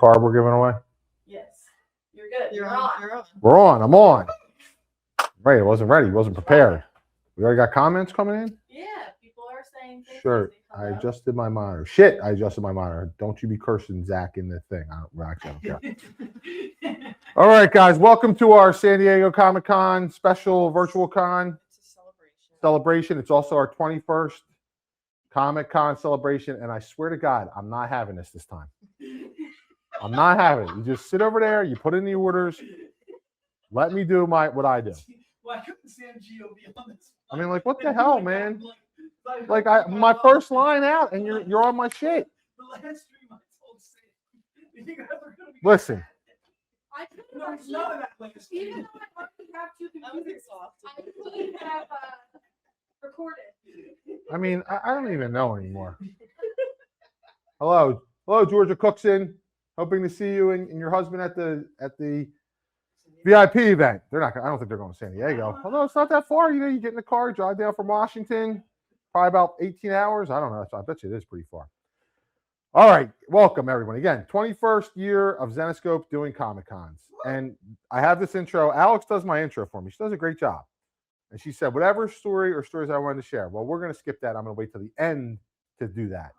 card we're giving away? Yes. You're good. You're on. We're on. I'm on. Right. I wasn't ready. Wasn't prepared. We already got comments coming in? Yeah. People are saying things. Sure. I adjusted my monitor. Shit. I adjusted my monitor. Don't you be cursing Zach in the thing. I don't care. All right, guys. Welcome to our San Diego Comic-Con special virtual con celebration. It's also our 21st Comic-Con celebration. And I swear to God, I'm not having this time. I'm not having it. You just sit over there. You put in the orders. Let me do what I do. Why couldn't Sam Gio be on this? I mean, like, what the hell, man? Like, my first line out, and you're on my shit. The last stream I told Sam. Listen. I couldn't none of that last stream. Even though I already have two computers off, I couldn't have recorded. I mean, I don't even know anymore. Hello, Georgia Cookson. Hoping to see you and your husband at the VIP event. They're not. I don't think they're going to San Diego. Although it's not that far. You get in the car, drive down from Washington, probably about 18 hours. I don't know. I bet you it is pretty far. All right, welcome everyone again. 21st year of Zenescope doing Comic Cons, and I have this intro. Alex does my intro for me. She does a great job, and she said whatever story or stories I wanted to share. Well, we're going to skip that. I'm going to wait till the end to do that.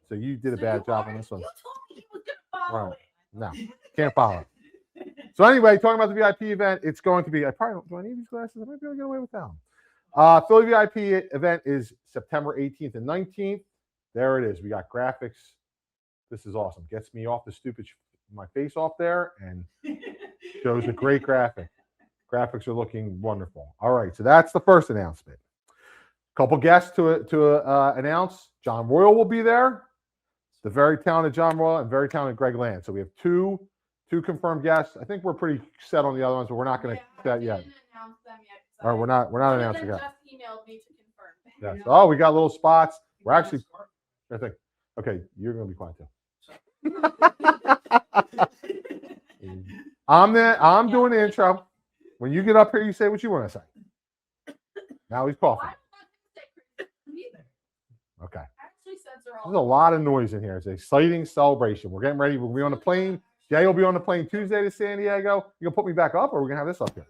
So you did a bad job on this one. You told me he was going to follow it. No, can't follow. So anyway, talking about the VIP event, it's going to be. Do I need these glasses? I might be able to get away with them. Philly VIP event is September 18th and 19th. There it is. We got graphics. This is awesome. Gets me off the stupid my face off there and shows a great graphic. Graphics are looking wonderful. All right, so that's the first announcement. Couple guests to announce. John Royal will be there. The very talented John Royal and very talented Greg Land. So we have two confirmed guests. I think we're pretty set on the other ones, but we're not going to that yet. Announce them yet. All right, we're not announcing yet. Just emailed me to confirm. Yes. Oh, we got little spots. We're actually. I think. Okay, you're going to be quiet too. I'm doing the intro. When you get up here, you say what you want to say. Now he's coughing. Okay. There's a lot of noise in here. It's an exciting celebration. We're getting ready. We'll be on the plane. Jay will be on the plane Tuesday to San Diego. You gonna put me back up, or we're gonna have this up here?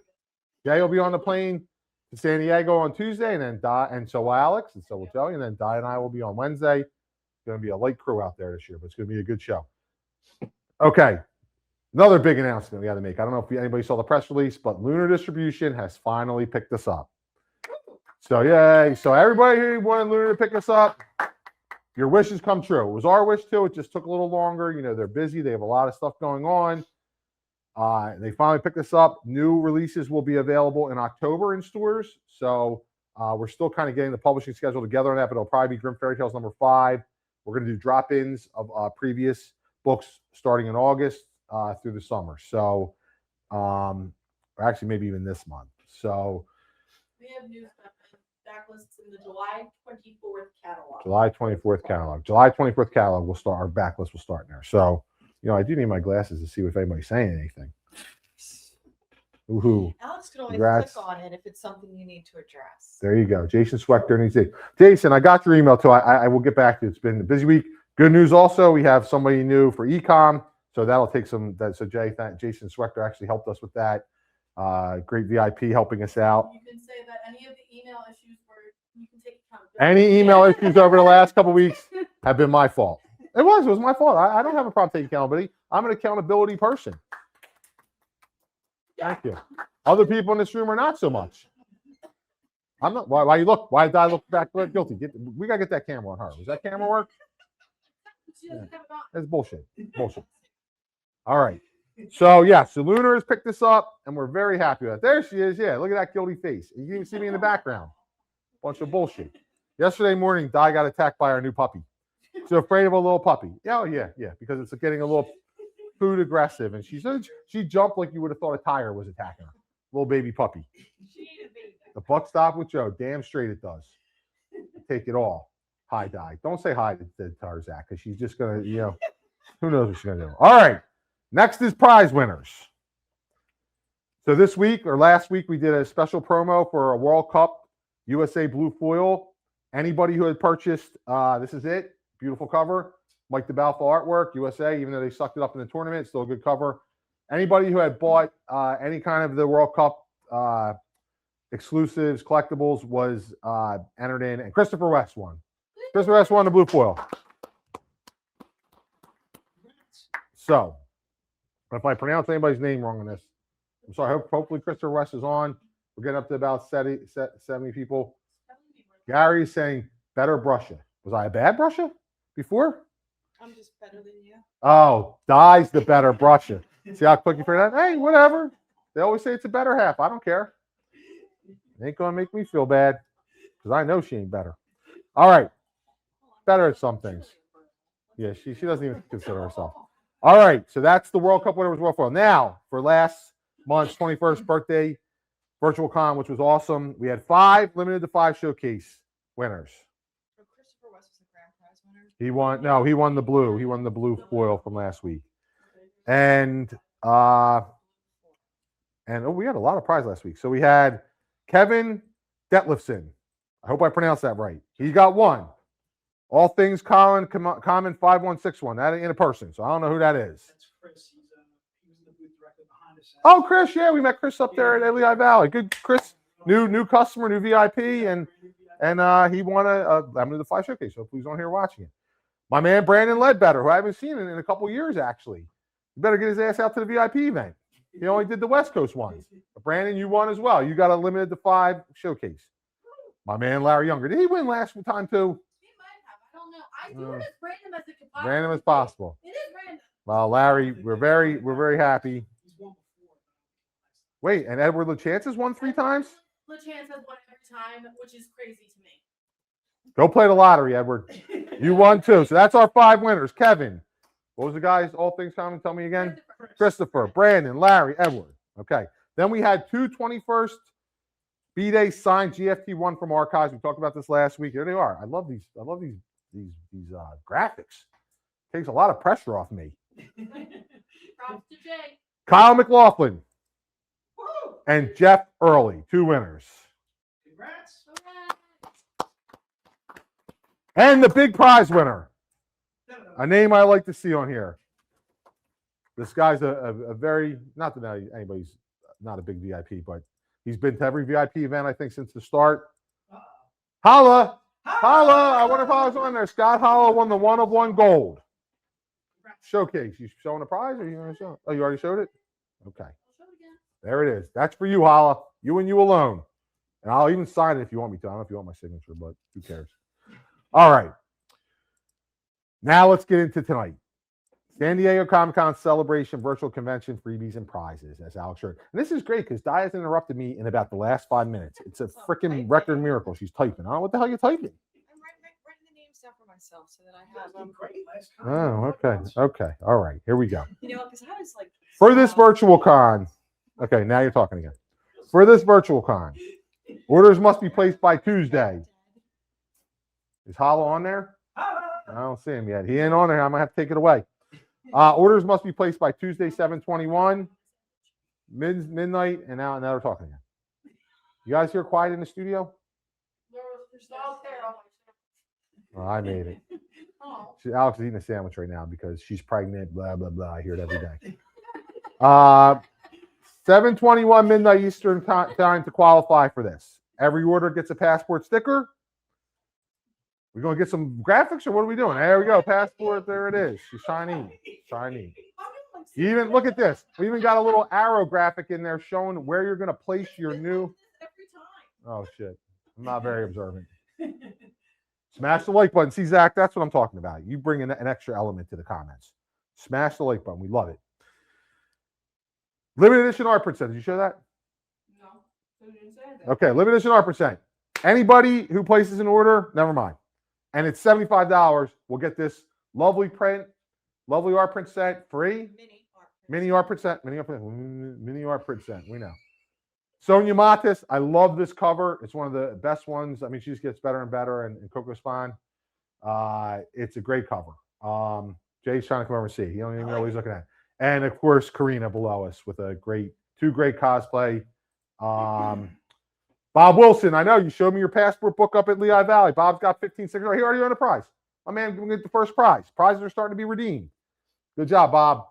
Jay will be on the plane to San Diego on Tuesday, and then and so will Alex, and so will Joey, and then Di and I will be on Wednesday. It's gonna be a light crew out there this year, but it's gonna be a good show. Okay. Another big announcement we got to make. I don't know if anybody saw the press release, but Lunar Distribution has finally picked us up. So yay! So everybody who wanted Lunar to pick us up, your wishes come true. It was our wish too. It just took a little longer. They're busy. They have a lot of stuff going on. They finally picked us up. New releases will be available in October in stores. So we're still kind of getting the publishing schedule together on that, but it'll probably be Grim Fairy Tales number 5. We're going to do drop-ins of previous books starting in August through the summer. So, or actually maybe even this month. So we have new stuff. Backlists in the July 24th catalog. July 24th catalog. July 24th catalog will start. Our backlist will start there. So, I do need my glasses to see if anybody's saying anything. Woohoo! Alex can always Congrats. click on it if it's something you need to address. There you go. Jason Swechter needs it. Jason, I got your email too. I will get back to you. It's been a busy week. Good news also, we have somebody new for ecom. So that'll take some. So Jason Swechter actually helped us with that. Great VIP helping us out. You can say that any of the email issues were, you can take accountability. Any email issues over the last couple of weeks have been my fault. It was my fault. I don't have a problem taking accountability. I'm an accountability person. Thank you. Other people in this room are not so much. I'm not. Why you look? Why did I look back guilty? We gotta get that camera on her. Does that camera work? Yeah. That's bullshit. Bullshit. All right. So so Lunar has picked this up, and we're very happy with it. There she is. Yeah, look at that guilty face. You can even see me in the background. Bunch of bullshit. Yesterday morning, Di got attacked by our new puppy. She's afraid of a little puppy. Yeah, because it's getting a little food aggressive, and she jumped like you would have thought a tiger was attacking her. Little baby puppy. The buck stopped with Joe. Damn straight it does. Take it all. Hi, Di. Don't say hi to Tarzak, because she's just gonna, who knows what she's gonna do. All right. Next is prize winners. So this week or last week, we did a special promo for a World Cup USA Blue Foil. Anybody who had purchased, this is it, beautiful cover, Mike DeBalfa artwork, USA, even though they sucked it up in the tournament, still a good cover. Anybody who had bought any kind of the World Cup exclusives, collectibles, was entered in, and Christopher West won. Christopher West won the blue foil. So, if I pronounce anybody's name wrong on this, I'm sorry. Hopefully Christopher West is on. We're getting up to about 70 people. Gary is saying, better brusher. Was I a bad brusher before? I'm just better than you. Oh, Di's the better brusher. See how quick you figure that? Hey, whatever. They always say it's a better half. I don't care. It ain't going to make me feel bad because I know she ain't better. All right. Better at some things. Yeah, she doesn't even consider herself. All right. So that's the World Cup winner was World Foil. Now, for last month's 21st birthday virtual con, which was awesome, we had 5 limited to 5 showcase winners. So Christopher West was the grand prize winner. He won the blue. He won the blue foil from last week. And oh, we had a lot of prize last week. So we had Kevin Detlefson. I hope I pronounced that right. He got 1. All Things Common 5161. That ain't a person, so I don't know who that is. That's Chris. He was in the booth directly behind us. Oh, Chris, yeah, we met Chris up there at Lehigh Valley. Good, Chris, new customer, new VIP, and he won a limited to 5 showcase. So he's on here watching it. My man Brandon Ledbetter, who I haven't seen in a couple years actually. You better get his ass out to the VIP event. He only did the West Coast ones. But Brandon, you won as well. You got a limited to 5 showcase. My man Larry Younger. Did he win last time too? He might have. I don't know. I do it as random as it could possibly Random as be. possible. It is random. Well, Larry, we're very happy. He's won before. Wait, and Edward LaChance has won 3 times? LaChance has won every time, which is crazy to me. Go play the lottery, Edward. You won too. So that's our 5 winners. Kevin. What was the guys? All Things Common. Tell me again. Christopher, Brandon, Larry, Edward. Okay. Then we had 2 21st B-Day signed GFT1 from Archives. We talked about this last week. Here they are. I love these graphics. Takes a lot of pressure off me. Props to Jay. Kyle McLaughlin Woo! and Jeff Early, 2 winners. Congrats. And the big prize winner, a name I like to see on here. This guy's a very, not that anybody's not a big VIP, but he's been to every VIP event, I think, since the start. Holla! Holla! I wonder if I was on there. Scott Holla won the 1 of 1 gold showcase. You showing a prize, or you going to show? Oh, you already showed it? Okay. I'll show it again. There it is. That's for you, Holla. You and you alone. And I'll even sign it if you want me to. I don't know if you want my signature, but who cares? All right. Now let's get into tonight. San Diego Comic-Con Celebration Virtual Convention freebies and prizes, as Alex heard. And this is great because Di has interrupted me in about the last 5 minutes. It's a freaking record miracle. She's typing. I don't know what the hell you're typing. I'm writing the names down for myself so that I have them. Great last Oh, okay. Okay. All right. Here we go. You know, because I was like. For this virtual con, okay, now you're talking again. For this virtual con, orders must be placed by Tuesday. Is Holla on there? I don't see him yet. He ain't on there. I might have to take it away. Orders must be placed by Tuesday, 7/21, midnight, and now we're talking again. You guys hear quiet in the studio? There's dogs there. Oh, I made it. Oh. Alex is eating a sandwich right now because she's pregnant, blah, blah, blah. I hear it every day. 7/21 midnight Eastern time to qualify for this. Every order gets a passport sticker. We're going to get some graphics, or what are we doing? There we go. Passport. There it is. She's shiny. Shiny. You even look at this. We even got a little arrow graphic in there showing where you're going to place your new. Every time. Oh, shit. I'm not very observant. Smash the like button. See, Zach, that's what I'm talking about. You bring in an extra element to the comments. Smash the like button. We love it. Limited edition art percent. Did you show that? No. So you didn't say anything. Okay, limited edition art percent. Anybody who places an order, never mind. And it's $75. We'll get this lovely print, lovely art print set free. Mini art print set. Mini art print set. We know. Sonia Matis, I love this cover. It's one of the best ones. I mean, she just gets better and better. And Coco Spawn, it's a great cover. Jay's trying to come over and see. He don't even know what he's looking at. And of course, Karina below us with a two great cosplay. Bob Wilson, I know you showed me your passport book up at Lehigh Valley. Bob's got 15 stickers. He already earned a prize. My man will get the first prize. Prizes are starting to be redeemed. Good job, Bob.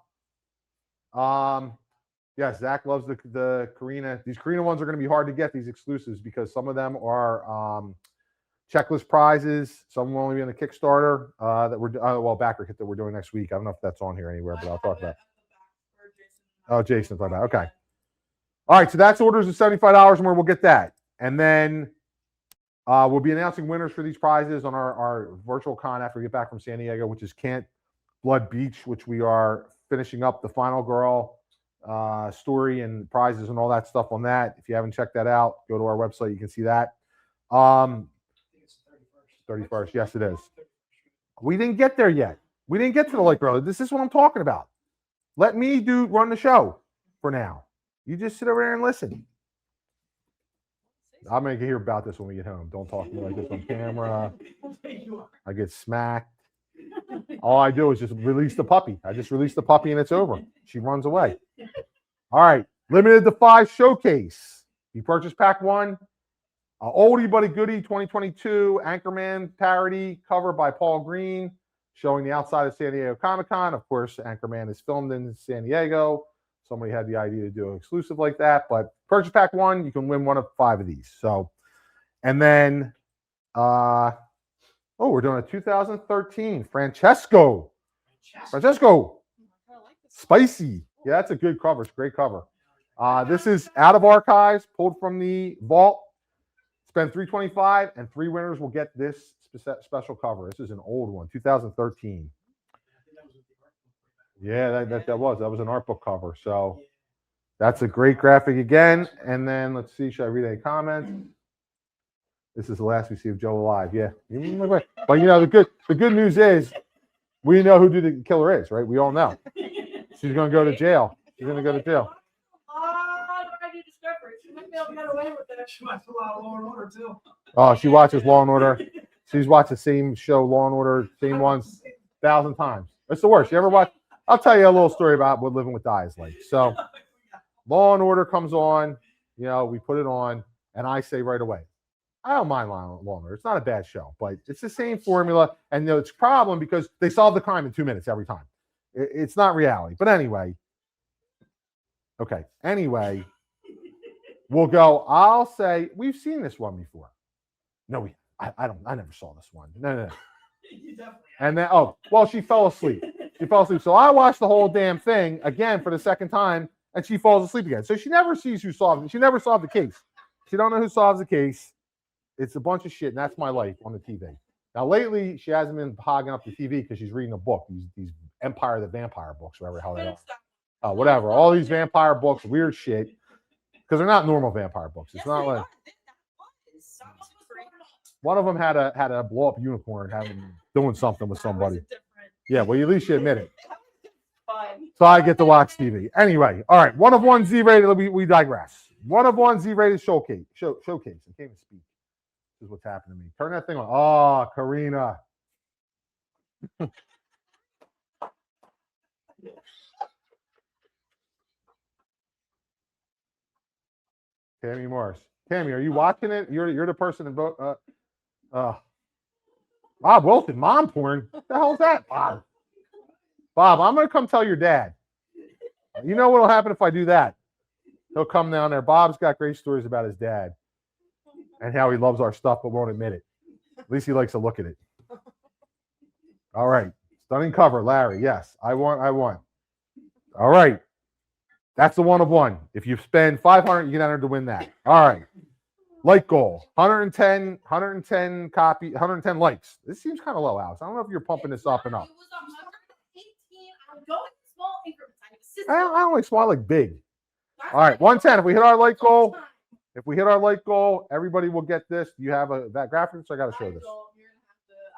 Yes, Zach loves the Karina. These Karina ones are going to be hard to get, these exclusives, because some of them are checklist prizes. Some will only be on the Kickstarter that we're backer kit that we're doing next week. I don't know if that's on here anywhere, but I'll talk about it. Oh, Jason, talk about it. Okay. All right, so that's orders of $75 and where we'll get that. And then we'll be announcing winners for these prizes on our virtual con after we get back from San Diego, which is Can't Blood Beach, which we are finishing up the final girl story and prizes and all that stuff on that. If you haven't checked that out, go to our website. You can see that. 31st. Yes, it is. We didn't get there yet. We didn't get to the light girl. This is what I'm talking about. Let me run the show for now. You just sit over there and listen. I'm going to hear about this when we get home. Don't talk to me like this on camera. I get smacked. All I do is just release the puppy. I just release the puppy and it's over. She runs away. All right. Limited to 5 showcase. You purchase pack 1. Oldie but a goodie 2022 Anchorman parody cover by Paul Green showing the outside of San Diego Comic-Con. Of course, Anchorman is filmed in San Diego. Somebody had the idea to do an exclusive like that. But purchase pack 1, you can win one of 5 of these. So, and then, we're doing a 2013 Francesco. Spicy. Yeah, that's a good cover. It's a great cover. This is out of archives, pulled from the vault. Spend $325, and 3 winners will get this special cover. This is an old one, 2013. Yeah, that was an art book cover. So that's a great graphic again. And then let's see, should I read any comments? This is the last we see of Joe alive. Yeah, but the good news is we know who the killer is, right? We all know. She's gonna go to jail. She's gonna go to jail. She watched a lot of Law and Order too. Oh, she watches Law and Order. She's watched the same show, Law and Order, same ones 1,000 times. It's the worst. You ever watch? I'll tell you a little story about what living with Di is like. So, Law and Order comes on. We put it on, and I say right away, I don't mind Law and Order. It's not a bad show, but it's the same formula, and it's a problem because they solve the crime in 2 minutes every time. It's not reality. But anyway, okay. Anyway. We'll go, I'll say, we've seen this one before. No, I never saw this one. No. And then, she fell asleep. So I watched the whole damn thing again for the second time, and she falls asleep again. So she never sees who solved it. She never solved the case. She don't know who solves the case. It's a bunch of shit, and that's my life on the TV. Now, lately, she hasn't been hogging up the TV because she's reading a book, these Empire of the Vampire books, whatever the hell they are. Whatever. All these vampire books, weird shit. Because they're not normal vampire books. It's not like one of them had a blow up unicorn doing something with somebody. Yeah, well, at least you admit it. So I get to watch TV. Anyway, all right. 1 of 1 Z-rated. We digress. 1 of 1 Z-rated showcase. I can't even speak. This is what's happened to me. Turn that thing on. Oh, Karina. Tammy Morris. Tammy, are you watching it? You're the person that vote. Bob Wilson, mom porn. What the hell is that, Bob? Bob, I'm gonna come tell your dad. You know what'll happen if I do that? He'll come down there. Bob's got great stories about his dad and how he loves our stuff but won't admit it. At least he likes to look at it. All right. Stunning cover, Larry. Yes, I want. All right. That's the 1 of 1. If you spend $500, you get entered to win that. All right. Like goal, 110 copy, 110 likes. This seems kind of low, Alex. I don't know if you're pumping this up enough. It was 118. I'm going small increments. I don't like small, I like big. All right, 110. If we hit our like goal, everybody will get this. Do you have that graphics? I got to show this.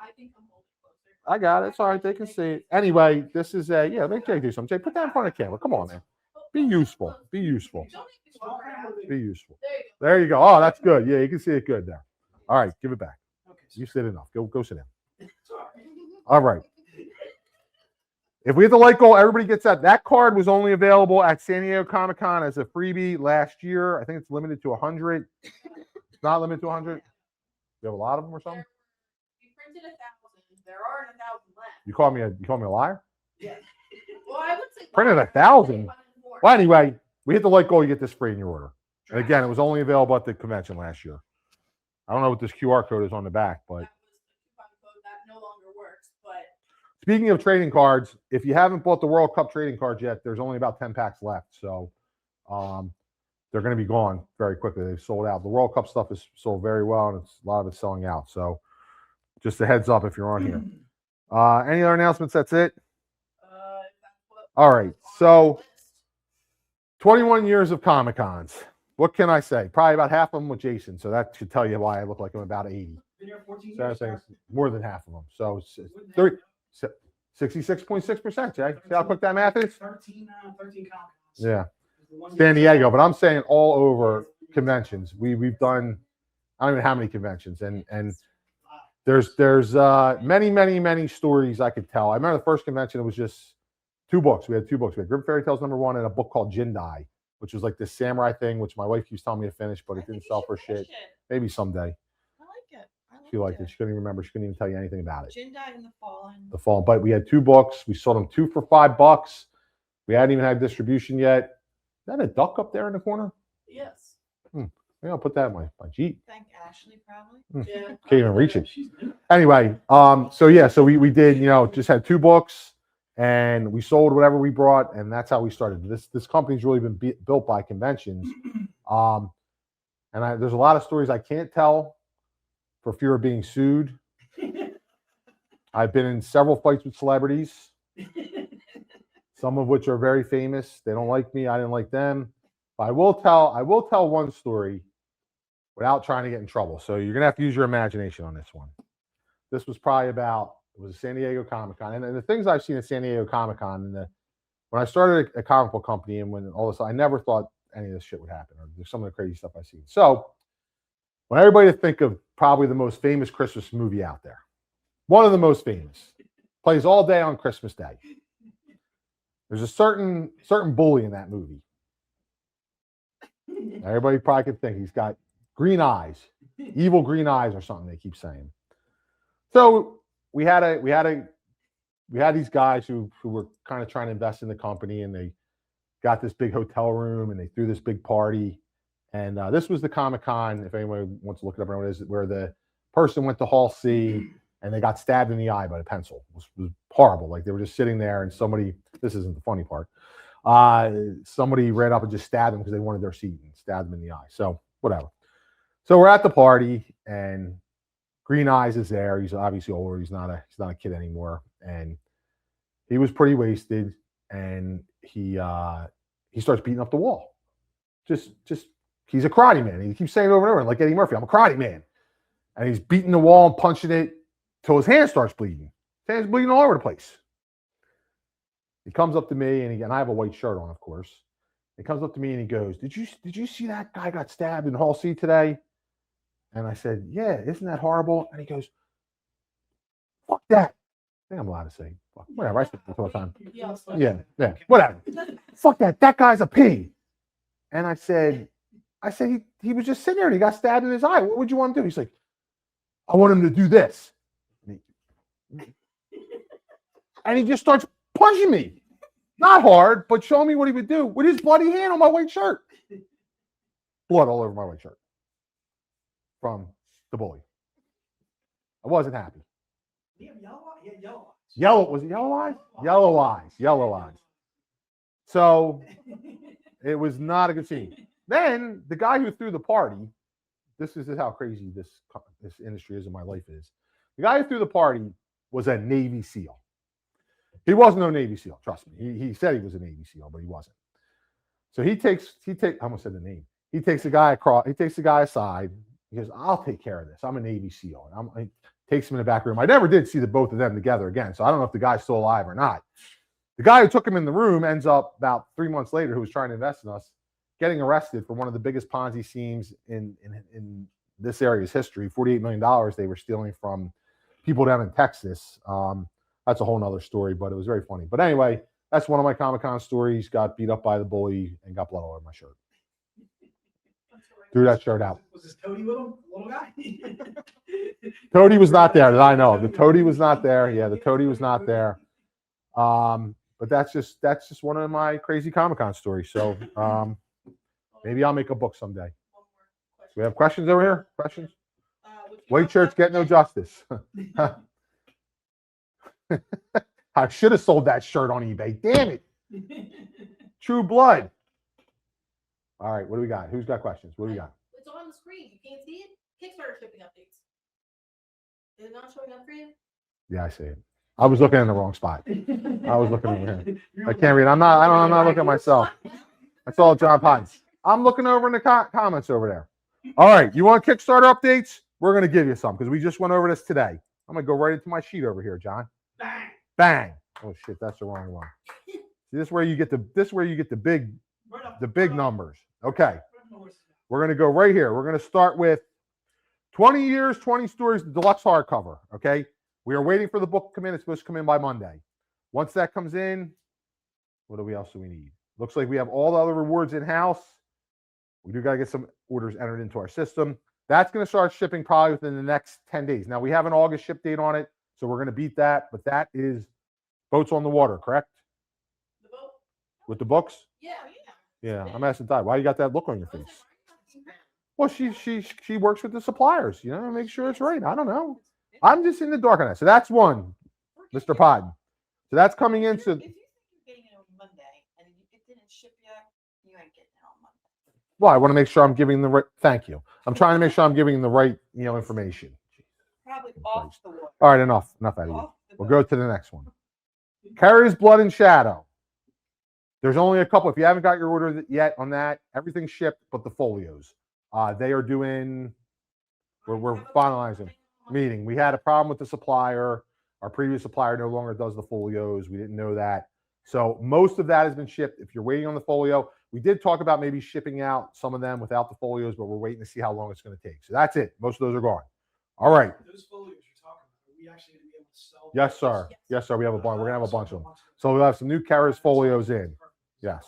I think I'm holding closer. I got it. It's all right. They can see it. Anyway, this is make Jay do something. Jay, put that in front of the camera. Come on, man. Be useful. There you go. Oh, that's good. Yeah, you can see it good there. All right, give it back. You sit enough. Go sit down. All right. If we hit the like goal, everybody gets that. That card was only available at San Diego Comic-Con as a freebie last year. I think it's limited to 100. It's not limited to 100. You have a lot of them or something? We printed 1,000. There there aren't 1,000 left. You call me a liar? Yeah. Well, I would say Printed 1,000. Well, anyway, we hit the like goal. You get this free in your order. And again, it was only available at the convention last year. I don't know what this QR code is on the back, but That was the coupon code that no longer works, but speaking of trading cards, if you haven't bought the World Cup trading cards yet, there's only about 10 packs left. So they're going to be gone very quickly. They've sold out. The World Cup stuff is sold very well, and a lot of it's selling out. So just a heads up if you're on here. Any other announcements? That's it? that's what All right. was on So the list. 21 years of Comic-Cons. What can I say? Probably about half of them with Jason. So that should tell you why I look like I'm about 80. Been here 14 So I years. think sir. more than half of them. So it's Wouldn't 30, have- 66.6%, Jay. See how quick that math is? 13 Comic-Cons. Yeah. The one San year- Diego, but I'm saying all over conventions. We've done, I don't even know how many conventions, and there's many stories I could tell. I remember the first convention, it was just 2 books. We had 2 books. We had Grim Fairy Tales #1 and a book called Jindai, which was like this samurai thing, which my wife keeps telling me to finish, but I it think didn't you sell should for finish shit. it. Maybe someday. I like it. She liked it. She couldn't even remember. She couldn't even tell you anything about it. Jindai in the Fallen. The fall, but we had 2 books. We sold them 2 for $5. We hadn't even had distribution yet. Is that a duck up there in the corner? Yes. Maybe I'll put that in my Jeep. Thank Ashley, probably. Yeah. Can't even reach it. She's new. Anyway, so yeah, so we did, just had 2 books, and we sold whatever we brought, and that's how we started. This company's really been built by conventions, and there's a lot of stories I can't tell for fear of being sued. I've been in several fights with celebrities, some of which are very famous. They don't like me. I didn't like them. But I will tell one story without trying to get in trouble. So you're gonna have to use your imagination on this one. This was probably it was a San Diego Comic-Con, and the things I've seen at San Diego Comic-Con, and when I started a comic book company, and when all this, I never thought any of this shit would happen, or some of the crazy stuff I've seen. So when everybody think of probably the most famous Christmas movie out there, one of the most famous, plays all day on Christmas Day. There's a certain bully in that movie. Everybody probably could think he's got green eyes, evil green eyes or something. They keep saying. So we had these guys who were kind of trying to invest in the company, and they got this big hotel room, and they threw this big party. And this was the Comic-Con, if anyone wants to look it up, what it is, where the person went to Hall C and they got stabbed in the eye by the pencil. It was horrible. Like they were just sitting there, and somebody, this isn't the funny part, somebody ran up and just stabbed them because they wanted their seat and stabbed them in the eye. So whatever. So we're at the party, and Green Eyes is there. He's obviously older. He's not a kid anymore, and he was pretty wasted. And he starts beating up the wall. Just he's a karate man. He keeps saying it over and over, like Eddie Murphy, I'm a karate man. And he's beating the wall and punching it till his hand starts bleeding. His hand's bleeding all over the place. He comes up to me, and I have a white shirt on, of course. He comes up to me and he goes, Did you see that guy got stabbed in Hall C today? And I said, yeah, isn't that horrible? And he goes, fuck that. I think I'm allowed to say, fuck, whatever. I say that all the time. Yeah, whatever. Fuck that. That guy's a pig. And I said, he was just sitting there and he got stabbed in his eye. What would you want to do? He's like, I want him to do this. And he just starts punching me. Not hard, but show me what he would do with his bloody hand on my white shirt. Blood all over my white shirt. From the bully. I wasn't happy. He had yellow eyes. He had yellow eyes. Was it yellow eyes? Yellow eyes. So it was not a good scene. Then the guy who threw the party, this is how crazy this industry is and my life is. The guy who threw the party was a Navy SEAL. He wasn't no Navy SEAL, trust me. He said he was a Navy SEAL, but he wasn't. So he takes, I almost said the name. He takes the guy aside. He goes, I'll take care of this. I'm a Navy SEAL. And he takes him in the back room. I never did see the both of them together again, so I don't know if the guy's still alive or not. The guy who took him in the room ends up about 3 months later, who was trying to invest in us, getting arrested for one of the biggest Ponzi schemes in this area's history. $48 million they were stealing from people down in Texas. That's a whole nother story, but it was very funny. But anyway, that's one of my Comic-Con stories. Got beat up by the bully and got blood all over my shirt. threw that shirt out. Was this Toady with him? Little guy? Toady was not there that I know of. The Toady was not there. Yeah, the Toady was not there. But that's just one of my crazy Comic-Con stories. So maybe I'll make a book someday. We have questions over here? Questions? White shirts get no justice. I should have sold that shirt on eBay. Damn it. True blood. All right, what do we got? Who's got questions? What do we got? It's on the screen. You can't see it. Kickstarter shipping updates. Is it not showing up for you? Yeah, I see it. I was looking in the wrong spot. I was looking over here. I can't read. I'm not looking at myself. That's all John Potts. I'm looking over in the comments over there. All right, you want Kickstarter updates? We're going to give you some because we just went over this today. I'm going to go right into my sheet over here, John. Bang. Bang. Oh shit, that's the wrong one. See, this is where you get the big numbers. Okay. We're going to go right here. We're going to start with 20 years, 20 stories, deluxe hardcover. Okay. We are waiting for the book to come in. It's supposed to come in by Monday. Once that comes in, what else do we need? Looks like we have all the other rewards in-house. We do got to get some orders entered into our system. That's going to start shipping probably within the next 10 days. Now, we have an August ship date on it, so we're going to beat that. But that is boats on the water, correct? The boat? With the books? Yeah. Yeah, I'm asking Ty, why you got that look on your face? Well, she works with the suppliers, make sure it's right. I don't know. I'm just in the dark on that. So that's one, Mr. Podden. So that's coming in. So If you think you're getting it on Monday and it didn't ship yet, you ain't getting it on Monday. well, I want to make sure I'm giving the right. Thank you. I'm trying to make sure I'm giving the right, information. Probably off the water. All right, enough out of you. Off the We'll boat. go to the next one. Carries Blood and Shadow. There's only a couple. If you haven't got your order yet on that, everything's shipped but the folios. They are doing. We're finalizing. Meeting. We had a problem with the supplier. Our previous supplier no longer does the folios. We didn't know that. So most of that has been shipped. If you're waiting on the folio, we did talk about maybe shipping out some of them without the folios, but we're waiting to see how long it's going to take. So that's it. Most of those are gone. All right. Those folios you're talking about, are we actually going to be able to sell? Yes, sir. Yes, sir. We have a bunch. We're going to have a bunch of them. So we'll have some new Kara's folios in. Yes.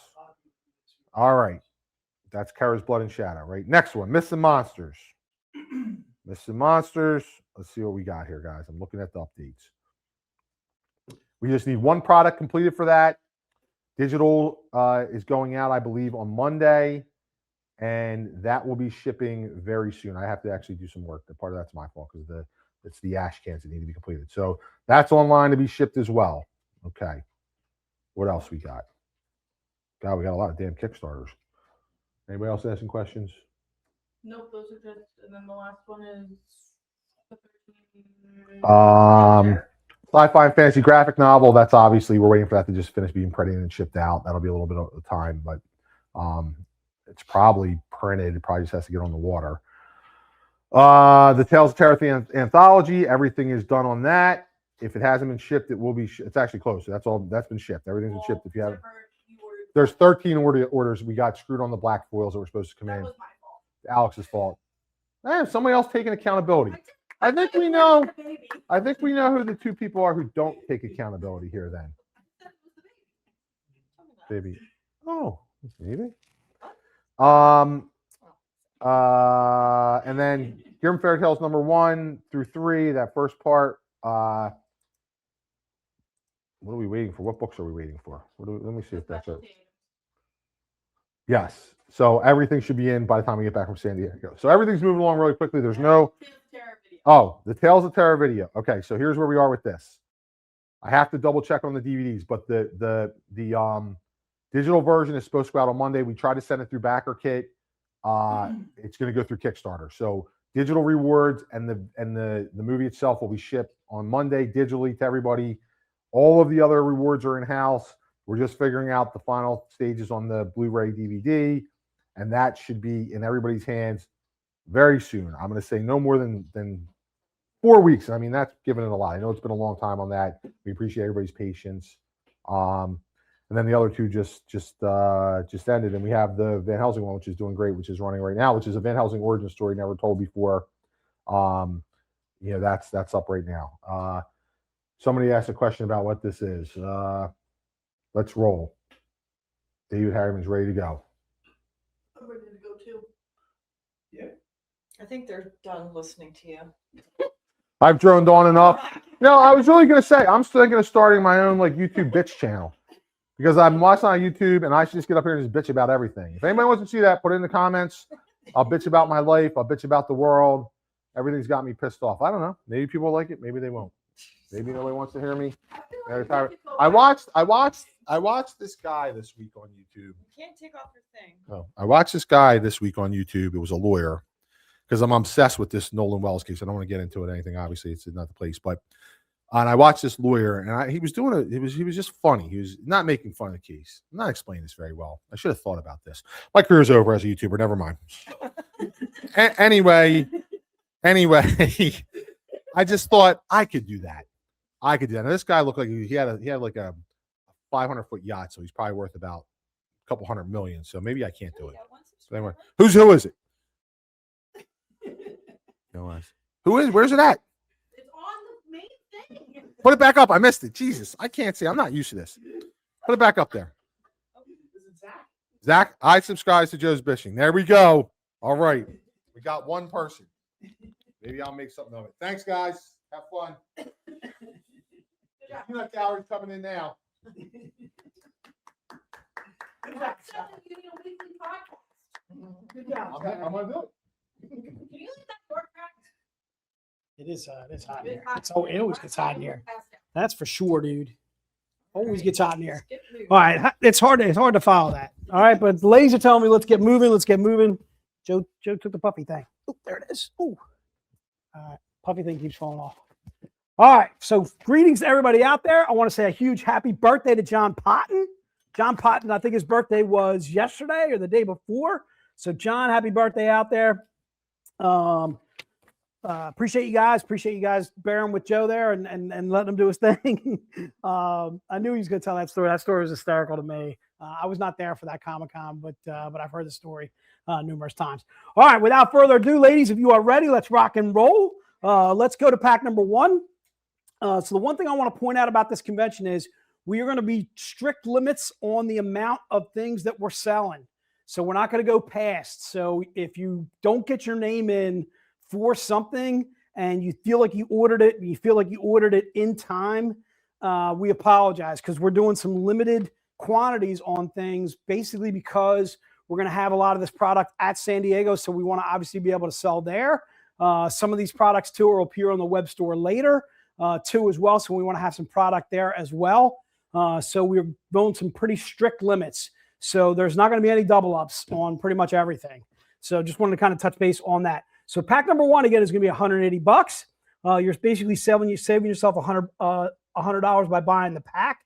All right. That's Kara's Blood and Shadow, right? Next one, Myths and Monsters. Myths and Monsters. Let's see what we got here, guys. I'm looking at the updates. We just need one product completed for that. Digital is going out, I believe, on Monday, and that will be shipping very soon. I have to actually do some work. Part of that's my fault because it's the ash cans that need to be completed. So that's online to be shipped as well. Okay. What else we got? God, we got a lot of damn Kickstarters. Anybody else asking questions? Nope, those are just, and then the last one is. Sci-fi and fantasy graphic novel. That's obviously we're waiting for that to just finish being printed and shipped out. That'll be a little bit of time, but it's probably printed. It probably just has to get on the water. The Tales of Terra anthology. Everything is done on that. If it hasn't been shipped, it will be. It's actually close. So that's all. That's been shipped. Everything's been shipped. If you haven't, there's 13 orders. We got screwed on the black foils that were supposed to come in. That was my fault. Alex's fault. Somebody else taking accountability. I think we know who the two people are who don't take accountability here then. Baby. Oh, maybe. And then Grimm Fairy Tales number 1 through 3, that first part. What are we waiting for? What books are we waiting for? Let me see if that's it. Yes. So everything should be in by the time we get back from San Diego. So everything's moving along really quickly. There's no. Oh, the Tales of Terra video. Okay, so here's where we are with this. I have to double check on the DVDs, but the digital version is supposed to go out on Monday. We tried to send it through Backer Kit. It's going to go through Kickstarter. So digital rewards and the movie itself will be shipped on Monday digitally to everybody. All of the other rewards are in house. We're just figuring out the final stages on the Blu-ray DVD, and that should be in everybody's hands very soon. I'm going to say no more than 4 weeks. I mean, that's giving it a lot. I know it's been a long time on that. We appreciate everybody's patience. And then the other two just ended, and we have the Van Helsing one, which is doing great, which is running right now, which is a Van Helsing origin story never told before. That's up right now. Somebody asked a question about what this is. Let's roll. David Harriman's ready to go. I'm ready to go too. I think they're done listening to you. I've droned on enough. No, I was really going to say, I'm still thinking of starting my own like YouTube bitch channel because I'm watching on YouTube and I should just get up here and just bitch about everything. If anybody wants to see that, put it in the comments. I'll bitch about my life. I'll bitch about the world. Everything's got me pissed off. I don't know. Maybe people like it. Maybe they won't. Maybe nobody wants to hear me. I watched this guy this week on YouTube. You can't take off your thing. Oh, I watched this guy this week on YouTube. It was a lawyer because I'm obsessed with this Nolan Wells case. I don't want to get into it. Anything, obviously, it's not the place. But and I watched this lawyer, and he was doing it. He was just funny. He was not making fun of the case. I'm not explaining this very well. I should have thought about this. My career's over as a YouTuber. Never mind. Anyway, I just thought I could do that. I could do that. Now, this guy looked like he had like a 500-foot yacht, so he's probably worth about a couple $100 million. So maybe I can't do it. So anyway, who is it? Who is? Where's it at? It's on the main thing. Put it back up. I missed it. Jesus, I can't see. I'm not used to this. Put it back up there. Zach, I subscribe to Joe's Bishing. There we go. All right, we got one person. Maybe I'll make something of it. Thanks, guys. Have fun. Peanut gallery's coming in now. Good job. Giving a weekly podcast. Good job. I'm gonna do it. Can you leave that door cracked? It's hot in It's here. hot. It always gets hot in here. Pass down. That's for sure, dude. Always gets hot in here. Get moving. All right, it's hard to follow that. All right, but the ladies are telling me let's get moving. Let's get moving. Joe took the puppy thing. Oh, there it is. Oh, puppy thing keeps falling off. All right, so greetings to everybody out there. I want to say a huge happy birthday to John Potton. John Potton, I think his birthday was yesterday or the day before. So John, happy birthday out there. Appreciate you guys. Appreciate you guys bearing with Joe there and letting him do his thing. I knew he was going to tell that story. That story was hysterical to me. I was not there for that Comic-Con, but I've heard the story numerous times. All right, without further ado, ladies, if you are ready, let's rock and roll. Let's go to pack number one. So the one thing I want to point out about this convention is we are going to be strict limits on the amount of things that we're selling. So we're not going to go past. So if you don't get your name in for something and you feel like you ordered it in time, we apologize because we're doing some limited quantities on things basically because we're going to have a lot of this product at San Diego. So we want to obviously be able to sell there. Some of these products too will appear on the web store later too as well. So we want to have some product there as well. So we're going some pretty strict limits. So there's not going to be any double ups on pretty much everything. So just wanted to kind of touch base on that. So pack number one, again, is going to be $180. You're basically saving yourself $100 by buying the pack.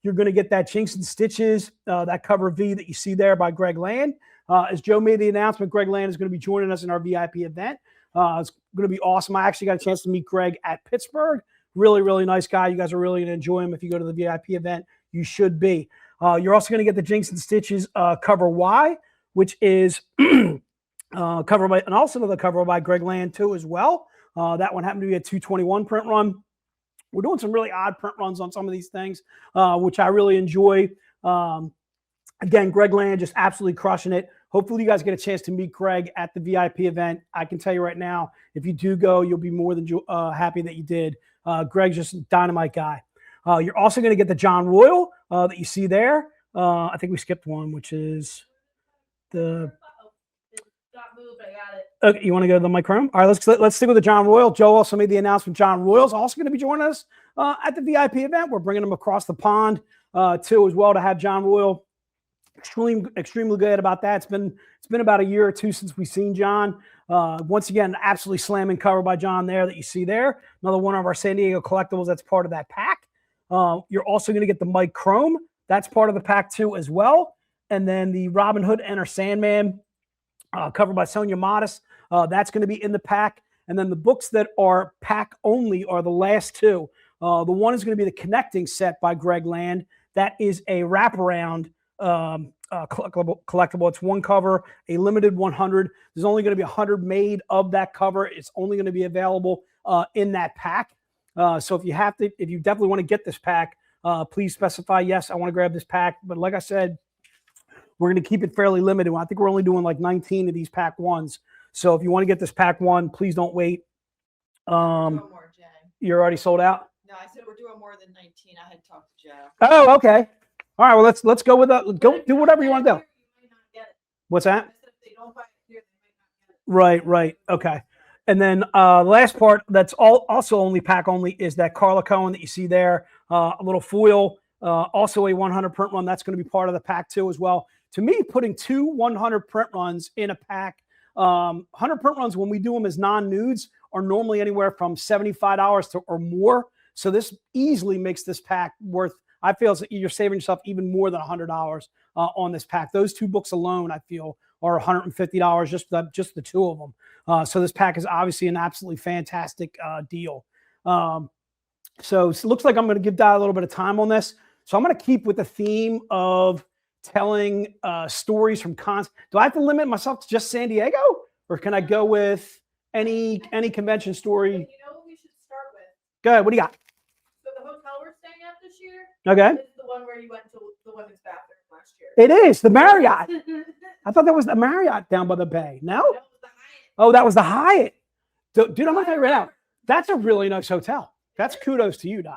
You're going to get that Jinx and Stitches, that cover V that you see there by Greg Land. As Joe made the announcement, Greg Land is going to be joining us in our VIP event. It's going to be awesome. I actually got a chance to meet Greg at Pittsburgh. Really, really nice guy. You guys are really going to enjoy him. If you go to the VIP event, you should be. You're also going to get the Jinx and Stitches cover Y, which is covered by, and also the cover by Greg Land too as well. That one happened to be a 221 print run. We're doing some really odd print runs on some of these things, which I really enjoy. Again, Greg Land just absolutely crushing it. Hopefully you guys get a chance to meet Greg at the VIP event. I can tell you right now, if you do go, you'll be more than happy that you did. Greg's just a dynamite guy. You're also going to get the John Royal that you see there. I think we skipped one, which is the... Moved, I got it. Okay, you want to go to the microphone? All right, let's stick with the John Royal. Joe also made the announcement. John Royal's also going to be joining us at the VIP event. We're bringing him across the pond too as well to have John Royal. Extremely good about that. It's been about a year or two since we've seen John. Once again, absolutely slamming cover by John there that you see there. Another one of our San Diego collectibles that's part of that pack. You're also going to get the Mike Chrome. That's part of the pack too as well. And then the Robin Hood Enter Sandman. Covered by Sonia Modest. That's going to be in the pack. And then the books that are pack only are the last two. The one is going to be the Connecting set by Greg Land. That is a wraparound collectible. It's one cover, a limited 100. There's only going to be 100 made of that cover. It's only going to be available in that pack. So if you definitely want to get this pack, please specify, yes, I want to grab this pack. But like I said, we're going to keep it fairly limited. I think we're only doing like 19 of these pack ones. So if you want to get this pack 1, please don't wait. We're doing more, Jay. You're already sold out. No, I said we're doing more than 19. I had talked to Joe. Oh, okay. All right. Well, let's go with that. Go do whatever you want to do. What's that? I said if they don't buy it here, they might not get it. Right, right. Okay. And then the last part that's also only pack only is that Carla Cohen that you see there, a little foil, also a 100 print run. That's going to be part of the pack too as well. To me, putting 2 100 print runs in a pack, 100 print runs when we do them as non-nudes are normally anywhere from $75 to or more. So this easily makes this pack worth, I feel you're saving yourself even more than $100 on this pack. Those 2 books alone, I feel, are $150 just the 2 of them. So this pack is obviously an absolutely fantastic deal. So it looks like I'm going to give Dad a little bit of time on this. So I'm going to keep with the theme of telling stories from cons. Do I have to limit myself to just San Diego, or can I go with any convention story? You know what we should start with? Go ahead. What do you got? So the hotel we're staying at this year Okay. is the one where you went to the women's bathroom last year. It is the Marriott. I thought that was the Marriott down by the bay. No? That was the Hyatt. Oh, that was the Hyatt. Dude, I'm going to tell you right now. That's a really nice hotel. That's kudos to you, Di.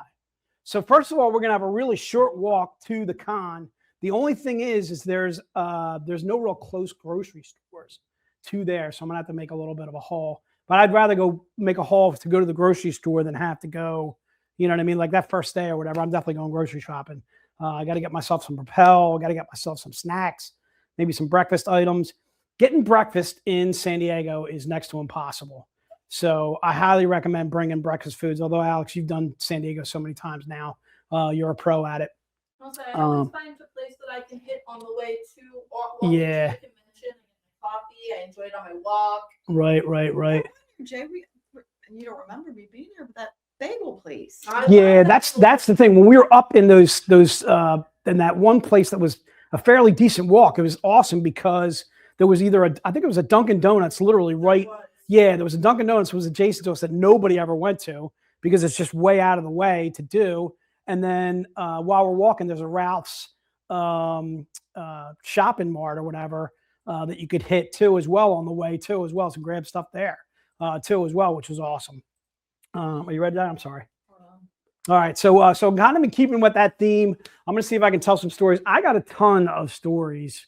So first of all, we're going to have a really short walk to the con. The only thing is there's no real close grocery stores to there. So I'm going to have to make a little bit of a haul. But I'd rather go make a haul to go to the grocery store than have to go, you know what I mean? Like that first day or whatever, I'm definitely going grocery shopping. I got to get myself some Propel. I got to get myself some snacks, maybe some breakfast items. Getting breakfast in San Diego is next to impossible. So I highly recommend bringing breakfast foods. Although, Alex, you've done San Diego so many times now. You're a pro at it. I always find a place that I can hit on the way to walk Yeah. to the convention. I get my coffee. I enjoy it on my walk. Right. Jay, and you don't remember me being here, but that bagel place. Yeah, that's the thing. When we were up in those in that one place that was a fairly decent walk, it was awesome because there was either I think it was a Dunkin' Donuts literally right. Yeah, there was a Dunkin' Donuts was adjacent to us that nobody ever went to because it's just way out of the way to do. And then while we're walking, there's a Ralph's shopping mart or whatever that you could hit too as well on the way too as well to grab stuff there too as well, which was awesome. Are you ready, Dad? I'm sorry. All right, so kind of been keeping with that theme. I'm gonna see if I can tell some stories. I got a ton of stories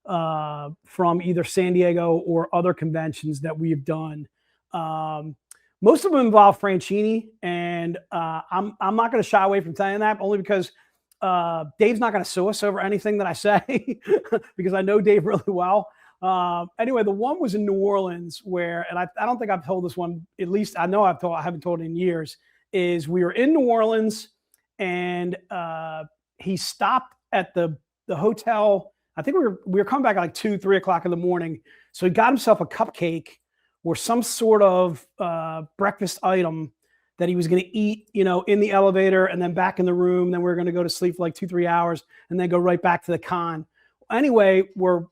from either San Diego or other conventions that we've done. Most of them involve Franchini, and I'm not going to shy away from telling that only because Dave's not going to sue us over anything that I say because I know Dave really well. Anyway, the one was in New Orleans where, and I don't think I've told this one, at least I know I haven't told it in years, is we were in New Orleans and he stopped at the hotel. I think we were coming back at like 2-3 o'clock in the morning. So he got himself a cupcake or some sort of breakfast item that he was going to eat, in the elevator and then back in the room. Then we were going to go to sleep for like 2-3 hours and then go right back to the con. Anyway, we're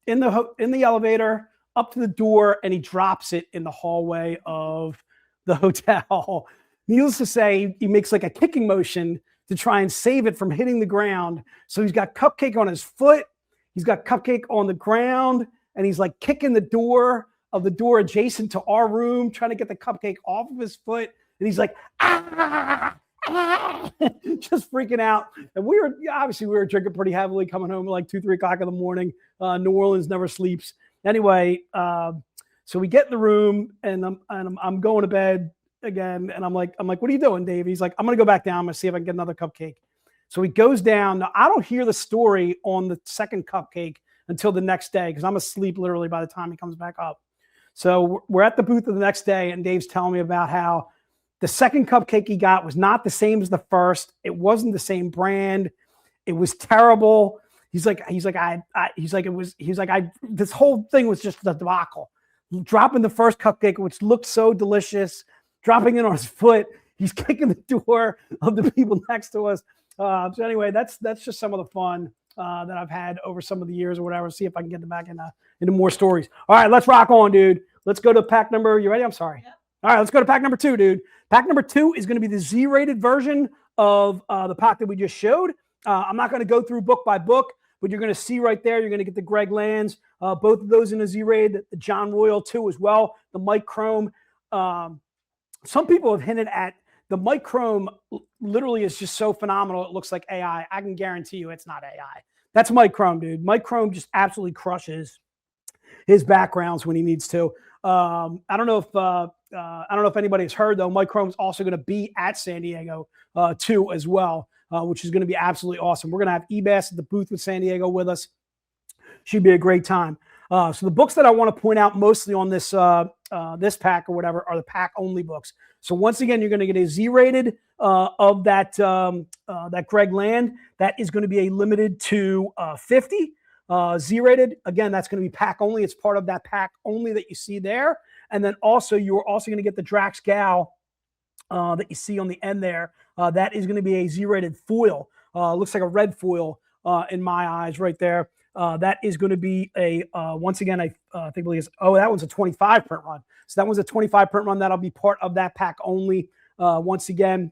in the elevator up to the door and he drops it in the hallway of the hotel. Needless to say, he makes like a kicking motion to try and save it from hitting the ground. So he's got cupcake on his foot. He's got cupcake on the ground and he's like kicking the door adjacent to our room, trying to get the cupcake off of his foot. And he's like, just freaking out. And we were drinking pretty heavily coming home at like 2-3 o'clock in the morning. New Orleans never sleeps. Anyway, so we get in the room and I'm going to bed again. And I'm like, what are you doing, Dave? He's like, I'm going to go back down. I'm going to see if I can get another cupcake. So he goes down. Now, I don't hear the story on the second cupcake until the next day because I'm asleep literally by the time he comes back up. So we're at the booth the next day and Dave's telling me about how the second cupcake he got was not the same as the first. It wasn't the same brand. It was terrible. This whole thing was just a debacle. Dropping the first cupcake, which looked so delicious, dropping it on his foot. He's kicking the door of the people next to us. So anyway, that's just some of the fun that I've had over some of the years or whatever. See if I can get them back into more stories. All right, let's rock on, dude. Let's go to pack number. You ready? I'm sorry. Yep. All right, let's go to pack number 2, dude. Pack number 2 is going to be the Z-rated version of the pack that we just showed. I'm not going to go through book by book, but you're going to see right there, you're going to get the Greg Lands, both of those in a Z-Rated, the John Royal too as well, the Mike Chrome. Some people have hinted at the Mike Chrome literally is just so phenomenal. It looks like AI. I can guarantee you it's not AI. That's Mike Chrome, dude. Mike Chrome just absolutely crushes his backgrounds when he needs to. I don't know if anybody has heard though. Mike Chrome's also going to be at San Diego too as well, which is going to be absolutely awesome. We're going to have eBass at the booth with San Diego with us. Should be a great time. So the books that I want to point out mostly on this this pack or whatever are the pack only books. So once again, you're going to get a Z-Rated of that that Greg Land. That is going to be a limited to 50. Z-Rated, again, that's going to be pack only. It's part of that pack only that you see there. And then also, you're also going to get the Drax Gal that you see on the end there. That is going to be a Z-Rated foil. Looks like a red foil in my eyes right there. That is going to be a, once again, I think that one's a 25 print run. So that one's a 25 print run. That'll be part of that pack only. Once again,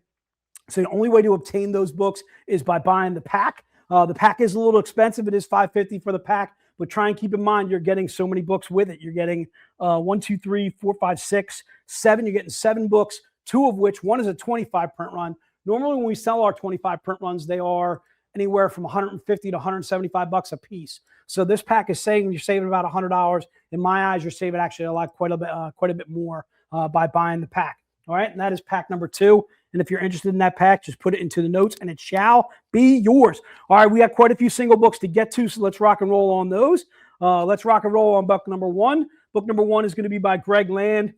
so the only way to obtain those books is by buying the pack. The pack is a little expensive. It is $5.50 for the pack, but try and keep in mind you're getting so many books with it. You're getting 1, 2, 3, 4, 5, 6, 7. You're getting 7 books, 2 of which one is a 25 print run. Normally, when we sell our 25 print runs, they are anywhere from 150 to 175 bucks a piece. So this pack is saying you're saving about $100. In my eyes, you're saving actually quite a bit more by buying the pack. All right, and that is pack number 2. And if you're interested in that pack, just put it into the notes and it shall be yours. All right, we have quite a few single books to get to, so let's rock and roll on those. Let's rock and roll on book number 1. Book number 1 is going to be by Greg Land.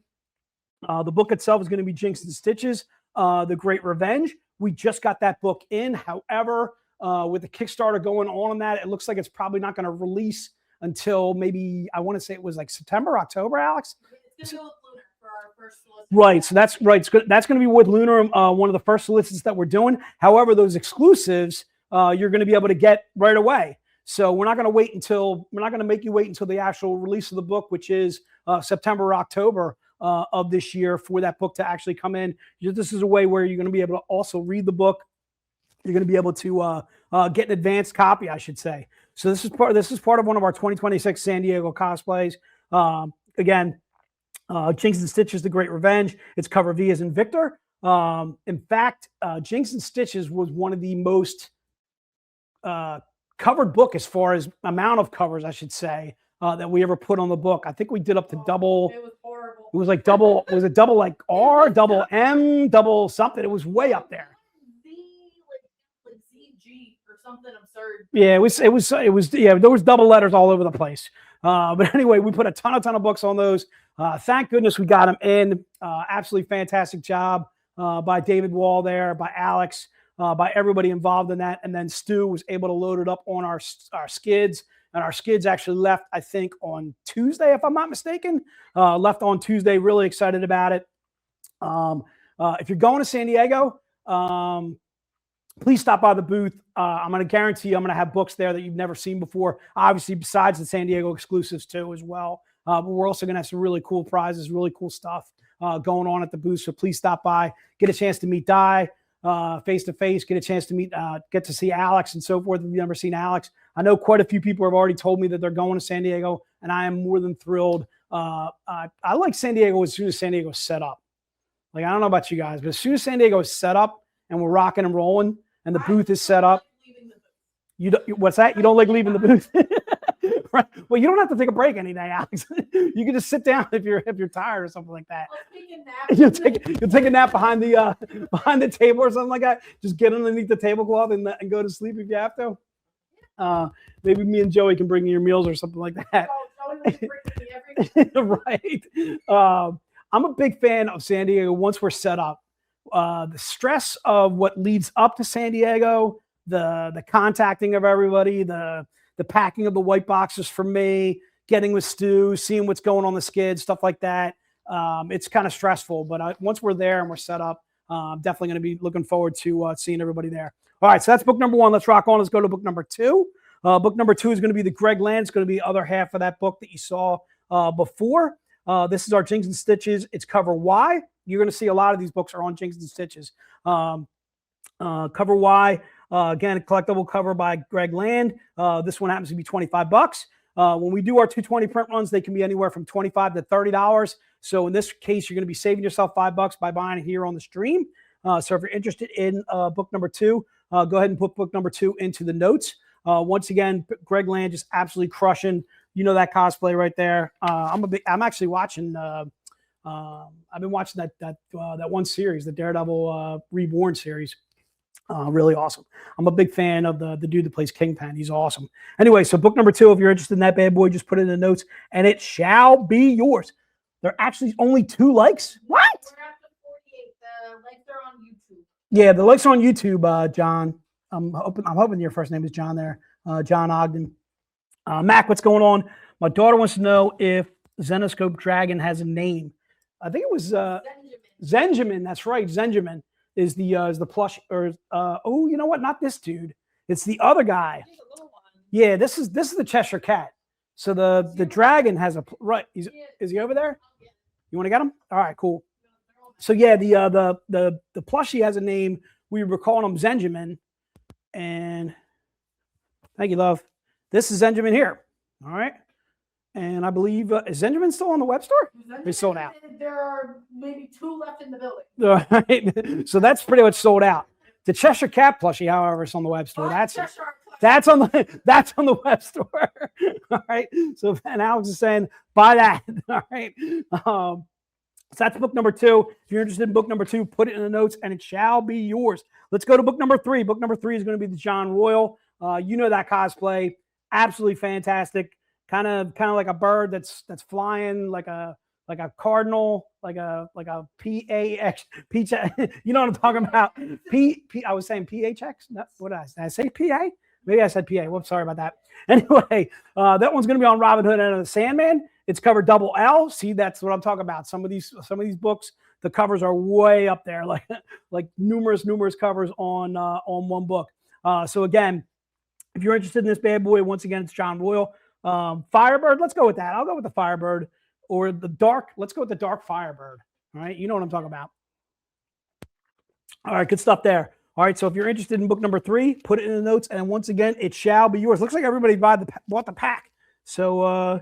The book itself is going to be Jinx and Stitches, The Great Revenge. We just got that book in. However, with the Kickstarter going on that, it looks like it's probably not going to release until maybe, I want to say it was like September, October, Alex? It's going to go with Lunar for our first solicit. Right, so that's right. That's going to be with Lunar, one of the first solicits that we're doing. However, those exclusives you're going to be able to get right away. So we're not going to make you wait until the actual release of the book, which is September or October of this year, for that book to actually come in. This is a way where you're going to be able to also read the book. You're going to be able to get an advanced copy, I should say. So this is part of one of our 2026 San Diego cosplays. Again, Jinx and Stitches, The Great Revenge. It's cover V as in Victor. In fact, Jinx and Stitches was one of the most covered book, as far as amount of covers, I should say, that we ever put on the book. I think we did up to double. It was horrible. It was like double. Was it double like R, double M, double something? It was way up there. Like ZG or something absurd. Yeah, it was. Yeah, there was double letters all over the place. But anyway, we put a ton of books on those. Thank goodness we got them in. Absolutely fantastic job by David Wall there, by Alex, by everybody involved in that. And then Stu was able to load it up on our skids. And our skids actually left, I think, on Tuesday, if I'm not mistaken. Left on Tuesday. Really excited about it. If you're going to San Diego, please stop by the booth. I'm going to guarantee you I'm going to have books there that you've never seen before. Obviously, besides the San Diego exclusives too as well. But we're also going to have some really cool prizes, really cool stuff going on at the booth. So please stop by, get a chance to meet Di face to face, get a chance to get to see Alex and so forth. If you've never seen Alex, I know quite a few people have already told me that they're going to San Diego, and I am more than thrilled. I like San Diego as soon as San Diego is set up. Like, I don't know about you guys, but as soon as San Diego is set up and we're rocking and rolling and the booth is set up, what's that? You don't like leaving the booth? Right. Well, you don't have to take a break any day, Alex. You can just sit down if you're tired or something like that. You'll take a nap behind the table or something like that. Just get underneath the tablecloth and go to sleep if you have to. Maybe me and Joey can bring you your meals or something like that. Right. I'm a big fan of San Diego once we're set up. The stress of what leads up to San Diego, the contacting of everybody, the packing of the white boxes for me, getting with Stu, seeing what's going on the skid, stuff like that. It's kind of stressful, but once we're there and we're set up, I'm definitely going to be looking forward to seeing everybody there. All right, so that's book number 1. Let's rock on. Let's go to book number 2. Book number 2 is going to be the Greg Land. It's going to be the other half of that book that you saw before. This is our Jinx and Stitches. It's cover Y. You're going to see a lot of these books are on Jinx and Stitches. Cover Y. Again, a collectible cover by Greg Land. This one happens to be $25. When we do our 220 print runs, they can be anywhere from $25 to $30. So in this case, you're going to be saving yourself $5 by buying it here on the stream. So if you're interested in book number 2, go ahead and put book number 2 into the notes. Once again, Greg Land just absolutely crushing. You know that cosplay right there. I'm actually watching. I've been watching that one series, the Daredevil Reborn series. Really awesome. I'm a big fan of the dude that plays Kingpin. He's awesome. Anyway, so book number 2, if you're interested in that bad boy, just put it in the notes and it shall be yours. There are actually only 2 likes. What? We're up to 48. The likes are on YouTube. Yeah, the likes are on YouTube, John. I'm hoping your first name is John there. John Ogden. Mac, what's going on? My daughter wants to know if Zenescope Dragon has a name. I think it was Zenjamin. That's right. Zenjamin is the plush. Or oh, you know what? Not this dude. It's the other guy. He's a little one. Yeah, this is the Cheshire Cat. So the dragon has a right. Is he over there? You want to get him? All right, cool. So yeah, the plushie has a name. We were calling him Zenjamin. And thank you, love. This is Zenjamin here. All right. And I believe, is Zenjamin still on the web store? It's sold out. There are maybe 2 left in the building. All right. So that's pretty much sold out. The Cheshire Cat plushie, however, is on the web store. That's on the web store. All right. So and Alex is saying, buy that. All right. So that's book number 2. If you're interested in book number 2, put it in the notes and it shall be yours. Let's go to book number 3. Book number 3 is going to be the John Royal. You know that cosplay. Absolutely fantastic. Kind of like a bird that's flying like a cardinal, like a PAX. You know what I'm talking about? I was saying PHX. No, what did I say? PA? Maybe I said PA. Whoops, sorry about that. Anyway, that one's going to be on Robin Hood and the Sandman. It's covered double L. See, that's what I'm talking about. Some of these books, the covers are way up there, like numerous covers on one book. So again, if you're interested in this bad boy, once again, it's John Royal. Firebird, let's go with that. I'll go with the Firebird, or the dark. Let's go with the dark Firebird. All right, you know what I'm talking about. All right, good stuff there. All right, so if you're interested in book number 3, put it in the notes, and once again, it shall be yours. Looks like everybody bought the pack. So,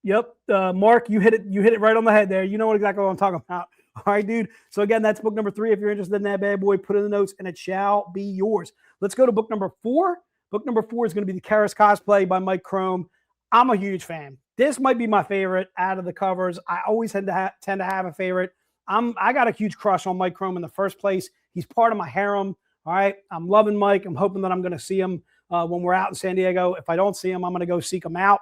yep, Mark, you hit it right on the head there. You know exactly what I'm talking about. All right, dude. So again, that's book number 3. If you're interested in that bad boy, put it in the notes, and it shall be yours. Let's go to book number 4. Book number 4 is going to be the Karis cosplay by Mike Chrome. I'm a huge fan. This might be my favorite out of the covers. I always tend to have a favorite. I got a huge crush on Mike Chrome in the first place. He's part of my harem. All right. I'm loving Mike. I'm hoping that I'm going to see him when we're out in San Diego. If I don't see him, I'm going to go seek him out.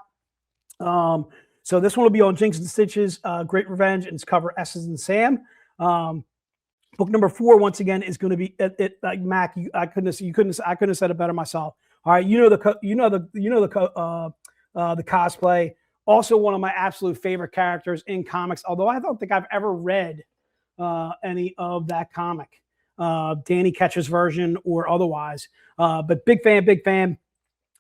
So this one will be on Jinx and Stitches, Great Revenge, and it's cover S's and Sam. Book number 4, once again, is going to be like Mac. I couldn't have said it better myself. All right, you know the cosplay. Also, one of my absolute favorite characters in comics. Although I don't think I've ever read any of that comic, Danny Ketch's version or otherwise. But big fan.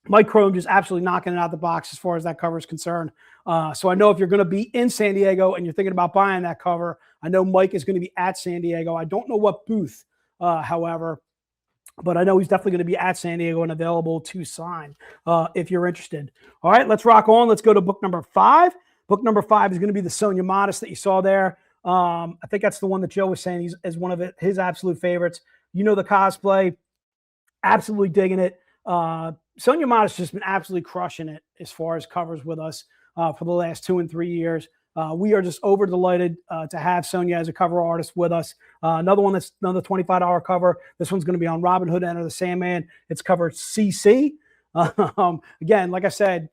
Mike Chrome just absolutely knocking it out the box as far as that cover is concerned. So I know if you're going to be in San Diego and you're thinking about buying that cover, I know Mike is going to be at San Diego. I don't know what booth, however, but I know he's definitely going to be at San Diego and available to sign if you're interested. All right, let's rock on. Let's go to book number 5. Book number 5 is going to be the Sonia Modest that you saw there. I think that's the one that Joe was saying is one of his absolute favorites. You know the cosplay, absolutely digging it. Sonia Modest has been absolutely crushing it as far as covers with us for the last 2 and 3 years. We are just over delighted to have Sonia as a cover artist with us. Another one that's another $25 cover. This one's going to be on Robin Hood Enter the Sandman. It's covered CC. Again, like I said,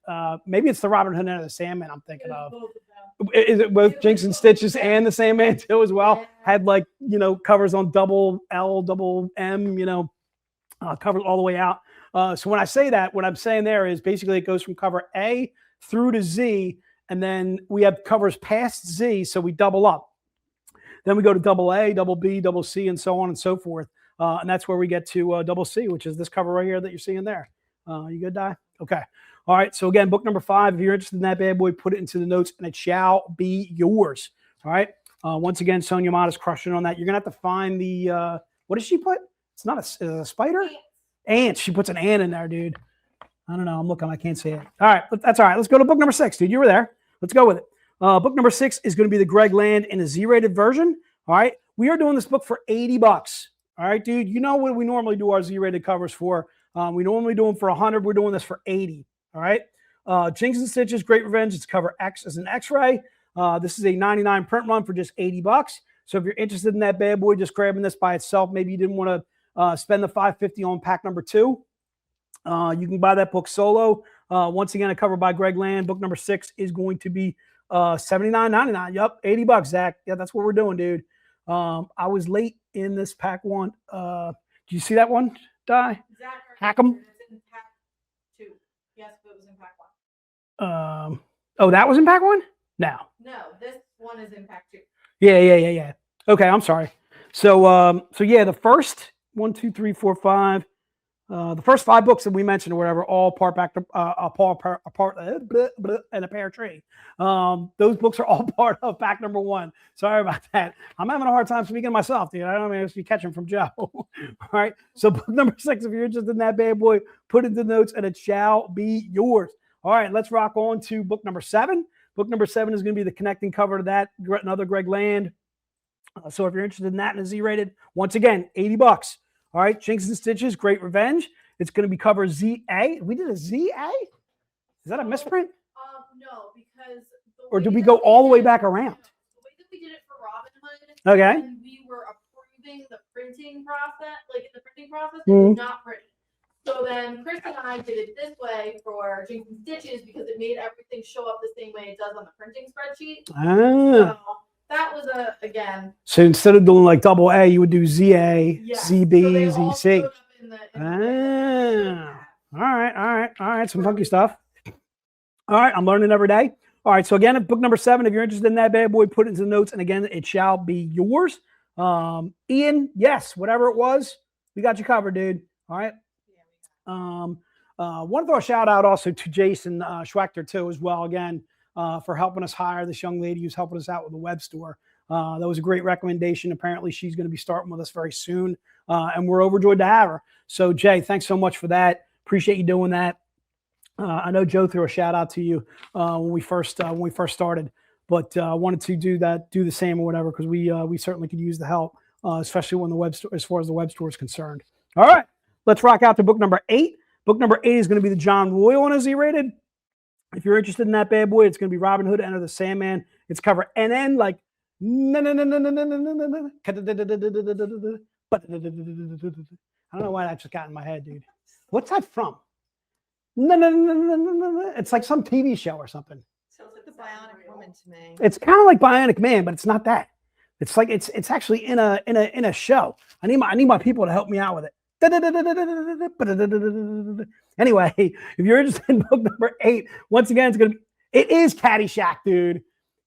maybe it's the Robin Hood Enter the Sandman I'm thinking of. Is it both Jinx and Stitches and the Sandman too as well? Had covers on double L, double M, covers all the way out. So when I say that, what I'm saying there is basically it goes from cover A through to Z, and then we have covers past Z, so we double up. Then we go to double A, double B, double C, and so on and so forth. And that's where we get to double C, which is this cover right here that you're seeing there. You good, Di? Okay. All right. So again, book number 5, if you're interested in that bad boy, put it into the notes, and it shall be yours. All right. Once again, Sonia Modest crushing on that. You're going to have to find the, what does she put? It's not a spider? And she puts an and in there, dude. I don't know. I'm looking. I can't see it. All right. That's all right. Let's go to book number 6, dude. You were there. Let's go with it. Book number 6 is going to be the Greg Land in a Z-rated version. All right. We are doing this book for $80. All right, dude. You know what we normally do our Z-rated covers for. We normally do them for 100. We're doing this for 80. All right. Jinx and Stitches, Great Revenge. It's cover X as an X-ray. This is a 99 print run for just $80. So if you're interested in that bad boy, just grabbing this by itself, maybe you didn't want to spend the $5.50 on pack number 2. You can buy that book solo. Once again, a cover by Greg Land. Book number 6 is going to be $79.99. Yep, $80, Zach. Yeah, that's what we're doing, dude. I was late in this pack 1. Do you see that one, Di? Hack 'em. It's in pack 2. Yes, but it was in pack 1. Oh, that was in pack 1? No. No, this one is in pack 2. Yeah. Okay, I'm sorry. So yeah, the first 1, 2, 3, 4, 5. The first 5 books that we mentioned or whatever, all part back to apart and a pear tree. Those books are all part of pack number 1. Sorry about that. I'm having a hard time speaking to myself, dude. I don't know if you catch them from Joe. All right. So book number 6, if you're interested in that bad boy, put it in the notes and it shall be yours. All right, let's rock on to book number 7. Book number 7 is going to be the connecting cover to that, another Greg Land. So if you're interested in that in a Z-rated, once again, $80. All right, Jinx and Stitches, Great Revenge. It's going to be cover ZA. We did a ZA? Is that a misprint? No, because Or did we go all the way back around? The way that we did it for Robin Hood, Okay. when we were approving the printing process, like in the printing process, it Mhm. was not printed. So then Chris and I did it this way for Jinx and Stitches because it made everything show up the same way it does on the printing spreadsheet. Ah. So that was again. So instead of doing like double A, you would do ZA, Yeah. ZB, So they all ZC. showed up in the All right. Some funky stuff. All right, I'm learning every day. All right, so again, book number 7, if you're interested in that bad boy, put it into the notes. And again, it shall be yours. Ian, yes, whatever it was, we got you covered, dude. All right. Want to throw a shout out also to Jason Schwechter too, as well, again, for helping us hire this young lady who's helping us out with the web store. That was a great recommendation. Apparently, she's going to be starting with us very soon, and we're overjoyed to have her. So, Jay, thanks so much for that. Appreciate you doing that. I know Joe threw a shout out to you when we first started, but wanted to do the same or whatever, because we certainly could use the help, especially when the web store, as far as the web store is concerned. All right, let's rock out to book number 8. Book number 8 is going to be the John Royal on a Z-rated. If you're interested in that bad boy, it's going to be Robin Hood, Enter the Sandman. It's cover NN like I don't know why that just got in my head, dude. What's that from? It's like some TV show or something. Sounds like the Bionic Woman to me. It's kind of like Bionic Man, but it's not that. It's like it's actually in a show. I need my people to help me out with it. Anyway, if you're interested in book number 8, once again, it is Caddyshack, dude.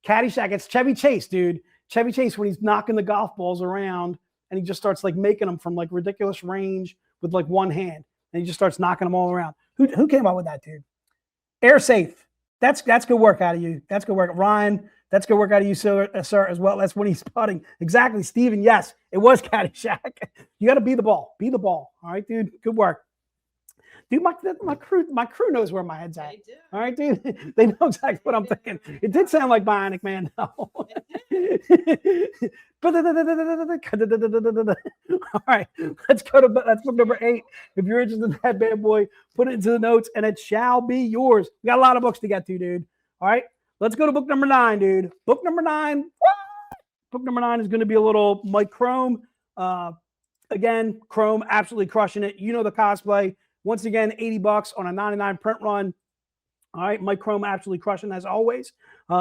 Caddyshack. It's Chevy Chase, dude. Chevy Chase when he's knocking the golf balls around and he just starts like making them from like ridiculous range with like one hand, and he just starts knocking them all around. Who came up with that, dude? Air Safe. That's good work out of you. That's good work, Ryan. That's good work out of you, sir, as well. That's when he's putting. Exactly, Steven. Yes, it was Caddyshack. You got to be the ball. Be the ball. All right, dude. Good work. Dude, my crew knows where my head's at. They do. All right, dude. They know exactly what I'm thinking. It did sound like Bionic Man, though. All right, that's book number 8. If you're interested in that bad boy, put it into the notes, and it shall be yours. We got a lot of books to get to, dude. All right, let's go to book number 9, dude. Book number 9. Book number 9 is going to be a little Mike Chrome. Again, Chrome absolutely crushing it. You know the cosplay. Once again, $80 on a 99 print run. All right, Mike Chrome absolutely crushing as always.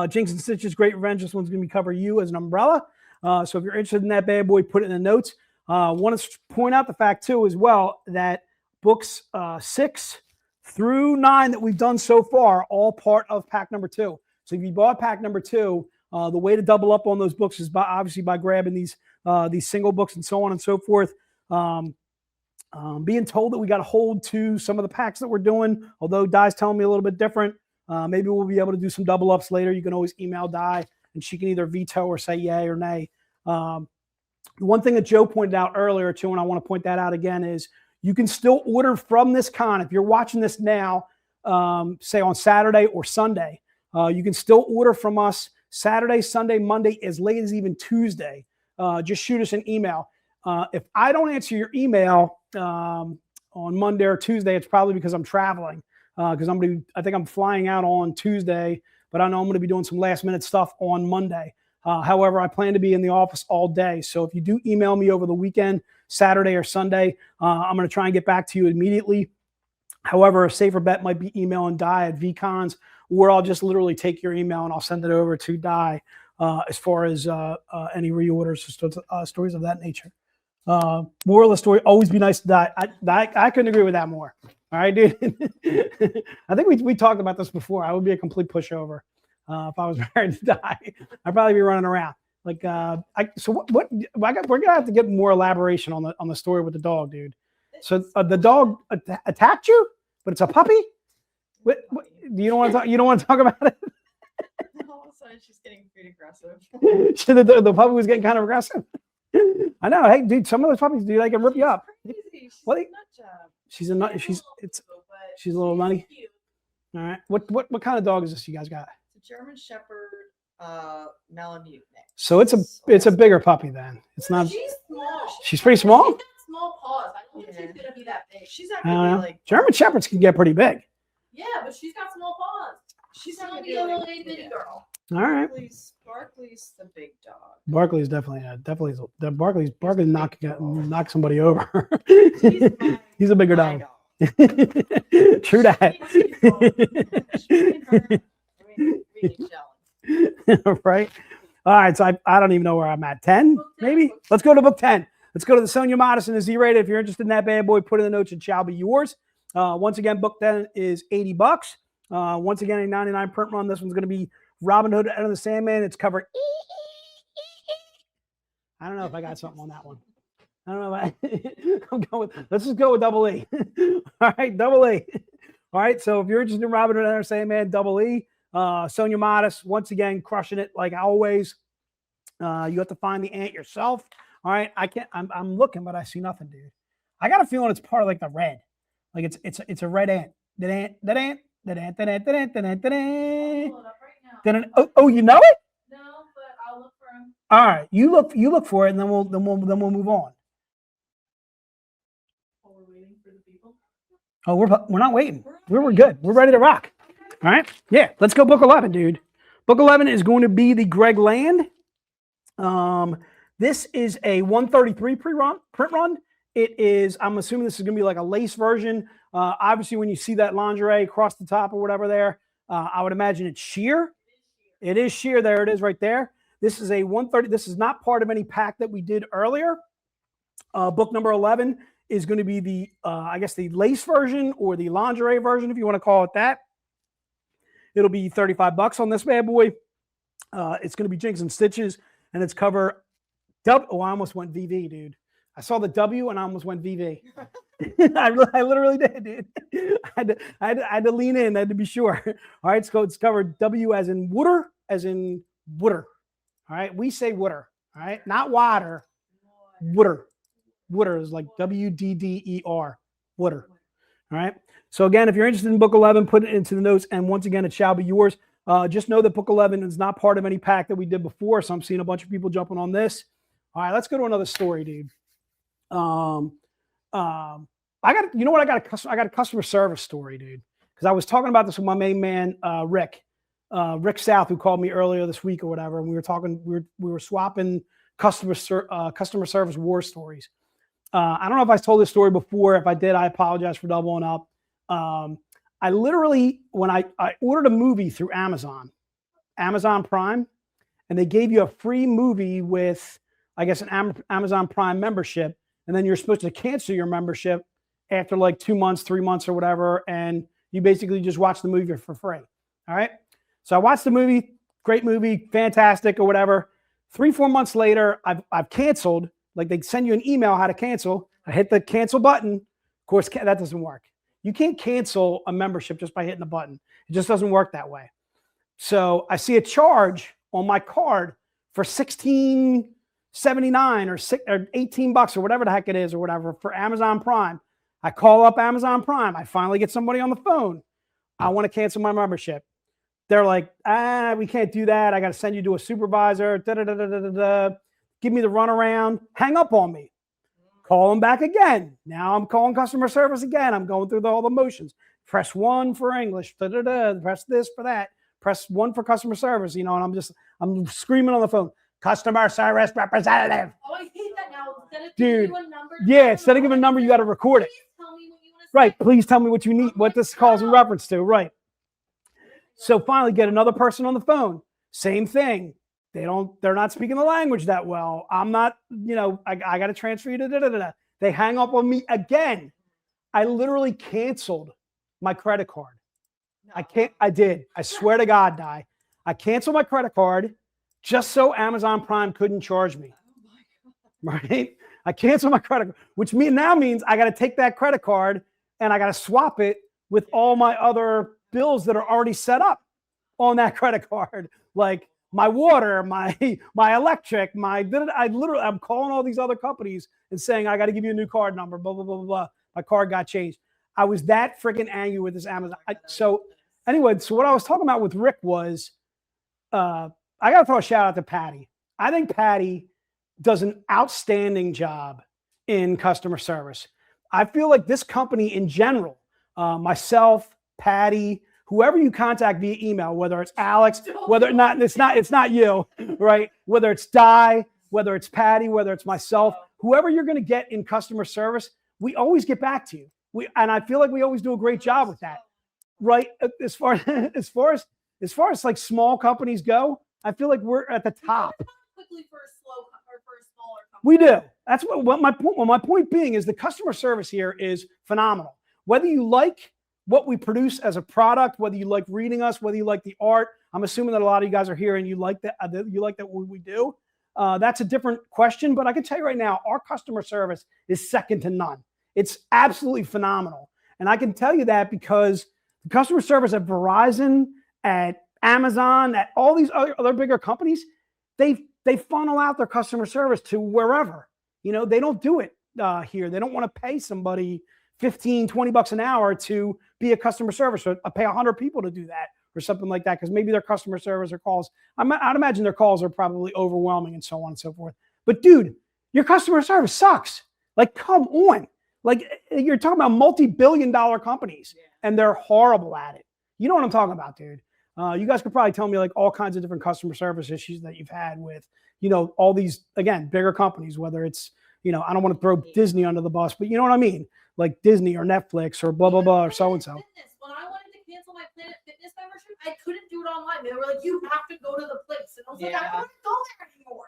Jinx and Stitches, Great Revenge. This one's going to be cover you as an umbrella. So if you're interested in that bad boy, put it in the notes. Want to point out the fact too as well that books 6 through 9 that we've done so far, all part of pack number 2. So if you bought pack number 2, the way to double up on those books is obviously by grabbing these single books and so on and so forth. Being told that we got to hold to some of the packs that we're doing, although Di's telling me a little bit different. Maybe we'll be able to do some double ups later. You can always email Di, and she can either veto or say yay or nay. One thing that Joe pointed out earlier too, and I want to point that out again, is You can still order from this con. If you're watching this now, say on Saturday or Sunday, you can still order from us Saturday, Sunday, Monday, as late as even Tuesday. Just shoot us an email. If I don't answer your email on Monday or Tuesday, it's probably because I'm traveling. Because I think I'm flying out on Tuesday, but I know I'm going to be doing some last minute stuff on Monday. However, I plan to be in the office all day. So if you do email me over the weekend, Saturday or Sunday, I'm going to try and get back to you immediately. However, a safer bet might be emailing Di at VCONs, or I'll just literally take your email and I'll send it over to Di as far as any reorders or stories of that nature. Moral of the story, always be nice to Di. I couldn't agree with that more. All right, dude. I think we talked about this before. I would be a complete pushover if I was married to Di. I'd probably be running around. Like, we're gonna have to get more elaboration on the story with the dog, dude. So the dog attacked you, but it's a puppy. What, you don't want to talk? You don't want to talk about it? All of a sudden, she's getting pretty aggressive. the puppy was getting kind of aggressive. I know. Hey, dude, some of those puppies, dude, they can rip you up. Crazy. She's What? a nut job. She's a nut. She's a little nutty. Cute. All right. What kind of dog is this you guys got? It's a German Shepherd, Malamute mix. So it's a bigger puppy then. It's not. She's small. She's pretty small. She's got small paws. I don't think she's gonna be that big. She's not I don't gonna know. be like German Shepherds can get pretty big. Yeah, but she's got small paws. She's She's not gonna gonna be be a like little bitty girl. All right. Barkley's the big dog. Barkley's definitely Barkley's knock somebody over. He's a bigger dog. True that. Right. All right. So I don't even know where I'm at. 10, maybe. Let's go to book 10. Let's go to the Sonia Modison and Z-rated. If you're interested in that bad boy, put in the notes. It shall be yours. Once again, book 10 is $80. Once again, a 99 print run. This one's going to be Robin Hood and the Sandman. It's covered. I don't know if I got something on that one. I don't know. Let's just go with double E. All right, double E. All right. So if you're interested in Robin Hood and the Sandman, double E. Sonia Modis, once again, crushing it like always. You have to find the ant yourself. All right. I'm looking, but I see nothing, dude. I got a feeling it's part of like the red. Like it's a red ant. That ant. I'll pull it up right now. Oh, you know it? No, but I'll look for him. All right. You look for it, and then we'll move on. While we're waiting for the people. Oh, we're not waiting. We're good. We're ready to rock. All right. Yeah. Let's go book 11, dude. Book 11 is going to be the Greg Land. This is a 133 print run. It is, I'm assuming this is going to be like a lace version. Obviously, when you see that lingerie across the top or whatever there, I would imagine it's sheer. It is sheer. There it is right there. This is a 130. This is not part of any pack that we did earlier. Book number 11 is going to be the, I guess, the lace version or the lingerie version, if you want to call it that. It'll be $35 on this bad boy. It's going to be Jinx and Stitches, and it's cover. Oh, I almost went VV, dude. I saw the W and I almost went VV. I literally did, dude. I had to lean in. I had to be sure. All right, so it's covered W as in water, as in water. All right, we say water. All right, not water. Water. Water is like WDDER. Water. All right. So again, if you're interested in book 11, put it into the notes. And once again, it shall be yours. Just know that book 11 is not part of any pack that we did before. So I'm seeing a bunch of people jumping on this. All right, let's go to another story, dude. I got a customer service story, dude. Because I was talking about this with my main man, Rick South, who called me earlier this week or whatever, and we were talking. We were swapping customer service war stories. I don't know if I told this story before. If I did, I apologize for doubling up. I literally, when I ordered a movie through Amazon Prime, and they gave you a free movie with, I guess, an Amazon Prime membership, and then you're supposed to cancel your membership after like 2 months, 3 months or whatever, and you basically just watch the movie for free. All right. So I watched the movie, great movie, fantastic or whatever. 3-4 months later, I've canceled. Like they send you an email how to cancel. I hit the cancel button. Of course, that doesn't work. You can't cancel a membership just by hitting the button. It just doesn't work that way. So I see a charge on my card for $16.79 or $18 or whatever the heck it is or whatever for Amazon Prime. I call up Amazon Prime. I finally get somebody on the phone. I want to cancel my membership. They're like, we can't do that. I got to send you to a supervisor. Da, da, da, da, da, da, da. Give me the runaround. Hang up on me. Call them back again. Now I'm calling customer service again. I'm going through all the motions. Press 1 for English. Da, da, da. Press this for that. Press 1 for customer service. You know, and I'm screaming on the phone. Customer service representative. Oh, I hate that now. Instead of Dude, giving you a number, yeah, instead of giving a number, you got to record it. Please tell me what you want to say. Right. Please tell me what you need, what this calls in reference to. Right. So finally get another person on the phone. Same thing. They're not speaking the language that well. I'm not, I got to transfer you to da, da, da, da. They hang up on me again. I literally canceled my credit card. I did. I swear to God, I canceled my credit card just so Amazon Prime couldn't charge me. Right? I canceled my credit card, which now means I got to take that credit card and I got to swap it with all my other bills that are already set up on that credit card, like my water, my electric, I'm calling all these other companies and saying, I got to give you a new card number, blah, blah, blah, blah, blah. My card got changed. I was that freaking angry with this Amazon. So what I was talking about with Rick was, I got to throw a shout out to Patty. I think Patty does an outstanding job in customer service. I feel like this company in general, myself, Patty, whoever you contact via email, whether it's Alex, whether it's not you, right? Whether it's Di, whether it's Patty, whether it's myself, whoever you're going to get in customer service, we always get back to you. And I feel like we always do a great job with that, right? As far as like small companies go, I feel like we're at the top. Quickly for a smaller company. We do. That's what my point being is the customer service here is phenomenal. Whether you like what we produce as a product, whether you like reading us, whether you like the art, I'm assuming that a lot of you guys are here and you like that what we do. That's a different question, but I can tell you right now, our customer service is second to none. It's absolutely phenomenal. And I can tell you that because the customer service at Verizon, at Amazon, at all these other bigger companies, they funnel out their customer service to wherever. They don't do it here. They don't want to pay somebody $15-20 an hour to be a customer service, or pay 100 people to do that or something like that, because maybe their customer service or calls, I'd imagine their calls are probably overwhelming and so on and so forth. But dude, your customer service sucks. Like, come on. Like, you're talking about multi-billion-dollar companies and they're horrible at it. You know what I'm talking about, dude. You guys could probably tell me like all kinds of different customer service issues that you've had with, all these, again, bigger companies, whether it's, I don't want to throw Disney under the bus, but you know what I mean? Like Disney or Netflix or blah, blah, blah, or so-and-so. When I wanted to cancel my Planet Fitness membership, I couldn't do it online. They were like, you have to go to the place. And I was like, I don't want to go there anymore.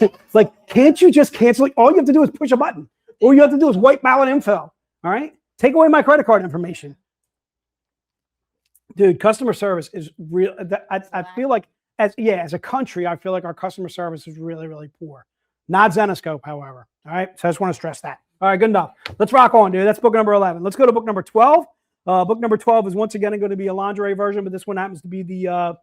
Right. Like, can't you just cancel it? All you have to do is push a button. All you have to do is wipe ballot info. All right. Take away my credit card information. Dude, customer service is real. I feel like as a country, I feel like our customer service is really, really poor. Not Zenescope, however. All right. So I just want to stress that. All right, good enough. Let's rock on, dude. That's book number 11. Let's go to book number 12. Book number 12 is once again going to be a lingerie version, but this one happens to be the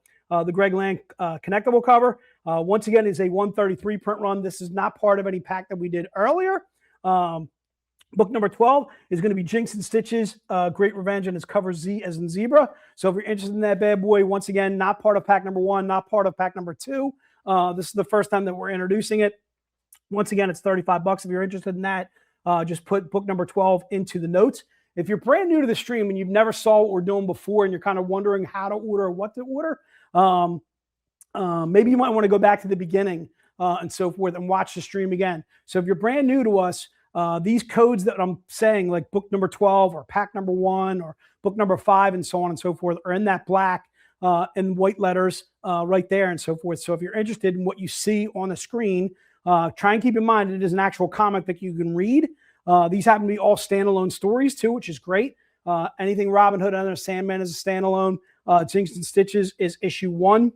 Greg Land connectable cover. Once again, it's a 133 print run. This is not part of any pack that we did earlier. Book number 12 is going to be Jinx and Stitches, Great Revenge, and it's cover Z as in zebra. So if you're interested in that bad boy, once again, not part of pack number 1, not part of pack number 2. This is the first time that we're introducing it. Once again, it's $35 if you're interested in that. Just put book number 12 into the notes. If you're brand new to the stream and you've never saw what we're doing before and you're kind of wondering how to order or what to order, maybe you might want to go back to the beginning and so forth and watch the stream again. So if you're brand new to us, these codes that I'm saying, like book number 12 or pack number 1 or book number 5 and so on and so forth, are in that black and white letters right there and so forth. So if you're interested in what you see on the screen, try and keep in mind it is an actual comic that you can read. These happen to be all standalone stories too, which is great. Anything Robin Hood under Sandman is a standalone. Jinx and Stitches is issue 1.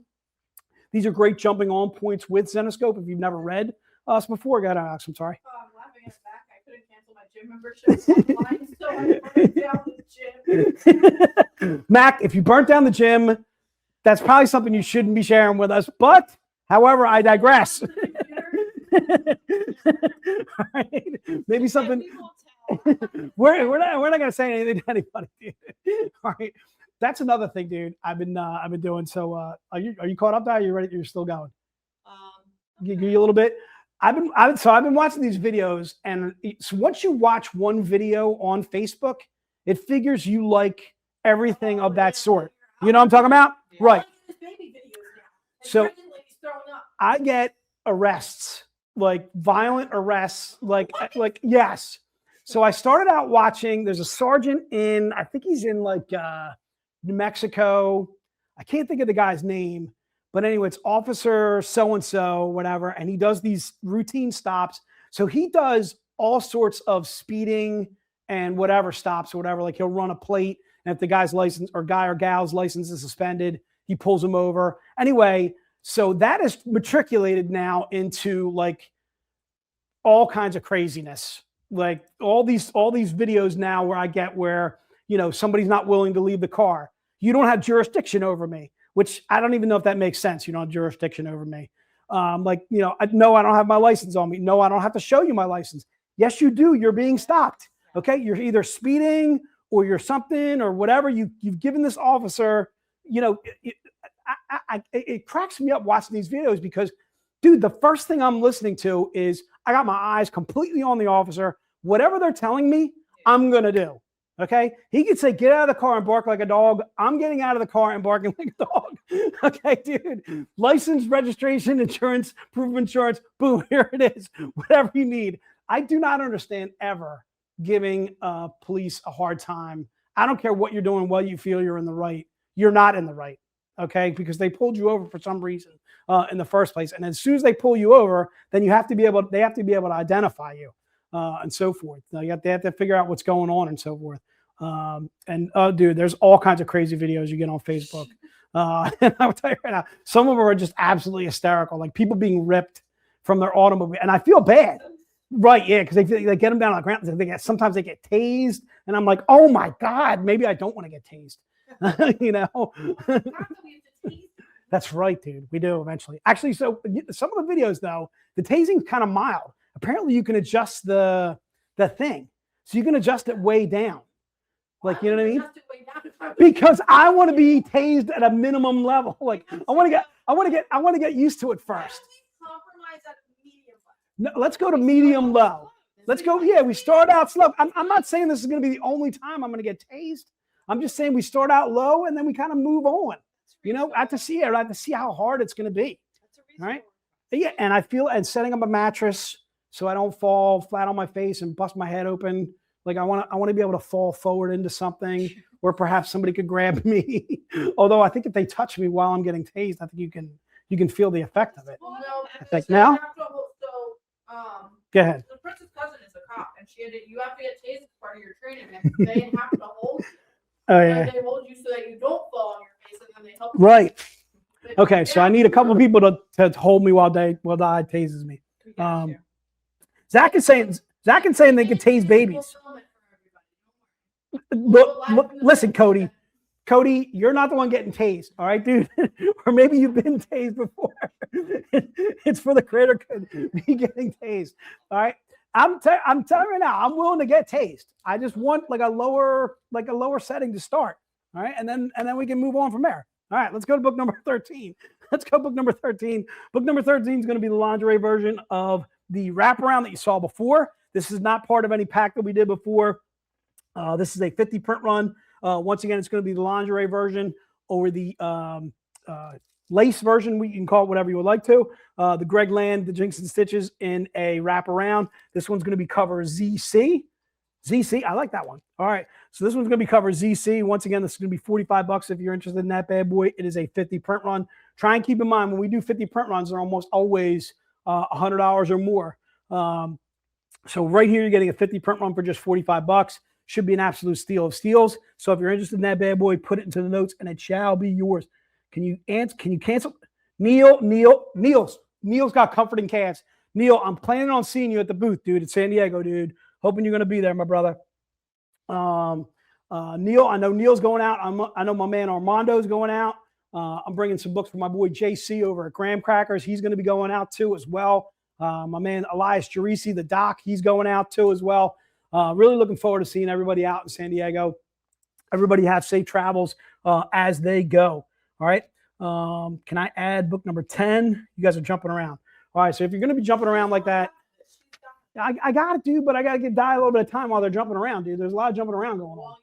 These are great jumping on points with Zenescope. If you've never read us before, go ahead, Alex. I'm sorry. I'm laughing at the back. I couldn't cancel my gym membership online, so I burned down the gym. Mac, if you burnt down the gym, that's probably something you shouldn't be sharing with us. But, however, I digress. All right. Maybe something. People tell we're not gonna say anything to anybody. Dude. All right, that's another thing, dude. I've been doing. So are you caught up now? Are you ready? You're still going? Give you a little bit. I've been watching these videos, and so once you watch one video on Facebook, it figures you like everything of that sort. You know what I'm talking about? Yeah. Right. Baby videos now. And So- Brendan, like, he's throwing up. I get arrests, like violent arrests, like yes. So I started out watching. There's a sergeant in, I think he's in like New Mexico. I can't think of the guy's name, but anyway, it's Officer so and so, whatever, and he does these routine stops. So he does all sorts of speeding and whatever stops or whatever. Like he'll run a plate, and if the guy's license or guy or gal's license is suspended, he pulls him over. Anyway, so that is matriculated now into like all kinds of craziness. Like all these videos now where I get where, you know, somebody's not willing to leave the car. You don't have jurisdiction over me, which I don't even know if that makes sense. You don't have jurisdiction over me. Like, you know, no, I don't have my license on me. No, I don't have to show you my license. Yes, you do. You're being stopped. Okay. You're either speeding or you're something or whatever. You've given this officer, you know, it cracks me up watching these videos because, dude, the first thing I'm listening to is I got my eyes completely on the officer. Whatever they're telling me, I'm going to do. Okay. He could say, get out of the car and bark like a dog. I'm getting out of the car and barking like a dog. Okay, dude. License, registration, insurance, proof of insurance. Boom. Here it is. Whatever you need. I do not understand ever giving police a hard time. I don't care what you're doing, what you feel you're in the right. You're not in the right. Okay. Because they pulled you over for some reason in the first place. And as soon as they pull you over, then they have to be able to identify you. And so forth. They have to figure out what's going on and so forth. Dude, there's all kinds of crazy videos you get on Facebook. And I'll tell you right now, some of them are just absolutely hysterical, like people being ripped from their automobile. And I feel bad. Right, yeah, because they get them down on the ground. Sometimes they get tased. And I'm like, oh my God, maybe I don't want to get tased. You know? That's right, dude. We do eventually. Actually, so some of the videos, though, the tasing's kind of mild. Apparently, you can adjust the thing. So you can adjust it way down. Like, you know what I mean? Because I want to be tased at a minimum level. Like, I want to get used to it first. No, let's go to medium low. Let's go. Yeah, we start out slow. I'm not saying this is going to be the only time I'm going to get tased. I'm just saying we start out low and then we kind of move on. You know, I have to see how hard it's going to be. All right. Yeah, and setting up a mattress so I don't fall flat on my face and bust my head open. Like I want to be able to fall forward into something, or perhaps somebody could grab me. Although I think if they touch me while I'm getting tased, I think you can feel the effect of it. Well, no, I think now. Go ahead. The Prince's cousin is a cop, and you have to get tased as part of your training, and they have to hold you. Oh yeah. They hold you so that you don't fall on your face, and then they help. Right. Okay, so I need a couple of people to hold me while Di tases me. Zach is saying they can tase babies. Look, listen, Cody. Cody, you're not the one getting tased, all right, dude? Or maybe you've been tased before. It's for the greater good, me getting tased, all right? I'm telling you now, I'm willing to get tased. I just want like a lower setting to start, all right? And then we can move on from there. All right, let's go to book number 13. Let's go book number 13. Book number 13 is going to be the lingerie version of the wraparound that you saw before. This is not part of any pack that we did before. This is a 50 print run. Once again, it's going to be the lingerie version or the lace version. You can call it whatever you would like to. The Greg Land, the Jinx and Stitches in a wraparound. This one's going to be cover ZC. ZC, I like that one. All right, so this one's going to be cover ZC. Once again, this is going to be $45 if you're interested in that bad boy. It is a 50 print run. Try and keep in mind when we do 50 print runs, they're almost always $100 or more. So right here, you're getting a 50 print run for just $45. Should be an absolute steal of steals. So if you're interested in that bad boy, put it into the notes and it shall be yours. Can you cancel? Neil's got comforting calves. Neil, I'm planning on seeing you at the booth, dude, at San Diego, dude. Hoping you're going to be there, my brother. Neil, I know Neil's going out. I know my man Armando's going out. I'm bringing some books for my boy JC over at Graham Crackers. He's going to be going out too as well. My man Elias Gerisi, the doc, he's going out too as well. Really looking forward to seeing everybody out in San Diego. Everybody have safe travels as they go. All right. Can I add book number 10? You guys are jumping around. All right. So if you're going to be jumping around like that, I got it, dude, but I got to give Di a little bit of time while they're jumping around, dude. There's a lot of jumping around going on.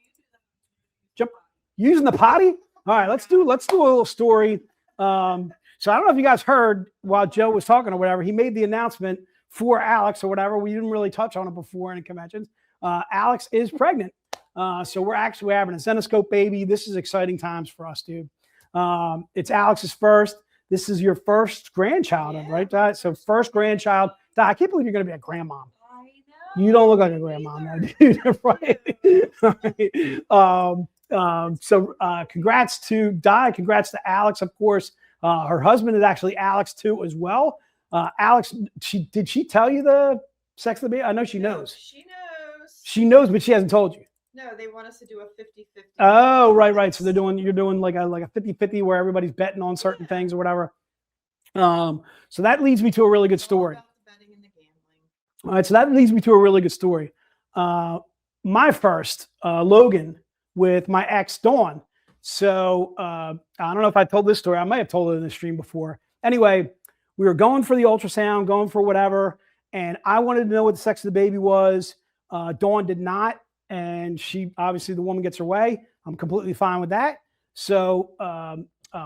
Jump, using the potty? All right, let's do a little story. So I don't know if you guys heard while Joe was talking or whatever, he made the announcement for Alex or whatever. We didn't really touch on it before in conventions. Alex is pregnant. So we're having a Zenescope baby. This is exciting times for us, dude. It's Alex's first. This is your first grandchild, right, Di? So first grandchild. Di, I can't believe you're going to be a grandmom. You don't look like a grandmom, dude. Right? So congrats to Di. Congrats to Alex, of course. Her husband is actually Alex too, as well. Alex, did she tell you the sex of the baby? I know she knows. She knows. She knows, but she hasn't told you. No, they want us to do a 50-50. Oh, right. So you're doing like a 50-50 where everybody's betting on certain things or whatever. So that leads me to a really good story. All right, so that leads me to a really good story. My first, Logan, with my ex, Dawn. So I don't know if I told this story. I might have told it in the stream before. Anyway, we were going for the ultrasound, going for whatever, and I wanted to know what the sex of the baby was. Dawn did not, and she, obviously, the woman gets her way. I'm completely fine with that. So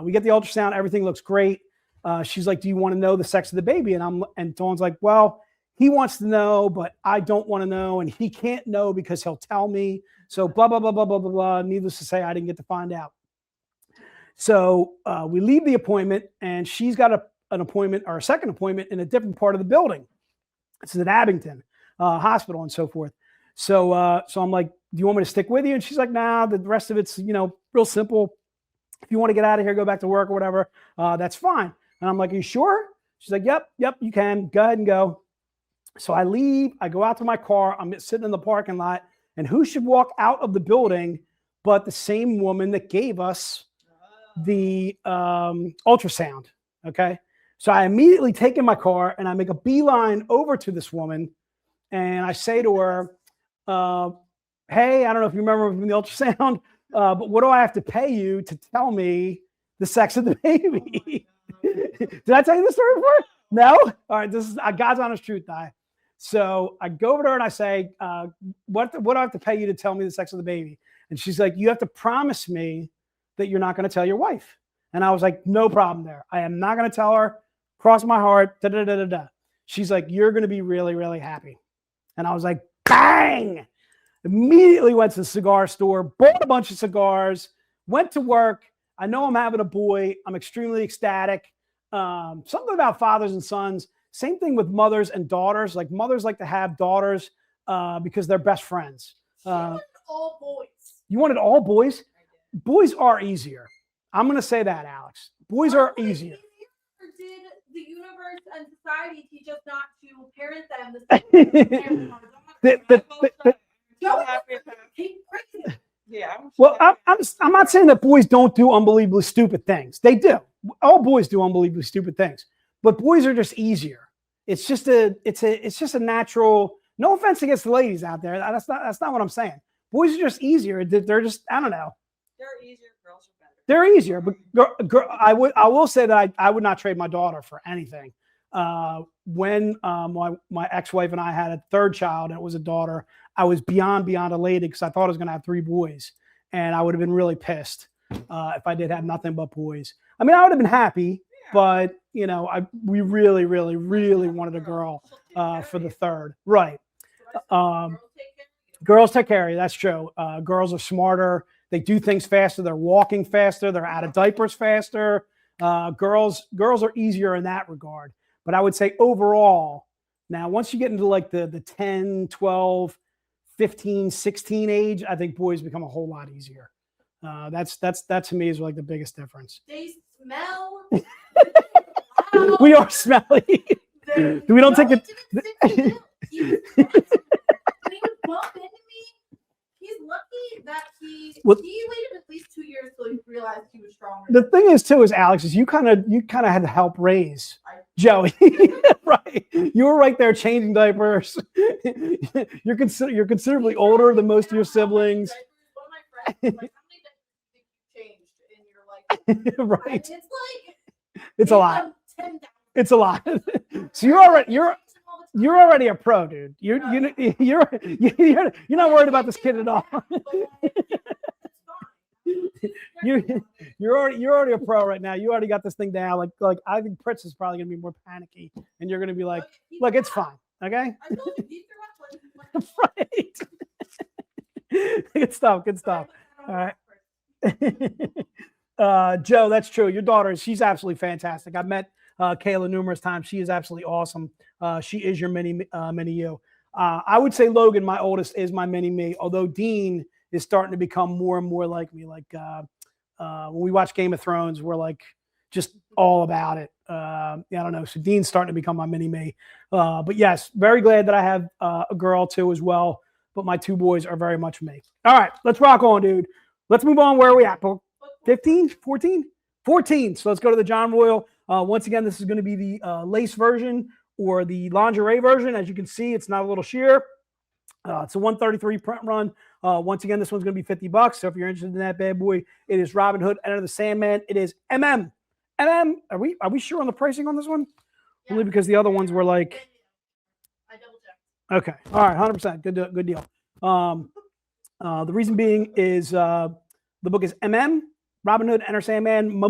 we get the ultrasound. Everything looks great. She's like, do you want to know the sex of the baby? And Dawn's like, well, he wants to know, but I don't want to know, and he can't know because he'll tell me. So blah, blah, blah, blah, blah, blah, blah. Needless to say, I didn't get to find out. So we leave the appointment, and she's got an appointment or a second appointment in a different part of the building. It's at Abington Hospital and so forth. So I'm like, do you want me to stick with you? And she's like, nah, the rest of it's, real simple. If you want to get out of here, go back to work or whatever, that's fine. And I'm like, are you sure? She's like, yep, you can. Go ahead and go. So I leave. I go out to my car. I'm sitting in the parking lot. And who should walk out of the building but the same woman that gave us the ultrasound? Okay. So I immediately take in my car and I make a beeline over to this woman. And I say to her, hey, I don't know if you remember from the ultrasound, but what do I have to pay you to tell me the sex of the baby? Did I tell you this story before? No? All right. This is God's honest truth, Di. So I go over to her and I say, what do I have to pay you to tell me the sex of the baby? And she's like, you have to promise me that you're not going to tell your wife. And I was like, no problem there. I am not going to tell her. Cross my heart. Da, da, da, da, da. She's like, you're going to be really, really happy. And I was like, bang! Immediately went to the cigar store, bought a bunch of cigars, went to work. I know I'm having a boy. I'm extremely ecstatic. Something about fathers and sons. Same thing with mothers and daughters. Like mothers like to have daughters because they're best friends. She wanted all boys. You wanted all boys? Boys are easier. I'm going to say that, Alex. Boys are easier. Or did the universe and society teach us not to parent them the same? Yeah. Well, I'm not saying that boys don't do unbelievably stupid things. They do. All boys do unbelievably stupid things. But boys are just easier. It's just a natural. No offense against the ladies out there. That's not what I'm saying. Boys are just easier. They're just, I don't know. They're easier. Girls are better. They're easier, but I will say that I would not trade my daughter for anything. When my ex-wife and I had a third child and it was a daughter, I was beyond elated because I thought I was going to have 3 boys, and I would have been really pissed if I did have nothing but boys. I mean, I would have been happy. But, we really, really, really wanted a girl for the third. Right. Girls take care of you. That's true. Girls are smarter. They do things faster. They're walking faster. They're out of diapers faster. Girls are easier in that regard. But I would say overall, now, once you get into like the 10, 12, 15, 16 age, I think boys become a whole lot easier. That to me is like the biggest difference. They smell. We are smelly. We don't take it. When he would bump into me, he's lucky that he waited at least 2 years till he realized he was stronger. The thing is, too, is Alex, is you kind of had to help raise Joey, right? You were right there changing diapers. You're considerably older than most of your siblings. One of my friends was like, how many diapers do you think you changed in your life? Right. And it's like It's a lot. 10,000. It's a lot. So you're already a pro, dude. You're not worried about this kid at all. You're already a pro right now. You already got this thing down. Like I think Pritz is probably gonna be more panicky, and you're gonna be like, look, it's fine, okay? I told you, he threw up when he Right. Good stuff. All right. Joe, that's true. Your daughter, she's absolutely fantastic. I've met Kayla numerous times. She is absolutely awesome. She is your mini you. I would say Logan, my oldest, is my mini me, although Dean is starting to become more and more like me. Like when we watch Game of Thrones, we're like just all about it. I don't know. So Dean's starting to become my mini me. But yes, very glad that I have a girl too as well. But my two boys are very much me. All right, let's rock on, dude. Let's move on. Where are we at? 15, 14? 14. So let's go to the John Royal. Once again, this is going to be the lace version or the lingerie version. As you can see, it's not a little sheer. It's a 133 print run. Once again, this one's going to be $50. So if you're interested in that bad boy, it is Robin Hood, Enter the Sandman. It is MM. Are we sure on the pricing on this one? Yeah. Only because the other ones were like. I double checked. Okay. All right. 100%. Good deal. The reason being is the book is MM. Robin Hood, Enter Sandman,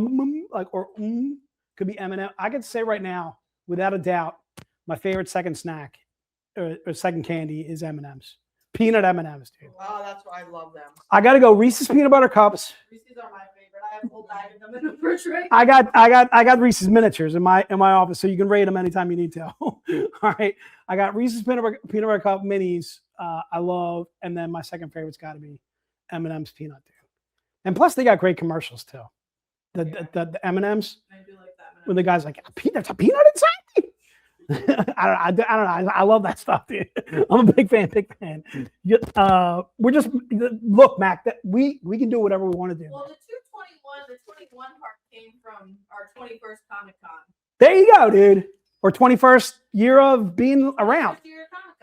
could be M&M. I could say right now, without a doubt, my favorite second snack or second candy is M&M's. Peanut M&M's, dude. Wow, that's why I love them. I got to go Reese's peanut butter cups. Reese's are my favorite. I have a whole bag of them in the refrigerator. I got Reese's miniatures in my office, so you can rate them anytime you need to. All right, I got Reese's peanut butter cup minis. I love, and then my second favorite's got to be M&M's peanut, dude. And plus, they got great commercials too. The M&Ms. I do like that. When the guy's like, "There's a peanut inside me." I don't know. I love that stuff, dude. I'm a big fan. We're just look, Mac. That we can do whatever we want to do. Well, the 21 part came from our 21st Comic Con. There you go, dude. Or 21st year of being around.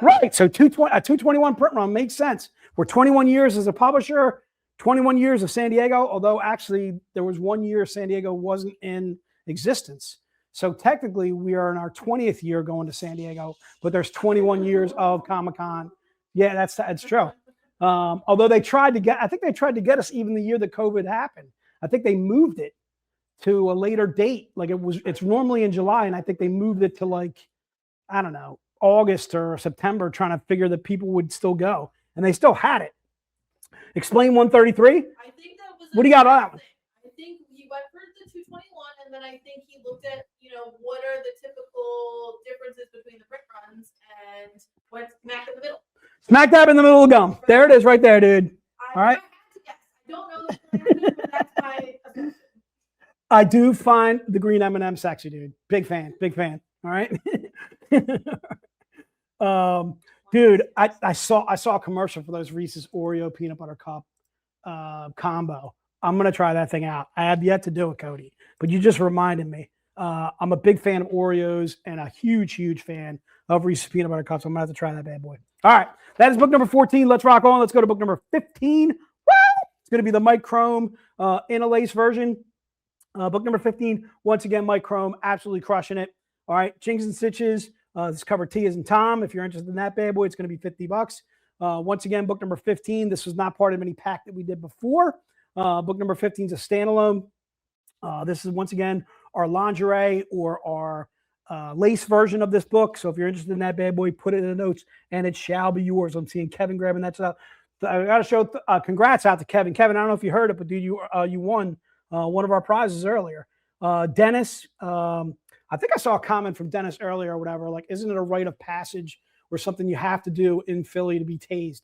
Right. So 221 print run makes sense. We're 21 years as a publisher. 21 years of San Diego, although actually there was 1 year San Diego wasn't in existence. So technically we are in our 20th year going to San Diego, but there's 21 years of Comic-Con. Yeah, that's true. Although I think they tried to get us even the year that COVID happened. I think they moved it to a later date. Like it's normally in July, and I think they moved it to like, I don't know, August or September, trying to figure that people would still go. And they still had it. Explain 133. I think that was. What do you got on that one? I think he went for the 221, and then I think he looked at, what are the typical differences between the print runs, and went smack in the middle. Smack dab in the middle of the gum. There it is, right there, dude. All right. I don't know this, but that's my assumption. I do find the green M&M sexy, dude. Big fan. All right. Dude, I saw a commercial for those Reese's Oreo peanut butter cup combo. I'm gonna try that thing out. I have yet to do it, Cody, but you just reminded me. I'm a big fan of Oreos and a huge fan of Reese's peanut butter cups. I'm gonna have to try that bad boy. All right, that is book number 14. Let's rock on. Let's go to book number 15. Woo! It's gonna be the Mike Chrome in a lace version. Book number 15. Once again, Mike Chrome absolutely crushing it. All right, Jinx and Stitches. This cover T as in Tom. If you're interested in that bad boy, it's going to be $50. Once again, book number 15. This was not part of any pack that we did before. Book number 15 is a standalone. This is once again our lingerie or our lace version of this book. So if you're interested in that bad boy, put it in the notes and it shall be yours. I'm seeing Kevin grabbing that stuff. I got to show congrats out to Kevin. Kevin, I don't know if you heard it, but dude, you won one of our prizes earlier. Dennis, I think I saw a comment from Dennis earlier or whatever, like, isn't it a rite of passage or something you have to do in Philly to be tased?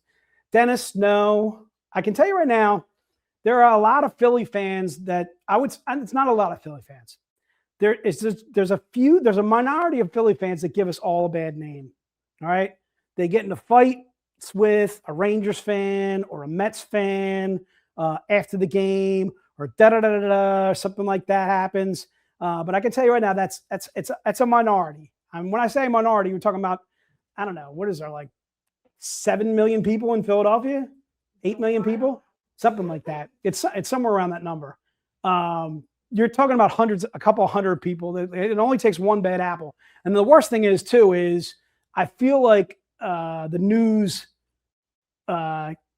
Dennis, no. I can tell you right now, there are a lot of Philly fans that it's not a lot of Philly fans. There's a minority of Philly fans that give us all a bad name. All right. They get into fights with a Rangers fan or a Mets fan after the game or something like that happens. But I can tell you right now, it's a minority. And when I say minority, we're talking about, I don't know, what is there, like 7 million people in Philadelphia, 8 million people, something like that. It's somewhere around that number. You're talking about a couple hundred people. It only takes one bad apple. And the worst thing is too, is I feel like the news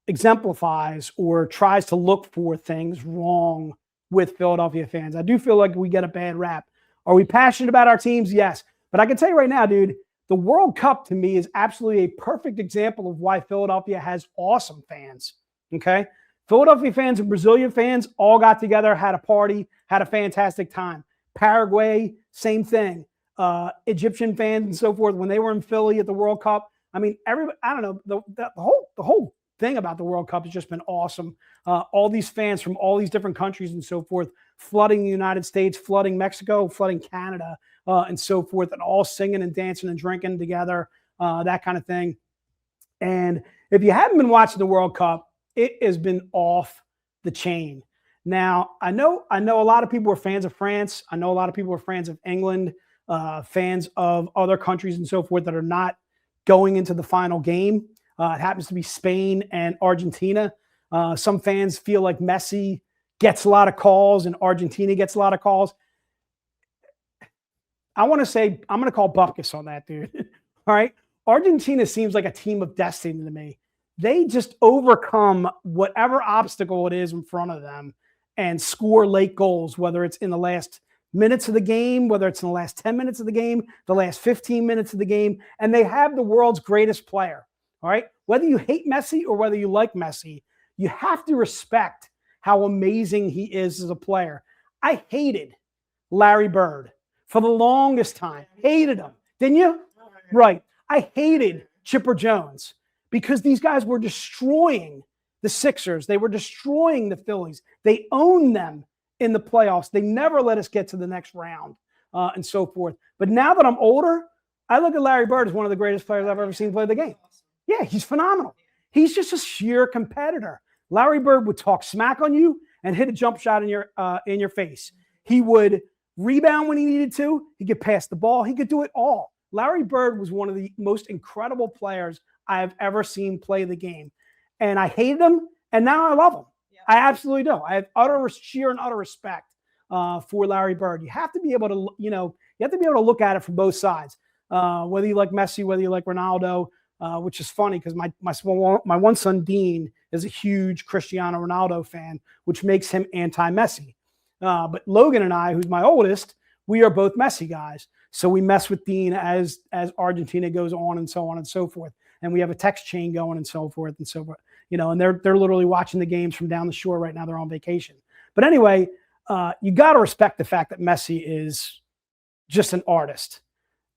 exemplifies or tries to look for things wrong with Philadelphia fans. I do feel like we get a bad rap. Are we passionate about our teams? Yes. But I can tell you right now, dude, the World Cup to me is absolutely a perfect example of why Philadelphia has awesome fans. Okay. Philadelphia fans and Brazilian fans all got together, had a party, had a fantastic time. Paraguay, same thing. Egyptian fans and so forth, when they were in Philly at the World Cup. I mean, I don't know, the whole thing about the World Cup has just been awesome. All these fans from all these different countries and so forth, flooding the United States, flooding Mexico, flooding Canada, and so forth, and all singing and dancing and drinking together, that kind of thing. And if you haven't been watching the World Cup, it has been off the chain. Now, I know a lot of people are fans of France. I know a lot of people are fans of England, fans of other countries and so forth that are not going into the final game. It happens to be Spain and Argentina. Some fans feel like Messi gets a lot of calls and Argentina gets a lot of calls. I want to say, I'm going to call Bupkis on that, dude. All right. Argentina seems like a team of destiny to me. They just overcome whatever obstacle it is in front of them and score late goals, whether it's in the last minutes of the game, whether it's in the last 10 minutes of the game, the last 15 minutes of the game, and they have the world's greatest player. All right. Whether you hate Messi or whether you like Messi, you have to respect how amazing he is as a player. I hated Larry Bird for the longest time. Hated him. Didn't you? Right. I hated Chipper Jones because these guys were destroying the Sixers. They were destroying the Phillies. They owned them in the playoffs. They never let us get to the next round and so forth. But now that I'm older, I look at Larry Bird as one of the greatest players I've ever seen play the game. Yeah, he's phenomenal. He's just a sheer competitor. Larry Bird would talk smack on you and hit a jump shot in your face. He would rebound when he needed to. He could pass the ball. He could do it all. Larry Bird was one of the most incredible players I have ever seen play the game. And I hated him, and now I love him. Yeah. I absolutely do. I have sheer and utter respect for Larry Bird. You have to be able to, you have to be able to look at it from both sides. Whether you like Messi, whether you like Ronaldo, which is funny because my one son, Dean, is a huge Cristiano Ronaldo fan, which makes him anti-Messi. But Logan and I, who's my oldest, we are both Messi guys. So we mess with Dean as Argentina goes on and so forth. And we have a text chain going and so forth and so forth. And they're literally watching the games from down the shore right now. They're on vacation. But anyway, you got to respect the fact that Messi is just an artist.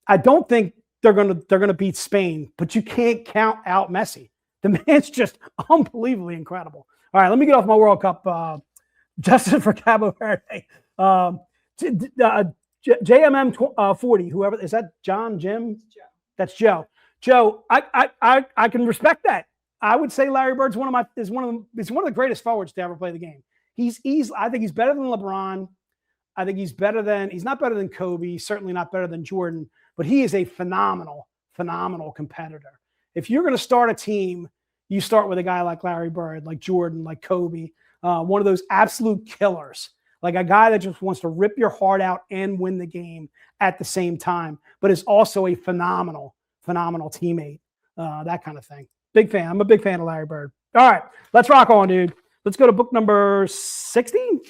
I don't think they're gonna beat Spain, but you can't count out Messi. The man's just unbelievably incredible. All right, let me get off my World Cup. Justin for Cabo Verde. JMM 40, whoever is that? John, Jim? Joe. That's Joe. Joe, I can respect that. I would say Larry Bird's one of the greatest forwards to ever play the game. I think he's better than LeBron. I think he's not better than Kobe, certainly not better than Jordan, but he is a phenomenal competitor. If you're going to start a team, you start with a guy like Larry Bird, like Jordan, like Kobe, one of those absolute killers, like a guy that just wants to rip your heart out and win the game at the same time, but is also a phenomenal teammate, that kind of thing. Big fan. I'm a big fan of Larry Bird. All right, let's rock on, dude. Let's go to book number 16.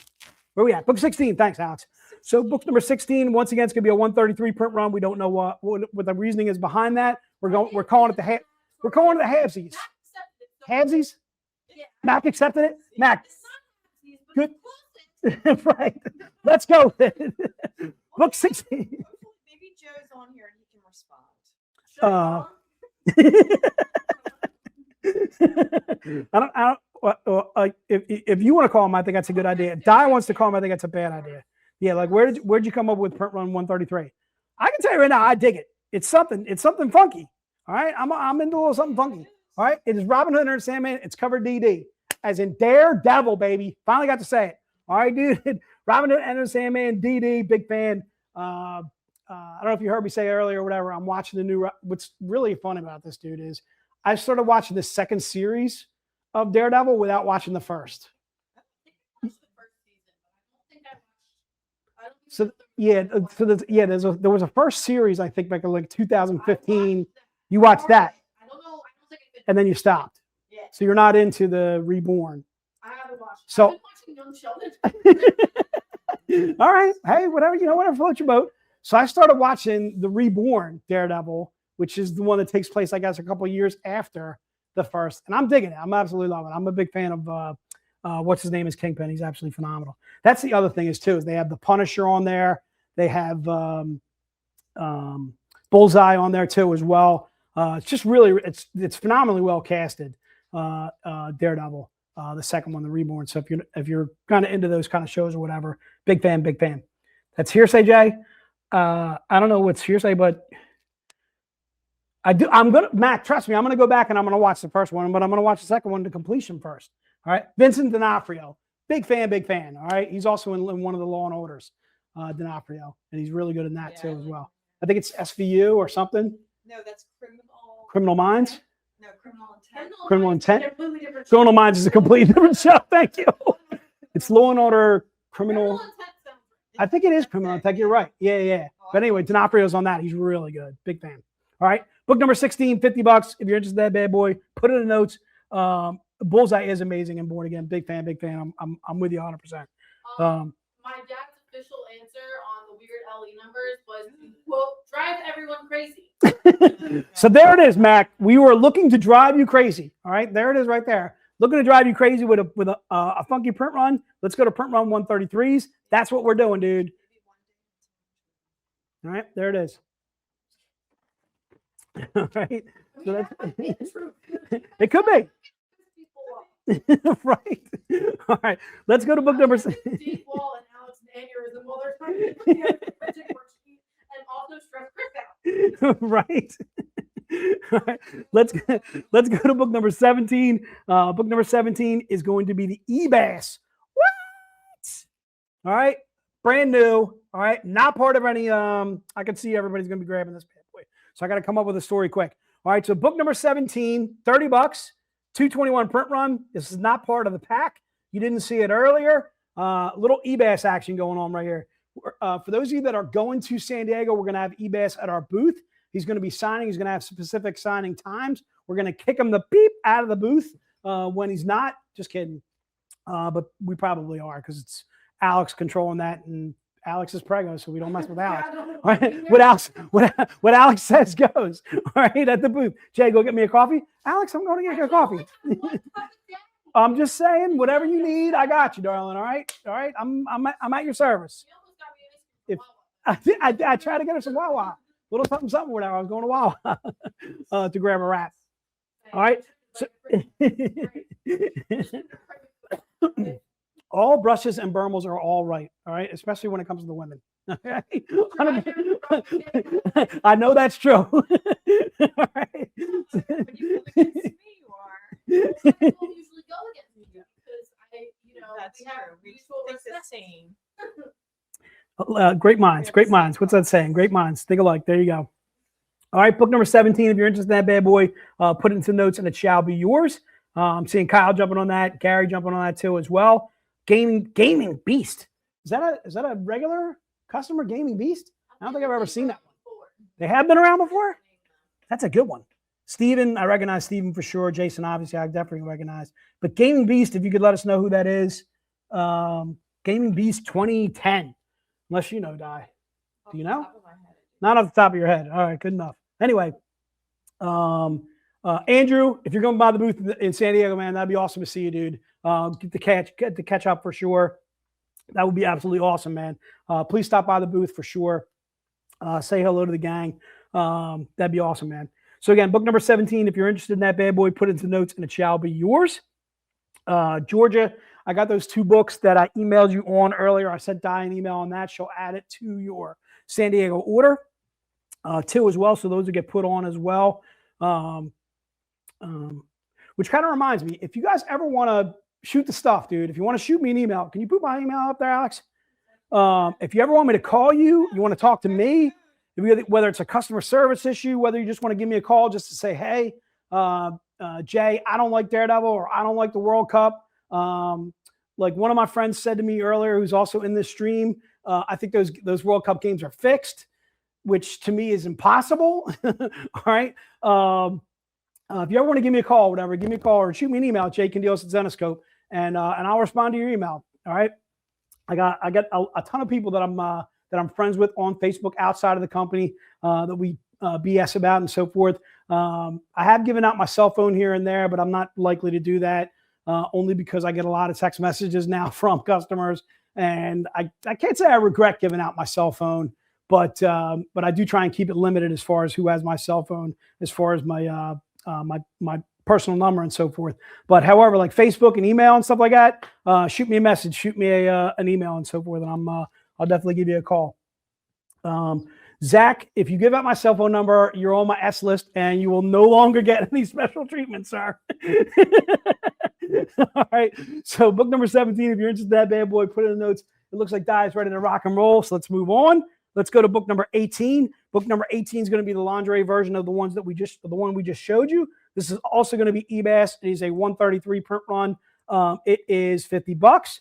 Where are we at? Book 16. Thanks, Alex. So book number 16, once again, it's going to be a 133 print run. We don't know what the reasoning is behind that. We're calling it the halvesies. Halvesies? Mac accepted it? Mac. Good. Right. Let's go. Book 16. Maybe Joe's on here and he can respond. If you want to call him, I think that's a good idea. Di wants to call him, I think that's a bad idea. Yeah, like where'd you come up with print run 133? I can tell you right now, I dig it. It's something funky. All right, I'm into a little something funky. All right, it is Robin Hood and Sandman. It's covered DD, as in Daredevil, baby. Finally got to say it. All right, dude. Robin Hood and the Sandman, DD, big fan. I don't know if you heard me say earlier or whatever. I'm watching the new. What's really fun about this, dude, is I started watching the second series of Daredevil without watching the first. So yeah, there was a first series I think back in like 2015. You watched that, I don't know. I don't think I did. and then you stopped. Yeah. So you're not into the Reborn. I haven't watched. So- I've been watching Young Sheldon. All right, hey, whatever whatever floats your boat. So I started watching the Reborn Daredevil, which is the one that takes place, I guess, a couple of years after the first, and I'm digging it. I'm absolutely loving it. I'm a big fan of what's his name is Kingpin. He's absolutely phenomenal. That's the other thing is they have the Punisher on there. They have Bullseye on there too as well. It's just really it's phenomenally well casted. Daredevil, the second one, the Reborn. So if you're kind of into those kind of shows or whatever, big fan. That's hearsay, Jay. I don't know what's hearsay, but Matt, trust me, I'm gonna go back and I'm gonna watch the first one, but I'm gonna watch the second one to completion first. All right, Vincent D'Onofrio, big fan. All right, he's also in one of the Law and Orders, D'Onofrio, and he's really good in that too as well. I think it's SVU or something. No, that's Criminal Minds. No, Criminal Intent. Criminal Intent. Completely different. Criminal Minds is a completely different show. Thank you. It's Law and Order Criminal Criminal. Intent sounds I think it is Criminal Intent. You're right. Yeah. But anyway, D'Onofrio's on that. He's really good. Big fan. All right. Book number 16, $50. If you're interested in that bad boy, put it in the notes. Bullseye is amazing and Born Again. Big fan. I'm with you 100%. My dad's official answer on the weird LE numbers was, quote, drive everyone crazy. So there it is, Mac. We were looking to drive you crazy. All right. There it is right there. Looking to drive you crazy with a funky print run. Let's go to print run 133s. That's what we're doing, dude. All right. There it is. All right. So that's, it could be. Right. All right. Let's go to book number 6. Deep wall and Alex and aneurysm while they're trying to put together the printing worksheet and also stress Chris out. Right. All right. Let's go to book number 17. Book number 17 is going to be the eBass. What? All right. Brand new. All right. Not part of any. I can see everybody's going to be grabbing this bad boy. So I got to come up with a story quick. All right. So book number 17, $30, 221 print run. This is not part of the pack. You didn't see it earlier. Little eBass action going on right here. For those of you that are going to San Diego, we're going to have eBass at our booth. He's going to be signing. He's going to have specific signing times. We're going to kick him the beep out of the booth when he's not. Just kidding. But we probably are because it's Alex controlling that, and Alex is preggo, so we don't mess with Alex. All right? What Alex says goes. All right, at the booth. Jay, go get me a coffee. Alex, I'm going to get you a coffee. I'm just saying, whatever you need, I got you, darling. All right, I'm at your service. If I try to get her some Wawa, little something, whatever. I was going to Wawa to grab a wrap. All right. So, all brushes and burmals are all right. All right, especially when it comes to the women. I know that's true. All right. When you come against me, you are. I don't usually go against you because That's we have true. We mutual think the respect. same. Great minds. What's that saying? Great minds. Think alike. There you go. All right, book number 17. If you're interested in that bad boy, put it into notes and it shall be yours. I'm seeing Kyle jumping on that, Gary jumping on that too as well. Gaming Beast. Is that a regular customer, Gaming Beast? I don't think I've ever seen that one. They have been around before? That's a good one. Steven, I recognize Steven for sure. Jason, obviously, I definitely recognize. But Gaming Beast, if you could let us know who that is. Gaming Beast 2010. Unless you know, Di. Do you know? Not off the top of your head. All right, good enough. Anyway, Andrew, if you're going by the booth in San Diego, man, that'd be awesome to see you, dude. Get to catch up for sure. That would be absolutely awesome, man. Please stop by the booth for sure. Say hello to the gang. That'd be awesome, man. So again, book number 17. If you're interested in that bad boy, put it into notes and it shall be yours. Georgia, I got those 2 books that I emailed you on earlier. I sent Di an email on that. She'll add it to your San Diego order. 2 as well. So those will get put on as well. Which kind of reminds me, if you guys ever want to shoot the stuff, dude, if you want to shoot me an email, can you put my email up there, Alex? If you ever want me to call you, you want to talk to me, whether it's a customer service issue, whether you just want to give me a call just to say, hey, Jay, I don't like Daredevil or I don't like the World Cup. Like one of my friends said to me earlier, who's also in this stream, I think those World Cup games are fixed, which to me is impossible. All right. If you ever want to give me a call, whatever, give me a call or shoot me an email, jcandios@Zenescope, and I'll respond to your email. All right. I got a ton of people that I'm friends with on Facebook outside of the company that we BS about and so forth. I have given out my cell phone here and there, but I'm not likely to do that only because I get a lot of text messages now from customers, and I can't say I regret giving out my cell phone, but I do try and keep it limited as far as who has my cell phone, as far as my my personal number and so forth. But however, like Facebook and email and stuff like that, shoot me a message, shoot me an email and so forth, and I'll definitely give you a call. Zach, if you give out my cell phone number, you're on my S list and you will no longer get any special treatment, sir. All right. So book number 17, if you're interested in that bad boy, put it in the notes. It looks like Di is ready to rock and roll. So let's move on. Let's go to book number 18. Book number 18 is going to be the lingerie version of the one we just showed you. This is also going to be EBAS. It is a 133 print run. It is $50.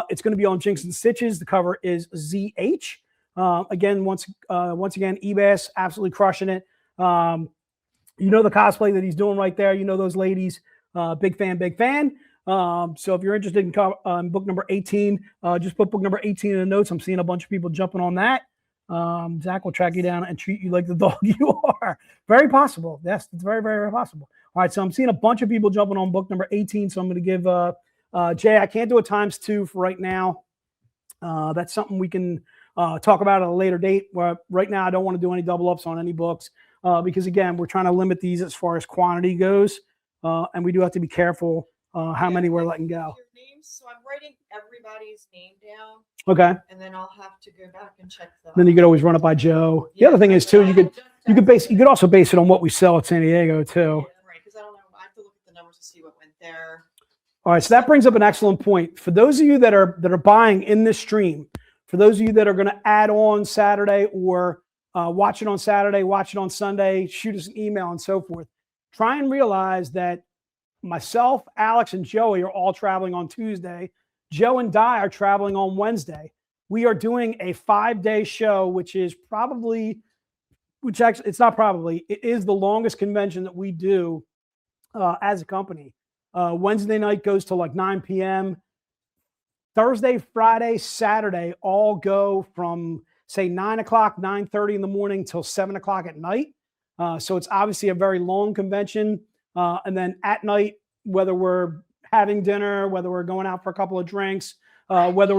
It's going to be on Jinx and Stitches. The cover is ZH. Again, once again, EBAS absolutely crushing it. You know the cosplay that he's doing right there. You know those ladies. Big fan. So if you're interested in book number 18, just put book number 18 in the notes. I'm seeing a bunch of people jumping on that. Zach will track you down and treat you like the dog you are. Very possible. Yes, it's very, very, very possible. All right, so I'm seeing a bunch of people jumping on book number 18. So I'm going to give Jay, I can't do a ×2 for right now. That's something we can talk about at a later date. Where right now I don't want to do any double ups on any books because again, we're trying to limit these as far as quantity goes. And we do have to be careful how many we're letting go. Your names, so I'm writing everybody's name down, Okay. and then I'll have to go back and check them. Then you could always run it by Joe. The other thing is too, you could also base it on what we sell at San Diego too. Right, because I don't know. I have to look at the numbers to see what went there. All right, so that brings up an excellent point. For those of you that are buying in this stream, for those of you that are going to add on Saturday or watch it on Saturday, watch it on Sunday, shoot us an email and so forth. Try and realize that myself, Alex, and Joey are all traveling on Tuesday. Joe and Di are traveling on Wednesday. We are doing a 5-day show, which is it is the longest convention that we do as a company. Wednesday night goes to like 9 p.m. Thursday, Friday, Saturday all go from say 9 o'clock, 9:30 in the morning till 7 o'clock at night. So it's obviously a very long convention. And then at night, whether we're having dinner, whether we're going out for a couple of drinks, whether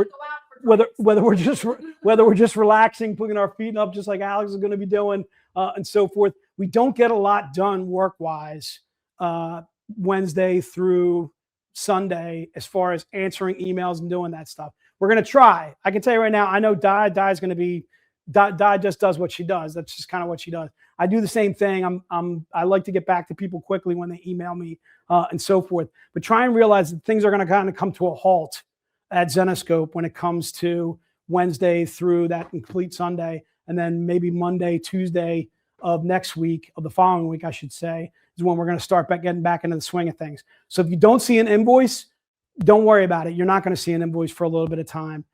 we're just relaxing, putting our feet up, just like Alex is going to be doing, and so forth. We don't get a lot done work-wise Wednesday through Sunday as far as answering emails and doing that stuff. We're going to try. I can tell you right now, I know Di's going to be, Di just does what she does. That's just kind of what she does. I do the same thing. I like to get back to people quickly when they email me and so forth. But try and realize that things are going to kind of come to a halt at Zenescope when it comes to Wednesday through that complete Sunday, and then maybe Monday, Tuesday of next week, of the following week, I should say, is when we're going to start getting back into the swing of things. So if you don't see an invoice, don't worry about it. You're not going to see an invoice for a little bit of time.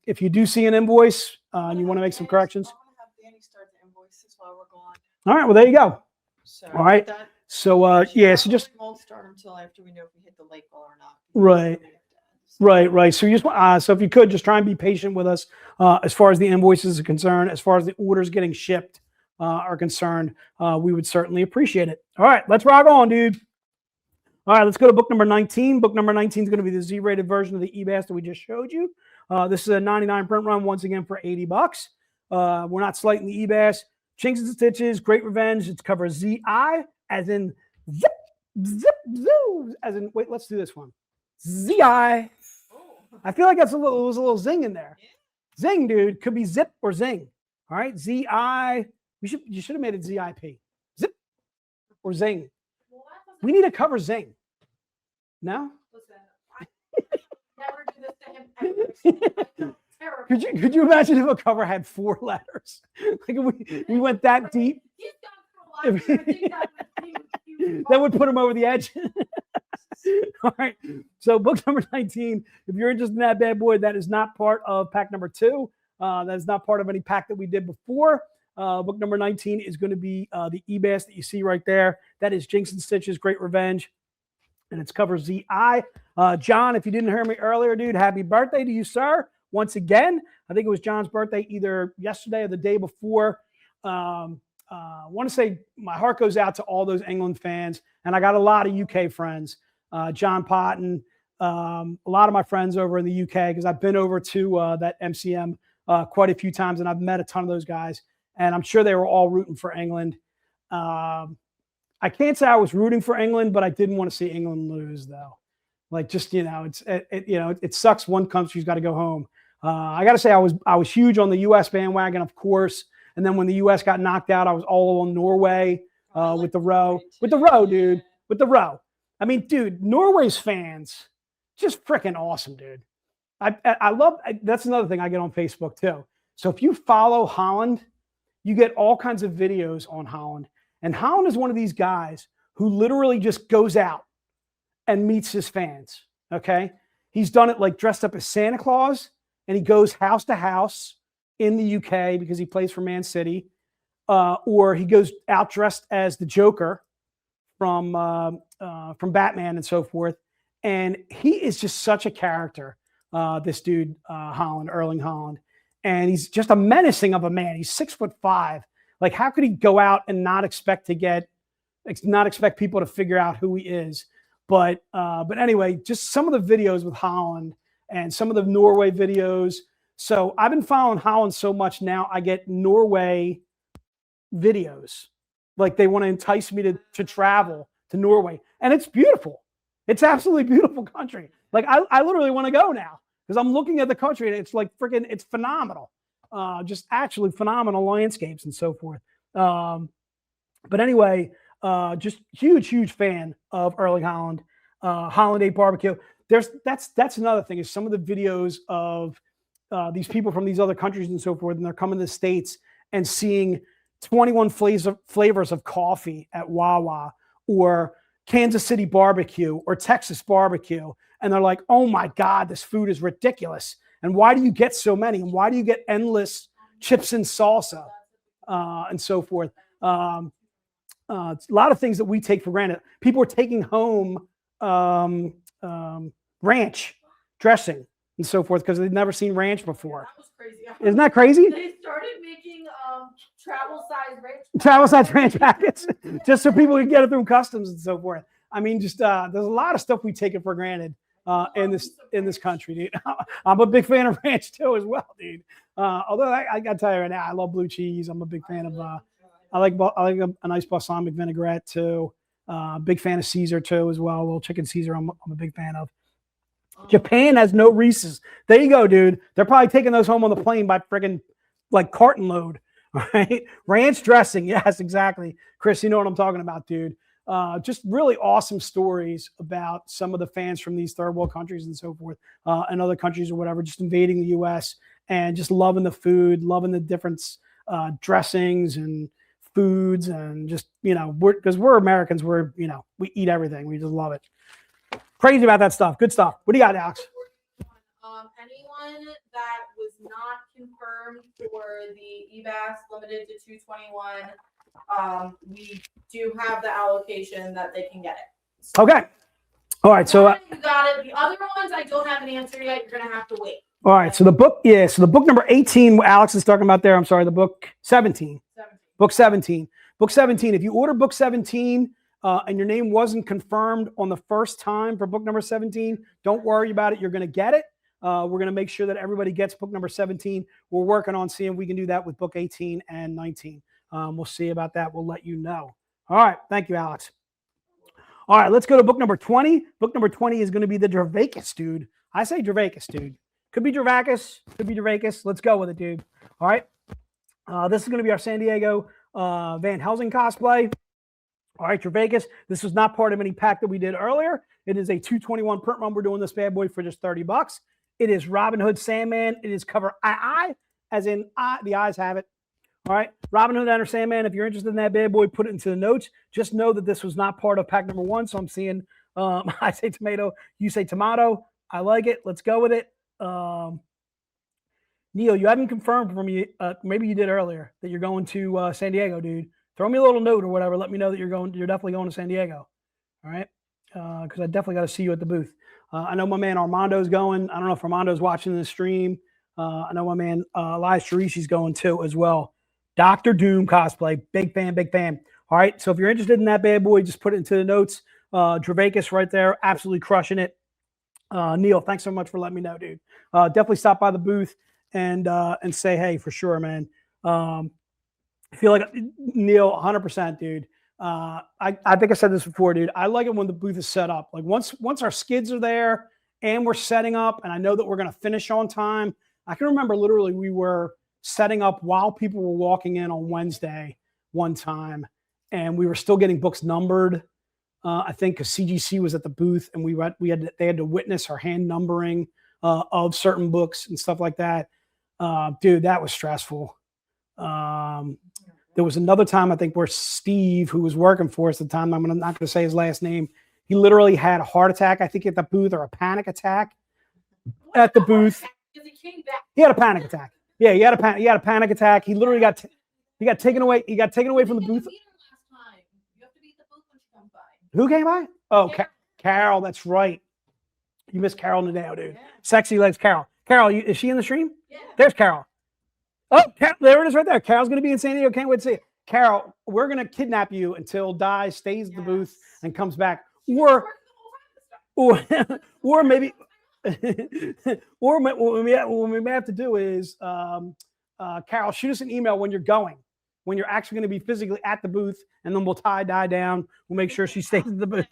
If you do see an invoice and you want to make some corrections. I'm going to have Danny start the invoices while we're gone. All right, well, there you go. So All right. So, yeah, so just. Won't start until after we know if we hit the lake goal or not. Right. Right. So you just so if you could just try and be patient with us as far as the invoices are concerned, as far as the orders getting shipped are concerned, we would certainly appreciate it. All right, let's rock on, dude. All right, let's go to book number 19. Book number 19 is going to be the Z-rated version of the EBAS that we just showed you. This is a 99 print run once again for $80. We're not slighting the EBAS. Chinks and Stitches, Great Revenge. It's cover ZI as in zip, zip, zoo. As in, wait, let's do this one. ZI. I feel like there was a little zing in there. Zing, dude. Could be zip or zing. All right, ZI. You should have made it ZIP. Zip or zing. We need to cover zing. No? Never do this to him ever. terrible. Could you imagine if a cover had 4 letters? Like if we went that deep, He's gone through a lot. I think that would put him over the edge. All right. So book number 19, if you're interested in that bad boy, that is not part of pack number 2. That is not part of any pack that we did before. Book number 19 is going to be the eBass that you see right there. That is Jinx and Stitch's Great Revenge. And it's cover ZI. John, if you didn't hear me earlier, dude, happy birthday to you, sir. Once again, I think it was John's birthday either yesterday or the day before. I want to say my heart goes out to all those England fans. And I got a lot of UK friends. John Potton, a lot of my friends over in the UK, because I've been over to that MCM quite a few times, and I've met a ton of those guys. And I'm sure they were all rooting for England. I can't say I was rooting for England, but I didn't want to see England lose, though. Like, just, it sucks one country's got to go home. I got to say I was huge on the U.S. bandwagon, of course. And then when the U.S. got knocked out, I was all on Norway with the row. With the row, dude. With the row. I mean, dude, Norway's fans, just freaking awesome, dude. I love, that's another thing I get on Facebook, too. So if you follow Holland, you get all kinds of videos on Holland. And Holland is one of these guys who literally just goes out and meets his fans, okay? He's done it like dressed up as Santa Claus, and he goes house to house in the UK because he plays for Man City, or he goes out dressed as the Joker from Batman and so forth. And he is just such a character, this dude, Erling Haaland. And he's just a menacing of a man. He's 6'5". Like, how could he go out and not expect people to figure out who he is? But anyway, just some of the videos with Haaland and some of the Norway videos. So I've been following Haaland so much now, I get Norway videos. Like, they want to entice me to travel to Norway. And it's beautiful. It's absolutely beautiful country. Like, I literally want to go now because I'm looking at the country and it's like freaking, it's phenomenal. Just actually phenomenal landscapes and so forth. But anyway, just huge fan of Erling Haaland. Holland 8 barbecue. That's another thing, is some of the videos of these people from these other countries and so forth, and they're coming to the States and seeing 21 flavors of coffee at Wawa, or Kansas City barbecue, or Texas barbecue. And they're like, oh my God, this food is ridiculous. And why do you get so many? And why do you get endless chips and salsa and so forth? A lot of things that we take for granted. People are taking home ranch dressing and so forth because they've never seen ranch before. That was crazy. Isn't that crazy? They started making travel size ranch packets just so people can get it through customs and so forth. I mean, just there's a lot of stuff we take it for granted in this country, dude. I'm a big fan of ranch too, as well, dude. Although I gotta tell you right now, I love blue cheese. I'm a big fan of. I like a nice balsamic vinaigrette too. Big fan of Caesar too, as well. A little chicken Caesar, I'm a big fan of. Japan has no Reese's. There you go, dude. They're probably taking those home on the plane by friggin' like carton load. Right? Ranch dressing. Yes, exactly. Chris, you know what I'm talking about, dude. Just really awesome stories about some of the fans from these third world countries and so forth, and other countries or whatever, just invading the U.S. and just loving the food, loving the different dressings and foods, and just, because we're Americans, we eat everything. We just love it. Crazy about that stuff. Good stuff. What do you got, Alex? Anyone that was not confirmed for the EBAS limited to 221, we do have the allocation that they can get it. So, okay. All right. So you got it. The other ones I don't have an answer yet. You're gonna have to wait. All right. So the book, so the book number 18, Alex is talking about there. I'm sorry. The book 17. Book 17. Book 17. If you order book 17 and your name wasn't confirmed on the first time for book number 17, don't worry about it. You're going to get it. We're going to make sure that everybody gets book number 17. We're working on seeing if we can do that with book 18 and 19. We'll see about that. We'll let you know. All right. Thank you, Alex. All right. Let's go to book number 20. Book number 20 is going to be the Dravakis, dude. I say Dravakis, dude. Could be Dravakis. Could be Dravakis. Let's go with it, dude. All right. This is going to be our San Diego Van Helsing cosplay. All right, Dravakis. This was not part of any pack that we did earlier. It is a 221 print run. We're doing this bad boy for just $30. It is Robin Hood Sandman. It is cover II, as in the eyes have it. All right. Robin Hood Enter Sandman. If you're interested in that bad boy, put it into the notes. Just know that this was not part of pack number 1. So I'm seeing, I say tomato, you say tomato. I like it. Let's go with it. Neil, you haven't confirmed for me. Maybe you did earlier that you're going to San Diego, dude. Throw me a little note or whatever. Let me know that you're definitely going to San Diego. All right. Because I definitely got to see you at the booth. I know my man Armando's going. I don't know if Armando's watching the stream. I know my man Elias Cherisi's going too as well. Dr. Doom cosplay. Big fan, big fan. All right. So if you're interested in that bad boy, just put it into the notes. Dravakis right there. Absolutely crushing it. Neil, thanks so much for letting me know, dude. Definitely stop by the booth and say hey for sure, man. I feel like Neil, 100%, dude. I think I said this before, dude. I like it when the booth is set up. Like once our skids are there and we're setting up, and I know that we're gonna finish on time. I can remember literally we were setting up while people were walking in on Wednesday one time, and we were still getting books numbered. I think because CGC was at the booth, and they had to witness our hand numbering of certain books and stuff like that. Dude, that was stressful. There was another time, I think, where Steve, who was working for us at the time, I'm not going to say his last name, he literally had a heart attack, I think, at the booth, or a panic attack at the booth. He had a panic attack. Yeah, he had a panic attack. He literally got taken away. He got taken away from the booth. Who came by? Oh, Carol. That's right. You missed Carol Nadeo, dude. Yeah. Sexy legs, Carol. Carol, is she in the stream? Yeah. There's Carol. Oh, there it is right there. Carol's going to be in San Diego. Can't wait to see it. Carol, we're going to kidnap you until Di stays at the booth and comes back. Or maybe, or what we may have to do is, Carol, shoot us an email when you're going, when you're actually going to be physically at the booth, and then we'll tie Di down. We'll make sure she stays at the booth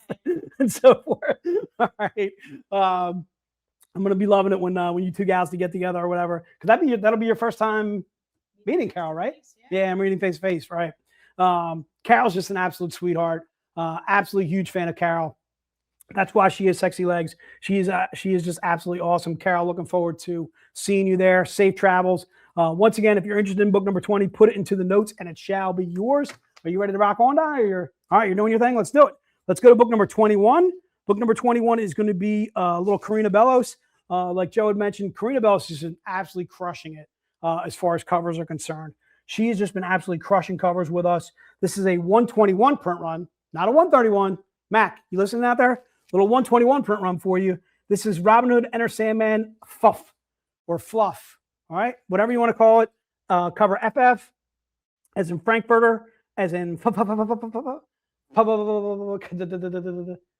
and so forth. All right. I'm gonna be loving it when you two gals to get together or whatever, because that'll be your first time meeting Carol, right? Yeah, I'm meeting face to face, right? Carol's just an absolute sweetheart. Absolutely huge fan of Carol. That's why she is Sexy Legs. She is just absolutely awesome. Carol, looking forward to seeing you there. Safe travels. Once again, if you're interested in book number 20, put it into the notes and it shall be yours. Are you ready to rock on, Di? All right, you're doing your thing. Let's do it. Let's go to book number 21. Book number 21 is going to be little Karina Bellos. Like Joe had mentioned, Karina Bellos is absolutely crushing it as far as covers are concerned. She has just been absolutely crushing covers with us. This is a 121 print run, not a 131. Mac, you listening out there? Little 121 print run for you. This is Robin Hood Enter Sandman Fluff or Fluff. All right, whatever you want to call it. Cover FF, as in Frankfurter, as in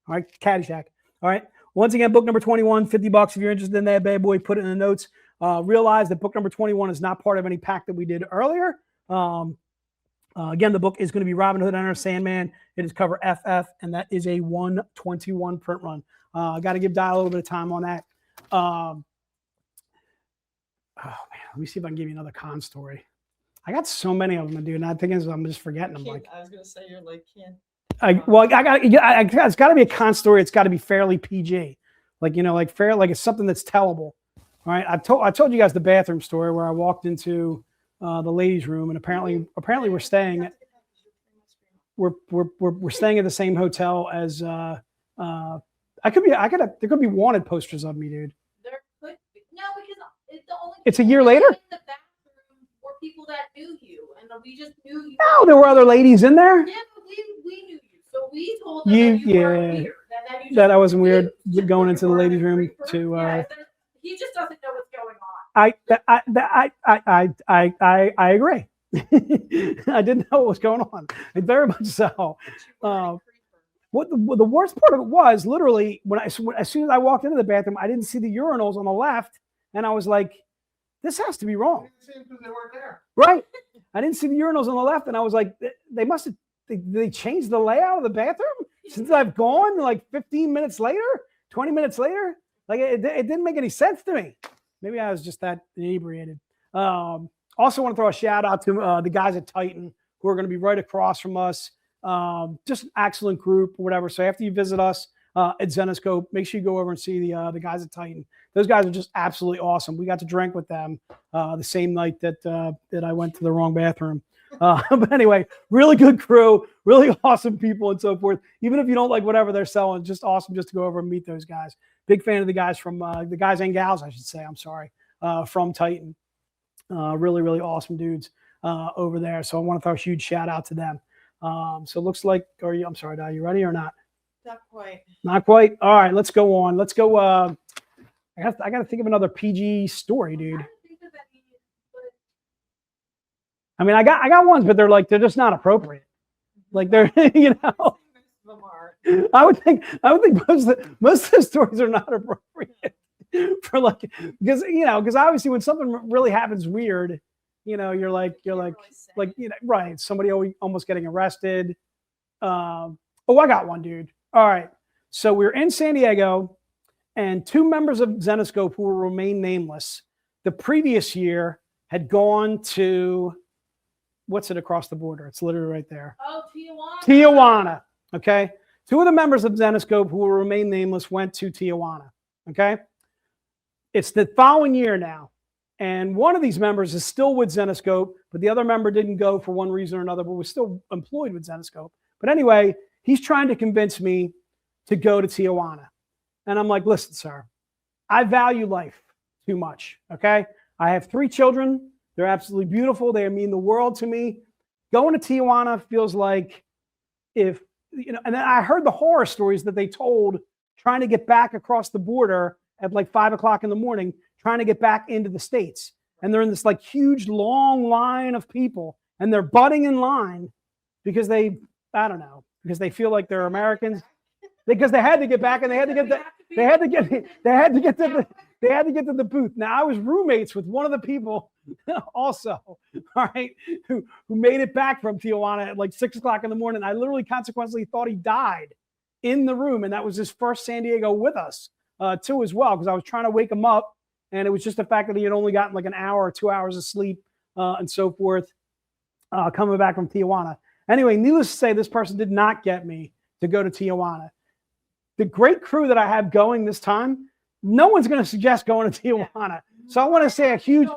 all right, Caddyshack. All right. Once again, book number 21, $50 if you're interested in that bad boy, put it in the notes. Realize that book number 21 is not part of any pack that we did earlier. Again, the book is going to be Robin Hood Enter Sandman. It is cover FF, and that is a 121 print run. I got to give Di a little bit of time on that. Oh, man. Let me see if I can give you another con story. I got so many of them, dude. And I think I'm just forgetting them. Like, I was going to say you're like, can't. It's got to be a con story. It's got to be fairly PG, like fair, like it's something that's tellable. All right, I told you guys the bathroom story where I walked into the ladies' room, and apparently we're staying at we're staying at the same hotel as there could be wanted posters of me, dude. There could be. No, because it's a year later. In the bathroom were people that knew you, and we just knew you. No, there were other ladies in there. Yeah, but we knew you, so we told them that you weren't weird. That I wasn't weird going into the ladies' room to. He just doesn't know what's going on. I agree. I didn't know what was going on. Very much so. What the worst part of it was, literally, as soon as I walked into the bathroom, I didn't see the urinals on the left, and I was like, "This has to be wrong." They weren't there. Right. I didn't see the urinals on the left, and I was like, "They must have. They changed the layout of the bathroom since I've gone. Like 15 minutes later, 20 minutes later." Like it didn't make any sense to me. Maybe I was just that inebriated. Also want to throw a shout out to the guys at Titan who are going to be right across from us. Just an excellent group or whatever. So after you visit us, at Zenescope. Make sure you go over and see the guys at Titan. Those guys are just absolutely awesome. We got to drink with them the same night that I went to the wrong bathroom. But anyway, really good crew, really awesome people and so forth. Even if you don't like whatever they're selling, just awesome just to go over and meet those guys. Big fan of the guys from the guys and gals, I should say. I'm sorry, from Titan. Really, really awesome dudes over there. So I want to throw a huge shout out to them. So it looks like, I'm sorry, are you ready or not? Not quite. Not quite. All right, let's go on. Let's go. I got to think of another PG story, dude. I mean, I got ones, but they're just not appropriate. Like they're, you know. I would think most of the stories are not appropriate for like, because obviously when something really happens weird, you know, you're like right, somebody almost getting arrested. Oh, I got one, dude. All right, so we're in San Diego, and two members of Zenescope who will remain nameless the previous year had gone to, what's it across the border? It's literally right there. Oh, Tijuana. Tijuana. Okay. Two of the members of Zenescope who will remain nameless went to Tijuana. Okay. It's the following year now. And one of these members is still with Zenescope, but the other member didn't go for one reason or another, but was still employed with Zenescope. But anyway, he's trying to convince me to go to Tijuana. And I'm like, listen, sir, I value life too much. Okay. I have 3 children. They're absolutely beautiful. They mean the world to me. Going to Tijuana feels like if, you know, and then I heard the horror stories that they told trying to get back across the border at like 5 o'clock in the morning, trying to get back into the States. And they're in this like huge long line of people and they're butting in line because they feel like they're Americans because they had to get back and they had to get to the booth. Now I was roommates with one of the people also, all right, who made it back from Tijuana at like 6 o'clock in the morning. I literally consequently thought he died in the room. And that was his first San Diego with us too as well, because I was trying to wake him up. And it was just the fact that he had only gotten like an hour or 2 hours of sleep and so forth coming back from Tijuana. Anyway, needless to say, this person did not get me to go to Tijuana. The great crew that I have going this time, no one's going to suggest going to Tijuana. So I want to say a huge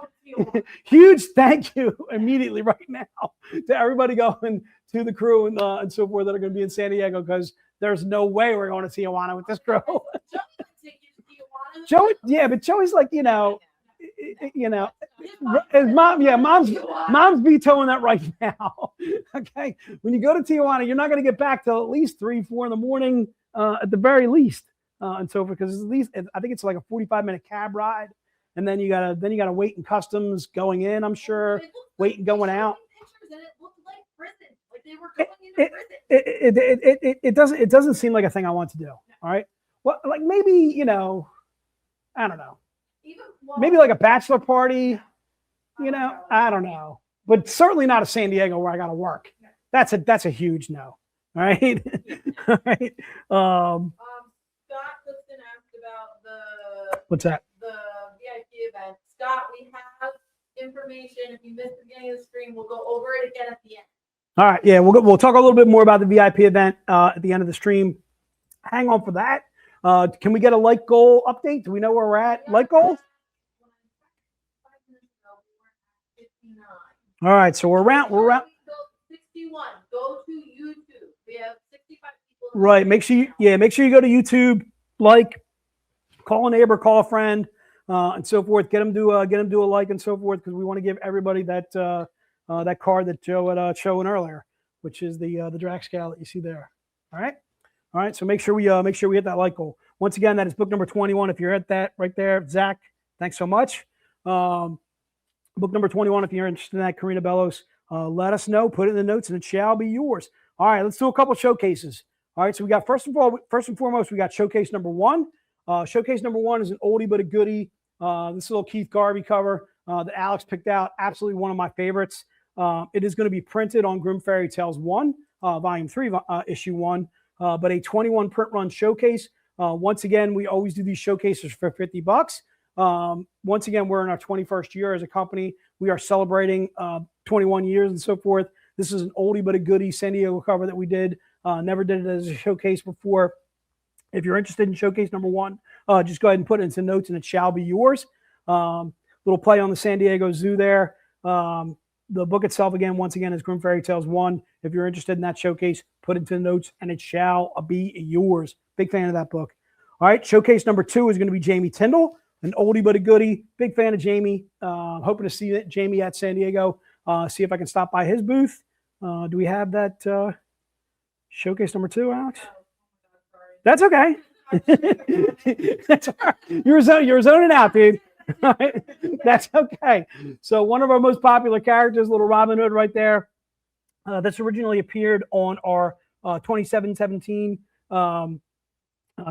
thank you immediately right now to everybody going to the crew and so forth that are going to be in San Diego, because there's no way we're going to Tijuana with this crew. Joey, yeah, but Joey's like, his mom's vetoing that right now. Okay, when you go to Tijuana, you're not going to get back till at least 3-4 in the morning at the very least, and so forth. Because at least I think it's like a 45-minute cab ride, and then you gotta wait in customs going in. I'm sure wait and going out. And it looked like prison, like they were going into prison. It doesn't seem like a thing I want to do. All right, well, like maybe I don't know. Maybe like a bachelor party, I don't know. But certainly not a San Diego where I got to work. That's a huge no. All right. All right. Scott Clifton asked about what's that? The VIP event. Scott, we have information. If you missed the beginning of the stream, we'll go over it again at the end. All right. Yeah, we'll talk a little bit more about the VIP event at the end of the stream. Hang on for that. Can we get a like goal update? Do we know where we're at? Yeah. Like goals? All right, so we're around 61. Go to YouTube. We have 65 people. Right. Make sure you go to YouTube, like, call a neighbor, call a friend, and so forth. Get them to a like and so forth, because we want to give everybody that that card that Joe had shown earlier, which is the drag scale that you see there. All right. All right, so make sure we hit that like goal. Once again, that is book number 21. If you're at that right there, Zach, thanks so much. Book number 21. If you're interested in that, Karina Bellos, let us know. Put it in the notes, and it shall be yours. All right, let's do a couple showcases. All right, so we got first and foremost, we got showcase number 1. Showcase number 1 is an oldie but a goodie. This little Keith Garvey cover that Alex picked out. Absolutely one of my favorites. It is going to be printed on Grim Fairy Tales 1, Volume 3, Issue 1. But a 21 print run showcase. Once again, we always do these showcases for $50. Once again, we're in our 21st year as a company. We are celebrating 21 years and so forth. This is an oldie but a goodie San Diego cover that we did. Never did it as a showcase before. If you're interested in showcase number 1, just go ahead and put it into notes and it shall be yours. Little play on the San Diego Zoo there. The book itself, again, once again, is Grim Fairy Tales 1. If you're interested in that showcase, put it into the notes and it shall be yours. Big fan of that book. All right, showcase number 2 is going to be Jamie Tyndall, an oldie but a goodie. Big fan of Jamie. Hoping to see Jamie at San Diego. See if I can stop by his booth. Do we have that showcase number 2, Alex? That's okay. That's all right. You're zoning out, dude. All right. That's okay. So one of our most popular characters, little Robin Hood right there. That's originally appeared on our 2717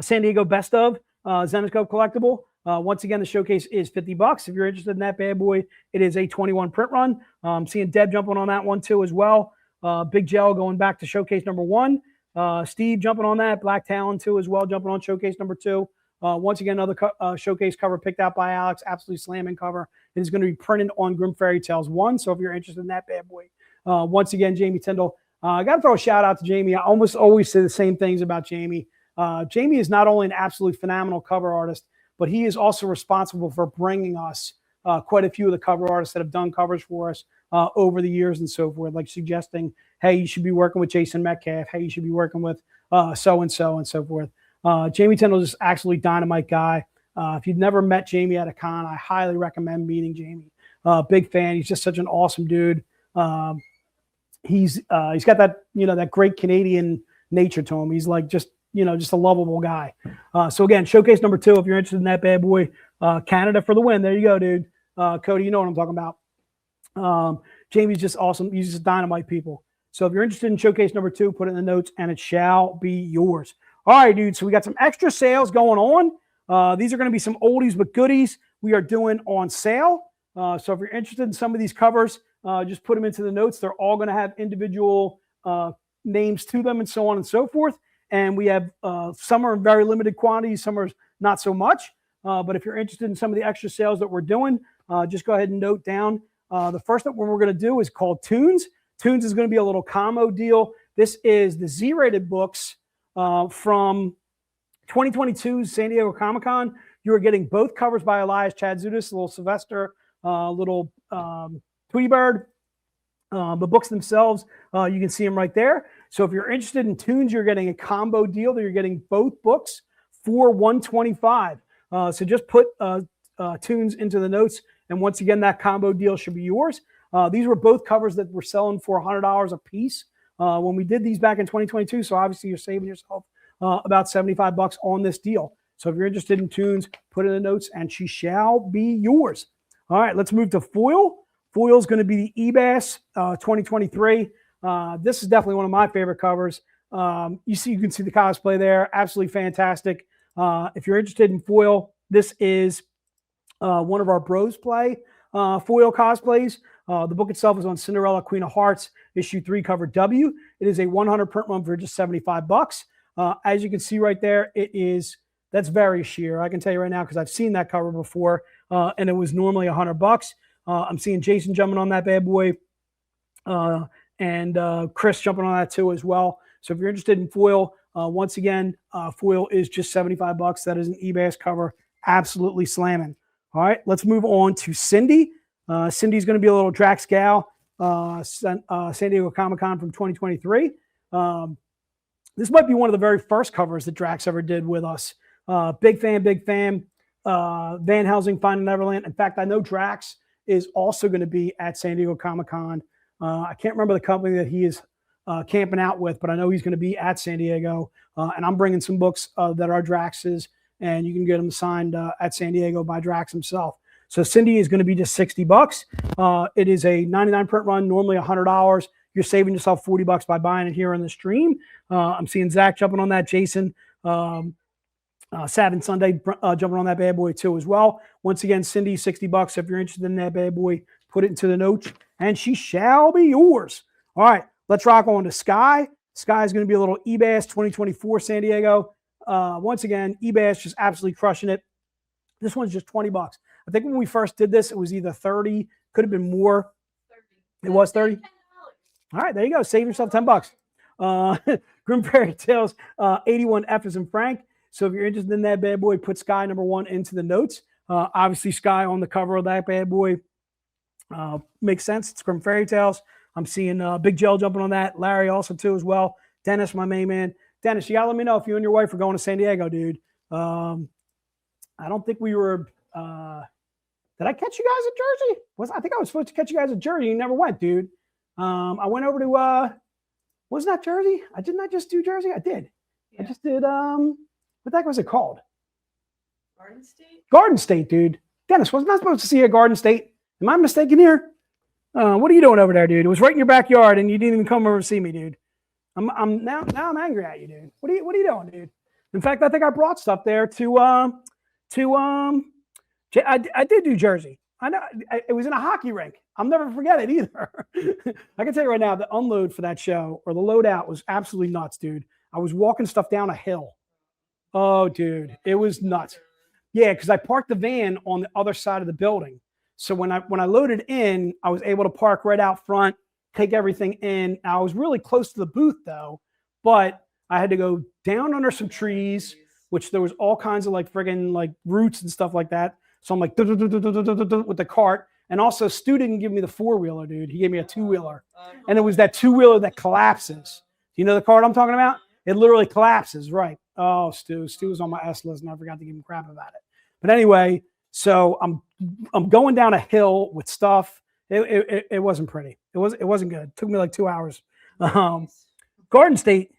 San Diego Best of Zenescope collectible. Once again, the showcase is $50. If you're interested in that bad boy, it is a 21 print run. Seeing Deb jumping on that one too as well. Big Gel going back to showcase number 1. Steve jumping on that. Black Talon too as well, jumping on showcase number 2. Once again, another showcase cover picked out by Alex. Absolutely slamming cover. It is going to be printed on Grim Fairy Tales 1. So if you're interested in that bad boy, once again, Jamie Tyndall. I got to throw a shout out to Jamie. I almost always say the same things about Jamie. Jamie is not only an absolutely phenomenal cover artist, but he is also responsible for bringing us quite a few of the cover artists that have done covers for us over the years and so forth, like suggesting, hey, you should be working with Jason Metcalf. Hey, you should be working with so-and-so and so forth. Jamie Tyndall is absolutely dynamite guy. If you've never met Jamie at a con, I highly recommend meeting Jamie. Big fan. He's just such an awesome dude. He's got that, that great Canadian nature to him. He's like just a lovable guy. So again, showcase number 2, if you're interested in that bad boy, Canada for the win. There you go, dude. Cody, you know what I'm talking about. Jamie's just awesome. He's just dynamite people. So if you're interested in showcase number 2, put it in the notes and it shall be yours. All right, dude. So we got some extra sales going on. These are going to be some oldies but goodies we are doing on sale. So if you're interested in some of these covers, just put them into the notes. They're all going to have individual names to them and so on and so forth. And we have some are in very limited quantities, some are not so much. But if you're interested in some of the extra sales that we're doing, just go ahead and note down. The first one we're going to do is called Tunes. Tunes is going to be a little combo deal. This is the Z-rated books from 2022 San Diego Comic-Con. You are getting both covers by Elias Chadzudis, little Sylvester, little Tweety Bird. The books themselves, you can see them right there. So if you're interested in Tunes, you're getting a combo deal that you're getting both books for $125. So just put Tunes into the notes. And once again, that combo deal should be yours. These were both covers that were selling for $100 a piece when we did these back in 2022. So obviously you're saving yourself about $75 on this deal. So if you're interested in Tunes, put it in the notes and she shall be yours. All right, let's move to Foil. Foil is going to be the eBass 2023. This is definitely one of my favorite covers. You can see the cosplay there. Absolutely fantastic. If you're interested in Foil, this is one of our Bros Play Foil cosplays. The book itself is on Cinderella, Queen of Hearts, issue 3, cover W. It is a 100 print run for just $75. As you can see right there, that's very sheer. I can tell you right now because I've seen that cover before, and it was normally $100. I'm seeing Jason jumping on that bad boy, and Chris jumping on that too as well. So if you're interested in Foil, once again, Foil is just $75. That is an eBass cover, absolutely slamming. All right, let's move on to Cindy. Cindy's going to be a little Drax gal, San Diego Comic-Con from 2023. This might be one of the very first covers that Drax ever did with us. Big fan. Van Helsing, Finding Neverland. In fact, I know Drax is also going to be at San Diego Comic-Con. I can't remember the company that he is camping out with, but I know he's going to be at San Diego. And I'm bringing some books that are Drax's, and you can get them signed at San Diego by Drax himself. So Cindy is going to be just $60. It is a 99 print run, normally $100. You're saving yourself $40 by buying it here on the stream. I'm seeing Zach jumping on that, Jason, Savin Sunday jumping on that bad boy too as well. Once again, Cindy, $60. If you're interested in that bad boy, put it into the notes and she shall be yours. All right, let's rock on to Sky. Sky is going to be a little eBass 2024 San Diego. Once again, eBass just absolutely crushing it. This one's just $20. I think when we first did this, it was either 30, could have been more. 30. It was 30. All right, there you go. Save yourself $10. Grim Fairy Tales 81 F is in Frank. So if you're interested in that bad boy, put Sky number 1 into the notes. Obviously, Sky on the cover of that bad boy makes sense. It's from Fairy Tales. I'm seeing Big Joe jumping on that. Larry also too as well. Dennis, my main man. Dennis, you gotta let me know if you and your wife are going to San Diego, dude. I don't think we were. Did I catch you guys at Jersey? I think I was supposed to catch you guys at Jersey. You never went, dude. I went over to wasn't that Jersey? Didn't I just do Jersey? I did. Yeah. I just did what the heck was it called? Garden State? Garden State, dude. Dennis, wasn't I supposed to see you at Garden State? Am I mistaken here? What are you doing over there, dude? It was right in your backyard and you didn't even come over to see me, dude. I'm I'm angry at you, dude. What are you doing, dude? In fact, I think I brought stuff there I did do Jersey. I know it was in a hockey rink. I'll never forget it either. I can tell you right now, the unload for that show or the loadout was absolutely nuts, dude. I was walking stuff down a hill. Oh, dude, it was nuts. Yeah, because I parked the van on the other side of the building. So when I loaded in, I was able to park right out front, take everything in. I was really close to the booth though, but I had to go down under some trees, which there was all kinds of like friggin' like roots and stuff like that. So I'm like with the cart. And also Stu didn't give me the 4-wheeler, dude. He gave me a 2-wheeler. And it was that 2-wheeler that collapses. You know the cart I'm talking about? It literally collapses, right? Oh, Stu was on my S list and I forgot to give him crap about it. But anyway, so I'm going down a hill with stuff. It wasn't pretty. It wasn't good. It took me like 2 hours. Garden State.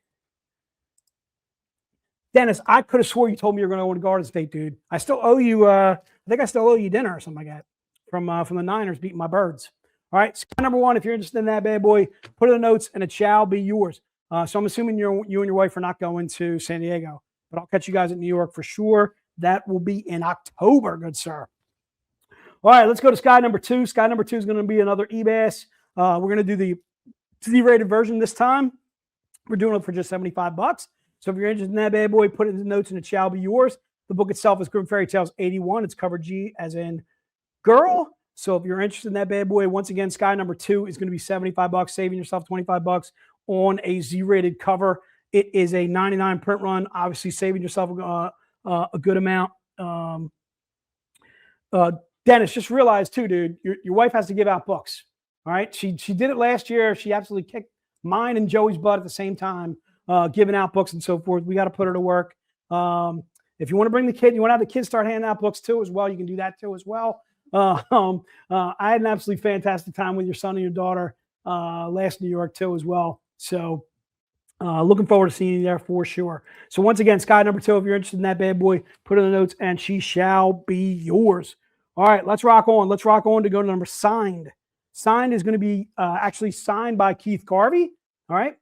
Dennis, I could have swore you told me you were going to go to Garden State, dude. I still owe you. I think I still owe you dinner or something like that from the Niners beating my Birds. All right, Sky number 1. If you're interested in that bad boy, put it in the notes and it shall be yours. So I'm assuming you and your wife are not going to San Diego, but I'll catch you guys at New York for sure. That will be in October, good sir. All right, let's go to Sky number 2. Sky number 2 is going to be another eBass. We're going to do the Z-rated version this time. We're doing it for just $75. So if you're interested in that bad boy, put it in the notes and it shall be yours. The book itself is Grim Fairy Tales 81. It's cover G as in girl. So if you're interested in that bad boy, once again, Sky number 2 is going to be $75, saving yourself $25 on a Z-rated cover. It is a 99 print run, obviously saving yourself a good amount. Dennis, just realized too, dude, your wife has to give out books. All right. She did it last year. She absolutely kicked mine and Joey's butt at the same time, giving out books and so forth. We got to put her to work. If you want to bring the kid, you want to have the kids start handing out books too as well. You can do that too as well. I had an absolutely fantastic time with your son and your daughter last New York too as well. So looking forward to seeing you there for sure. So once again, Sky number 2, if you're interested in that bad boy, put it in the notes and she shall be yours. All right, let's rock on. Let's rock on to go to number signed. Signed is going to be actually signed by Keith Garvey. All right.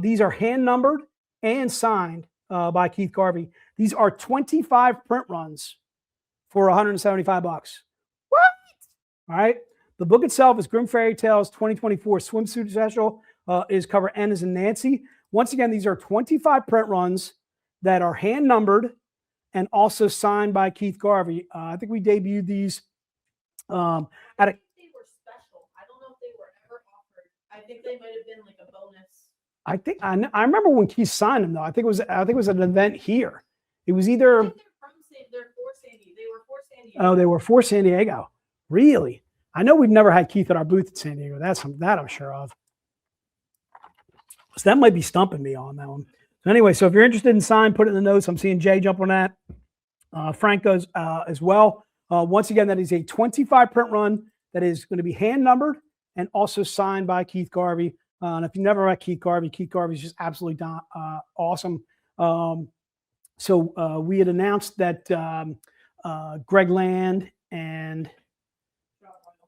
These are hand numbered and signed by Keith Garvey. These are 25 print runs for $175. What? All right. The book itself is Grim Fairy Tales 2024 Swimsuit Special. Is cover N as in Nancy. Once again, these are 25 print runs that are hand numbered and also signed by Keith Garvey. I think we debuted these at a. They were special. I don't know if they were ever offered. I think they might have been like a bonus. I think I remember when Keith signed them though. I think it was an event here. It was either. I think they're for San Diego. They were for San Diego. Oh, they were for San Diego. Really? I know we've never had Keith at our booth at San Diego. That I'm sure of. So that might be stumping me on that one. So anyway, so if you're interested in sign, put it in the notes. I'm seeing Jay jump on that. Frank does as well. Once again, that is a 25 print run that is going to be hand numbered and also signed by Keith Garvey. And if you never met Keith Garvey is just absolutely awesome. So we had announced that Greg Land and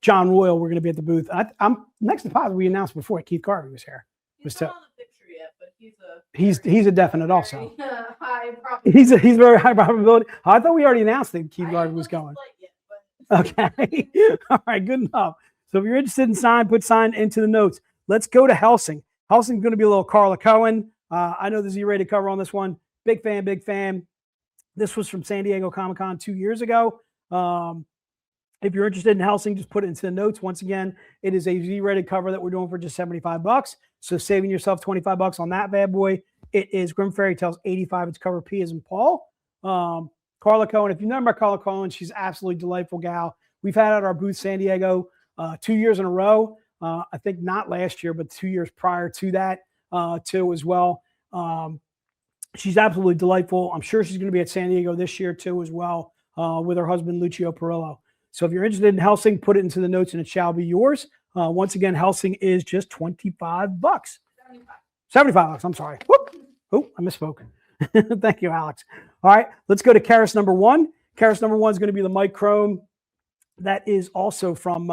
John Royal were going to be at the booth. I'm next to positive we announced before Keith Garvey was here. He's not on the picture yet, but he's a definite also. High probability. He's very high probability. I thought we already announced that Keith Garvey was going. Okay. All right, good enough. So if you're interested in sign, put sign into the notes. Let's go to Helsing. Helsing's going to be a little Carla Cohen. I know the Z-rated cover on this one. Big fan. This was from San Diego Comic-Con 2 years ago. If you're interested in Helsing, just put it into the notes. Once again, it is a Z-rated cover that we're doing for just $75. So saving yourself $25 on that bad boy. It is Grim Fairy Tales 85. It's cover P as in Paul. Carla Cohen. If you remember Carla Cohen, she's absolutely delightful gal. We've had her at our booth San Diego 2 years in a row. I think not last year, but 2 years prior to that too as well. She's absolutely delightful. I'm sure she's going to be at San Diego this year too as well with her husband Lucio Perillo. So if you're interested in Helsing, put it into the notes and it shall be yours. Once again, Helsing is just $25. 75 bucks. I'm sorry. Whoop. Oh, I misspoke. Thank you, Alex. All right, let's go to Karis number 1. Karis number 1 is going to be the Mike Chrome. That is also from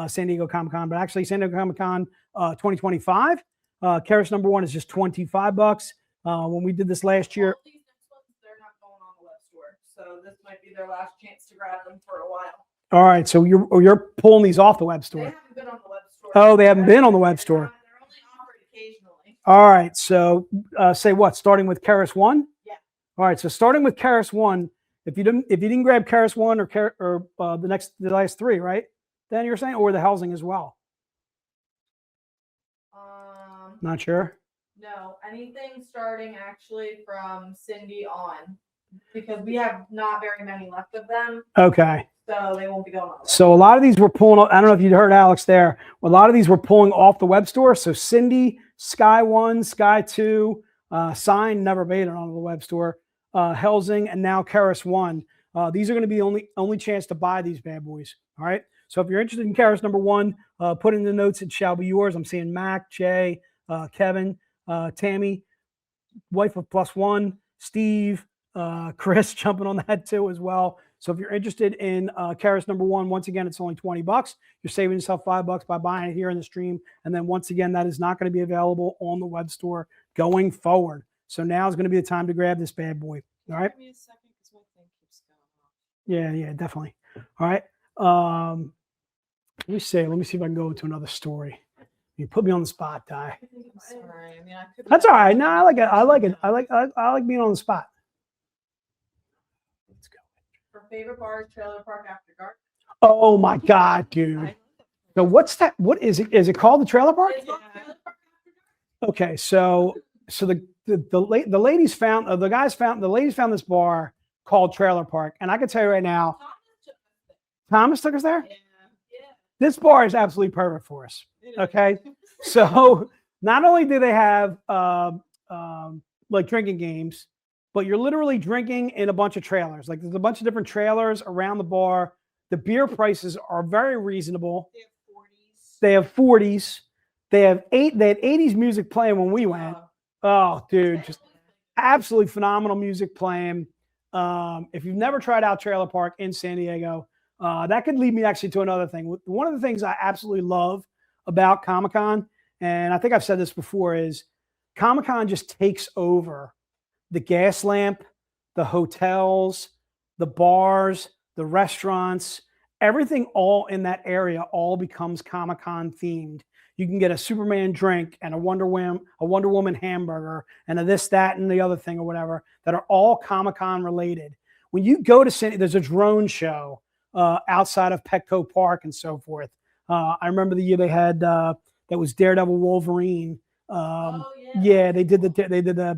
San Diego Comic-Con, but actually San Diego Comic-Con 2025. Karis number 1 is just 25 bucks. When we did this last year, All these next ones, they're not going on the web store, so this might be their last chance to grab them for a while. all right, so you're pulling these off the web They store. haven't been on the web store. Oh, they haven't been on the web store. They're only offered occasionally. All right, so say what? Starting with Karis 1? Yeah. All right, so starting with Karis 1, if you didn't grab Karis 1 or the last 3, right? Then you're saying, or the Helsing as well. Not sure. No, anything starting actually from Cindy on, because we have not very many left of them, Okay. so they won't be going on. So a lot of these were pulling. I don't know if you heard Alex there. A lot of these were pulling off the web store. So Cindy, Sky 1, Sky 2, Sign never made it onto the web store. Helsing and now Karis 1. These are going to be only chance to buy these bad boys. All right. So if you're interested in Karis number 1, put in the notes. It shall be yours. I'm seeing Mac, Jay, Kevin, Tammy, wife of +1, Steve, Chris jumping on that too as well. So if you're interested in Karis number 1, once again, it's only 20 bucks. You're saving yourself $5 by buying it here in the stream. And then once again, that is not going to be available on the web store going forward. So now is going to be the time to grab this bad boy. All right. Give me a second because my thing keeps going off. Yeah, definitely. All right. Let me see if I can go into another story. You put me on the spot, Ty. I'm sorry. I mean, I could. That's all right. No, I like it. I like it. I like being on the spot. Let's go. Her favorite bar is Trailer Park After Dark. Oh my God, dude. So what's that? What is it? Is it called the Trailer Park? It's called Trailer Park After Dark. Okay, so the ladies found the ladies found this bar called Trailer Park, and I can tell you right now, Thomas Thomas took us there. took us there. Yeah. This bar is absolutely perfect for us. It is. Okay, so not only do they have like drinking games, but you're literally drinking in a bunch of trailers. Like there's a bunch of different trailers around the bar. The beer prices are very reasonable. They have 40s. They have 40s. They had 80s music playing when we went. Oh, dude, just absolutely phenomenal music playing. If you've never tried out Trailer Park in San Diego, that could lead me actually to another thing. One of the things I absolutely love about Comic-Con, and I think I've said this before, is Comic-Con just takes over the gas lamp, the hotels, the bars, the restaurants, everything all in that area all becomes Comic-Con themed. You can get a Superman drink and a Wonder Woman hamburger and a this, that, and the other thing or whatever that are all Comic-Con related. When you go to San, there's a drone show outside of Petco Park and so forth. I remember the year they had that was Daredevil Wolverine. Yeah, they did the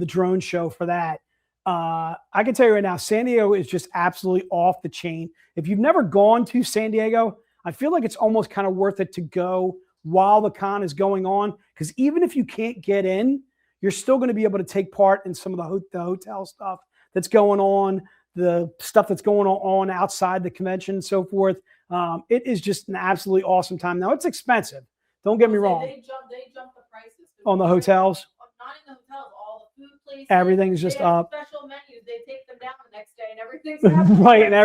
drone show for that. I can tell you right now, San Diego is just absolutely off the chain. If you've never gone to San Diego, I feel like it's almost kind of worth it to go while the con is going on, because even if you can't get in, you're still going to be able to take part in some of the hotel stuff that's going on, the stuff that's going on outside the convention and so forth. It is just an absolutely awesome time. Now, it's expensive. Don't get me wrong. They jump the prices. On the hotels? Not in the hotels, all the food places. Everything's just they have up. Special menus. They take them down the next day and everything's Right, and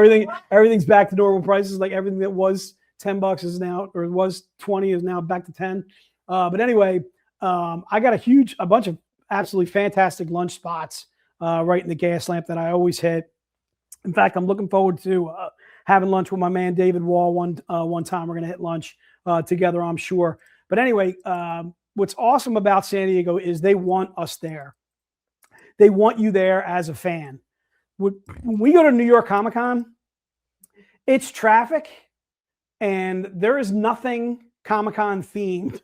everything's back to normal prices. Like everything that was $10 is now, or was 20 is now back to 10. But anyway, I got a bunch of absolutely fantastic lunch spots right in the gas lamp that I always hit. In fact, I'm looking forward to having lunch with my man David Wall one time. We're going to hit lunch together, I'm sure. But anyway, what's awesome about San Diego is they want us there. They want you there as a fan. When we go to New York Comic Con, it's traffic, and there is nothing Comic Con themed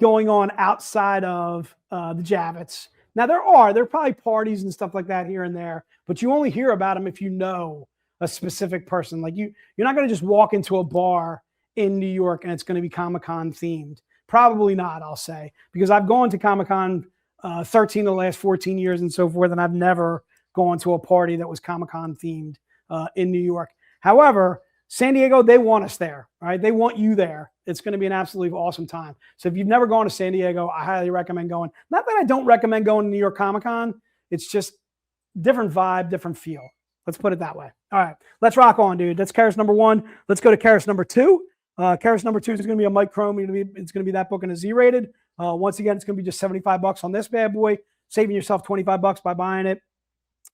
going on outside of the Javits. Now there are probably parties and stuff like that here and there, but you only hear about them if you know a specific person. Like you're not going to just walk into a bar in New York and it's going to be Comic-Con themed. Probably not, I'll say, because I've gone to Comic-Con 13 of the last 14 years and so forth, and I've never gone to a party that was Comic-Con themed in New York. However, San Diego, they want us there, right? They want you there. It's going to be an absolutely awesome time. So if you've never gone to San Diego, I highly recommend going. Not that I don't recommend going to New York Comic-Con. It's just different vibe, different feel. Let's put it that way. All right, let's rock on, dude. That's Karis number 1. Let's go to Karis number 2. Karis number 2 is going to be a Mike Chrome. It's going to be that book in a Z-rated. Once again, it's going to be just $75 on this bad boy, saving yourself $25 by buying it.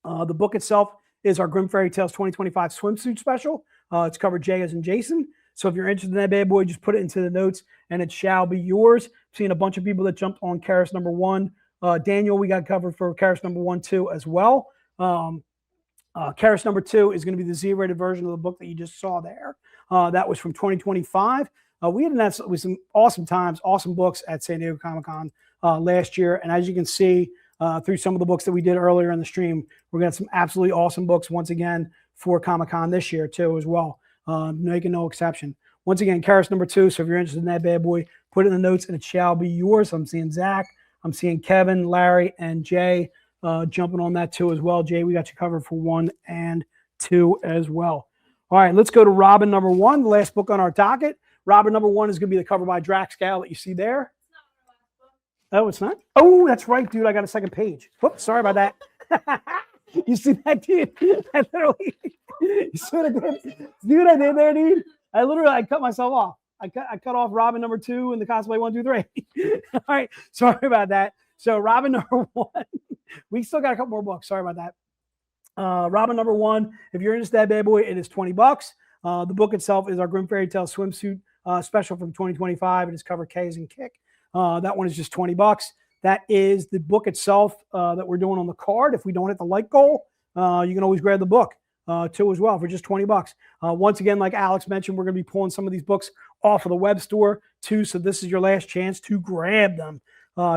The book itself is our Grim Fairy Tales 2025 swimsuit special. It's covered J as in Jason. So if you're interested in that bad boy, just put it into the notes and it shall be yours. I've seen a bunch of people that jumped on Karis number 1. Daniel, we got covered for Karis number 1 too as well. Karis number 2 is going to be the Z-rated version of the book that you just saw there. That was from 2025. We had with some awesome times, awesome books at San Diego Comic-Con last year. And as you can see through some of the books that we did earlier in the stream, we're going to have some absolutely awesome books once again for Comic-Con this year too as well. Making no exception. Once again, Karis number 2. So if you're interested in that bad boy, put it in the notes and it shall be yours. I'm seeing Zach. I'm seeing Kevin, Larry, and Jay jumping on that too as well. Jay, we got you covered for 1 and 2 as well. All right, let's go to Robin number 1, the last book on our docket. Robin number 1 is going to be the cover by Drax Gal that you see there. Oh, it's not? Oh, that's right, dude. I got a second page. Whoops, sorry about that. You see that, dude? I literally, you see what I did? Dude, I did there, dude. I cut myself off. I cut off Robin number 2 and the cosplay 1, 2, 3. All right, sorry about that. So Robin number 1, we still got a couple more books. Sorry about that. Robin number 1, if you're interested in that bad boy, it is $20. The book itself is our Grim Fairy Tales swimsuit special from 2025. It is cover K as in Kick. That one is just $20. That is the book itself that we're doing on the card. If we don't hit the like goal, you can always grab the book too as well for just $20. Once again, like Alex mentioned, we're going to be pulling some of these books off of the web store too. So this is your last chance to grab them.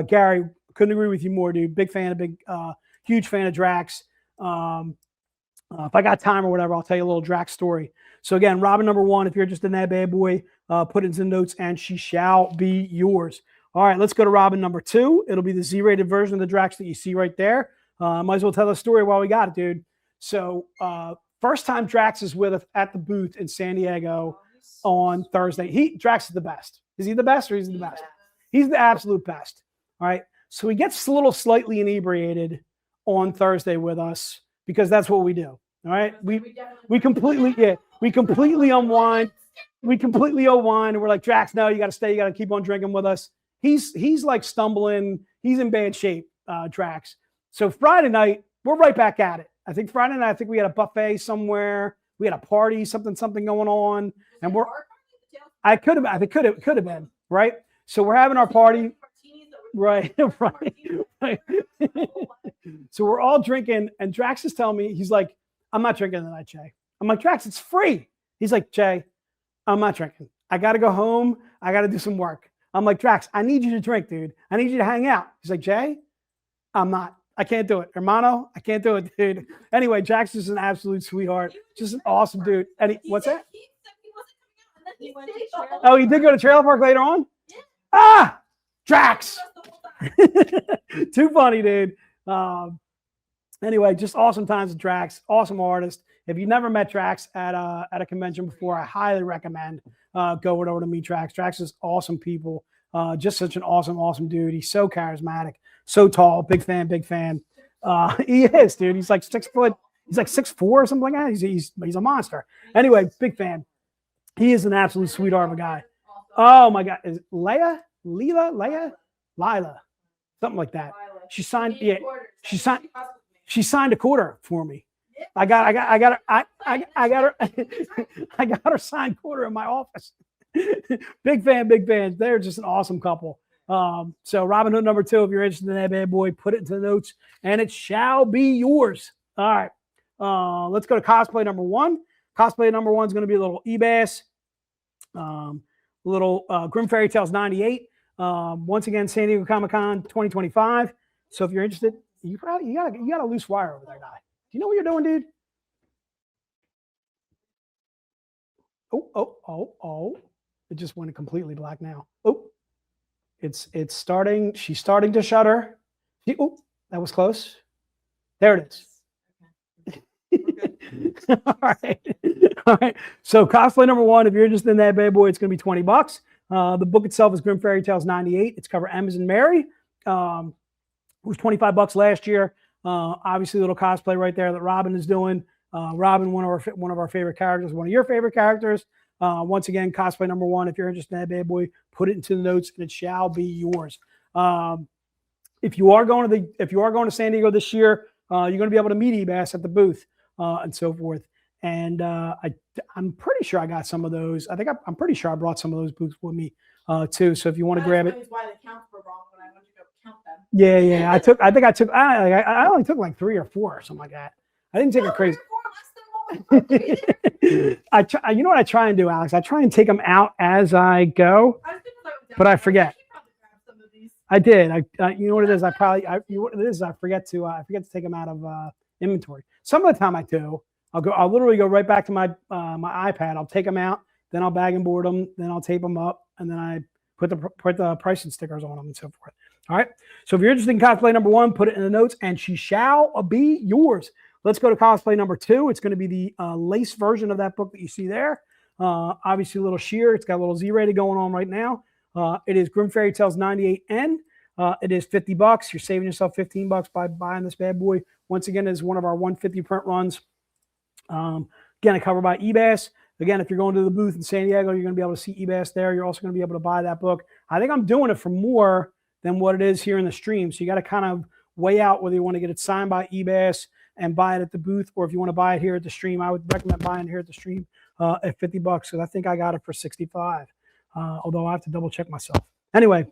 Gary, couldn't agree with you more, dude. Big fan of huge fan of Drax. If I got time or whatever, I'll tell you a little Drax story. So again, Robin number 1, if you're just in that bad boy, put it into the notes and she shall be yours. All right, let's go to Robin number 2. It'll be the Z-rated version of the Drax that you see right there. Might as well tell the story while we got it, dude. So first time Drax is with us at the booth in San Diego on Thursday. Drax is the best. Is he the best or is he the best? He's the absolute best. All right. So he gets a little slightly inebriated on Thursday with us because that's what we do. All right. We completely unwind. We completely unwind and we're like, Drax, no, you got to stay. You got to keep on drinking with us. He's like stumbling. He's in bad shape, Drax. So Friday night, we're right back at it. I think Friday night, we had a buffet somewhere. We had a party, something going on. And it could have been, right? So we're having our party. Right. So we're all drinking, and Drax is telling me, he's like, I'm not drinking tonight, Jay. I'm like, Drax, it's free. He's like, Jay, I'm not drinking. I got to go home. I got to do some work. I'm like, Drax, I need you to drink, dude. I need you to hang out. He's like, Jay, I'm not. I can't do it. Hermano, I can't do it, dude. Anyway, Drax is an absolute sweetheart. Just an awesome dude. And what's that? Oh, he did go to Trailer Park later on? Yeah. Ah! Drax! Too funny, dude. Anyway, just awesome times with Drax. Awesome artist. If you've never met Drax at a convention before, I highly recommend going over to meet Drax. Drax is awesome people. Just such an awesome dude. He's so charismatic, so tall. Big fan. He is, dude. He's like 6 foot. He's like 6'4" or something like that. He's a monster. Anyway, big fan. He is an absolute sweetheart of a guy. Oh my God, is Lila, something like that. She signed. Yeah, she signed a quarter for me. I got her signed quarter in my office. Big fan. They're just an awesome couple. So Robin Hood number 2, if you're interested in that bad boy, put it into the notes and it shall be yours. All right. Let's go to cosplay number 1. Cosplay number 1 is going to be a little Ebass, little Grim Fairy Tales 98. Once again, San Diego Comic-Con 2025. So if you're interested, you got a loose wire over there, guy. Do you know what you're doing, dude? Oh. It just went completely black now. Oh, it's starting. She's starting to shutter. Oh, that was close. There it is. All right. So cosplay number 1, if you're interested in that bad boy, it's going to be $20. The book itself is Grim Fairy Tales 98. It's cover M's and Mary. It was $25 last year. Obviously, a little cosplay right there that Robin is doing. Robin, one of our favorite characters, one of your favorite characters. Once again, cosplay number 1. If you're interested in that bad boy, put it into the notes, and it shall be yours. If you are going to San Diego this year, you're going to be able to meet Ebass at the booth and so forth. And I'm pretty sure I got some of those. I'm pretty sure I brought some of those booths with me too. So if you want to grab it, why the counts were wrong when I went to go count them. Yeah. I only took like 3 or 4 or something like that. I didn't take a crazy. You know what I try and do, Alex? I try and take them out as I go, but I forget. I did. You know what it is? I forget to take them out of inventory. Some of the time I do. I'll literally go right back to my my iPad. I'll take them out, then I'll bag and board them, then I'll tape them up, and then I put the pricing stickers on them and so forth. All right. So if you're interested in cosplay number 1, put it in the notes, and she shall be yours. Let's go to cosplay number 2. It's going to be the lace version of that book that you see there. Obviously, a little sheer. It's got a little Z-rated going on right now. It is Grim Fairy Tales 98N. It is $50. You're saving yourself $15 by buying this bad boy. Once again, it is one of our 150 print runs. Again, a cover by Ebass. Again, if you're going to the booth in San Diego, you're going to be able to see Ebass there. You're also going to be able to buy that book. I think I'm doing it for more than what it is here in the stream. So you got to kind of weigh out whether you want to get it signed by Ebass and buy it at the booth, or if you want to buy it here at the stream. I would recommend buying it here at the stream at $50 because I think I got it for $65. Although I have to double check myself. Anyway,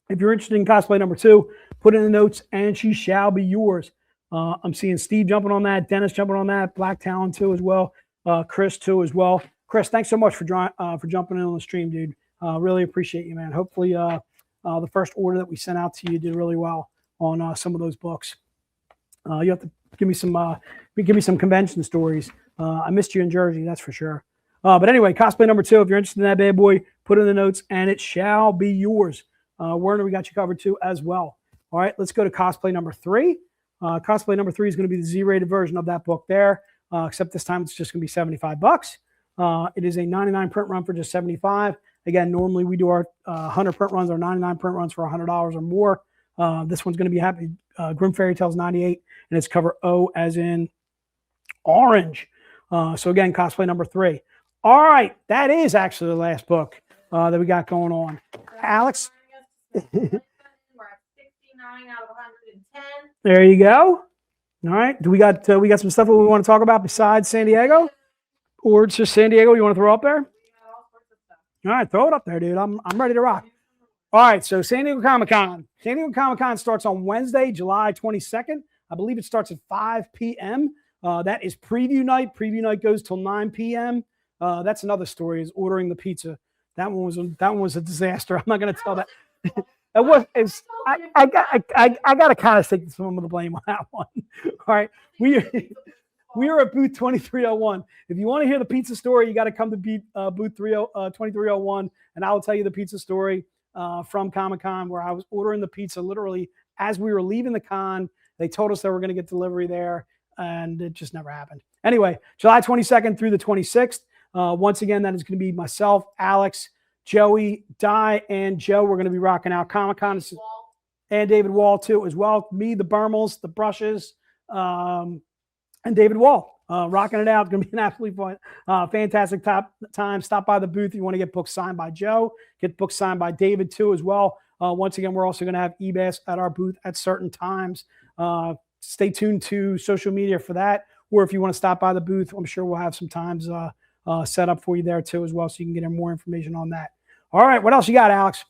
if you're interested in cosplay number 2, put it in the notes, and she shall be yours. I'm seeing Steve jumping on that, Dennis jumping on that, Black Talon too as well, Chris too as well. Chris, thanks so much for jumping in on the stream, dude. Really appreciate you, man. Hopefully, the first order that we sent out to you did really well on some of those books. You have to give me some convention stories. I missed you in Jersey, that's for sure. But anyway, cosplay number 2. If you're interested in that bad boy, put it in the notes, and it shall be yours. Werner, we got you covered too as well. All right, let's go to cosplay number 3. Cosplay number 3 is going to be the Z-rated version of that book there, except this time it's just going to be $75. It is a 99 print run for just $75. Again, normally we do our 100 print runs or 99 print runs for $100 or more. This one's going to be Grim Fairy Tales 98, and it's cover O as in orange. So again, cosplay number 3. All right, that is actually the last book that we got going on. Alex? We're at 69 out of 110. There you go. All right. Do we got some stuff that we want to talk about besides San Diego, or it's just San Diego you want to throw up there? All right, throw it up there, dude. I'm ready to rock. All right. So San Diego Comic-Con. San Diego Comic-Con starts on Wednesday, July 22nd. I believe it starts at 5 p.m. That is preview night. Preview night goes till 9 p.m. That's another story. Is ordering the pizza. That one was a disaster. I'm not going to tell that. I got to kind of take some of the blame on that one. All right, we are at booth 2301. If you want to hear the pizza story, you got to come to booth 2301, and I will tell you the pizza story from Comic-Con, where I was ordering the pizza literally as we were leaving the con. They told us they were going to get delivery there, and it just never happened. Anyway, July 22nd through the 26th. Once again, that is going to be myself, Alex, Joey, Di, and Joe. We're going to be rocking out Comic-Con. And David Wall, too, as well. Me, the Burmels, the Brushes, and David Wall. Rocking it out. It's going to be an absolutely fun, fantastic time. Stop by the booth if you want to get books signed by Joe. Get books signed by David, too, as well. Once again, we're also going to have Ebass at our booth at certain times. Stay tuned to social media for that. Or if you want to stop by the booth, I'm sure we'll have some times set up for you there too as well, so you can get more information on that. All right, what else you got, Alex?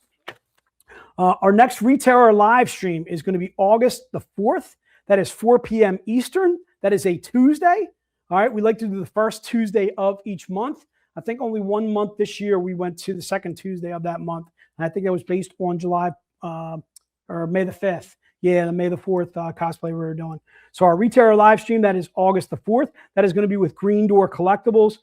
Our next retailer live stream is going to be August the 4th. That is 4 p.m. Eastern. That is a Tuesday. All right, we like to do the first Tuesday of each month. I think only one month this year we went to the second Tuesday of that month. And I think that was based on July or May the 5th. Yeah, the May the 4th cosplay we were doing. So our retailer live stream, that is August the 4th. That is going to be with Green Door Collectibles.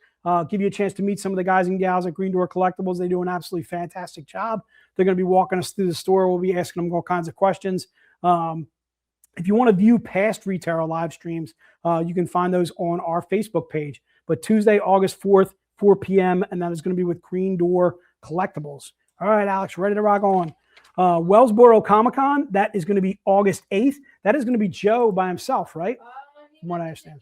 Give you a chance to meet some of the guys and gals at Green Door Collectibles. They do an absolutely fantastic job. They're going to be walking us through the store. We'll be asking them all kinds of questions. If you want to view past retailer live streams, you can find those on our Facebook page. But Tuesday, August 4th, 4 p.m., and that is going to be with Green Door Collectibles. All right, Alex, ready to rock on. Wellsboro Comic-Con, that is going to be August 8th. That is going to be Joe by himself, right? From what I understand.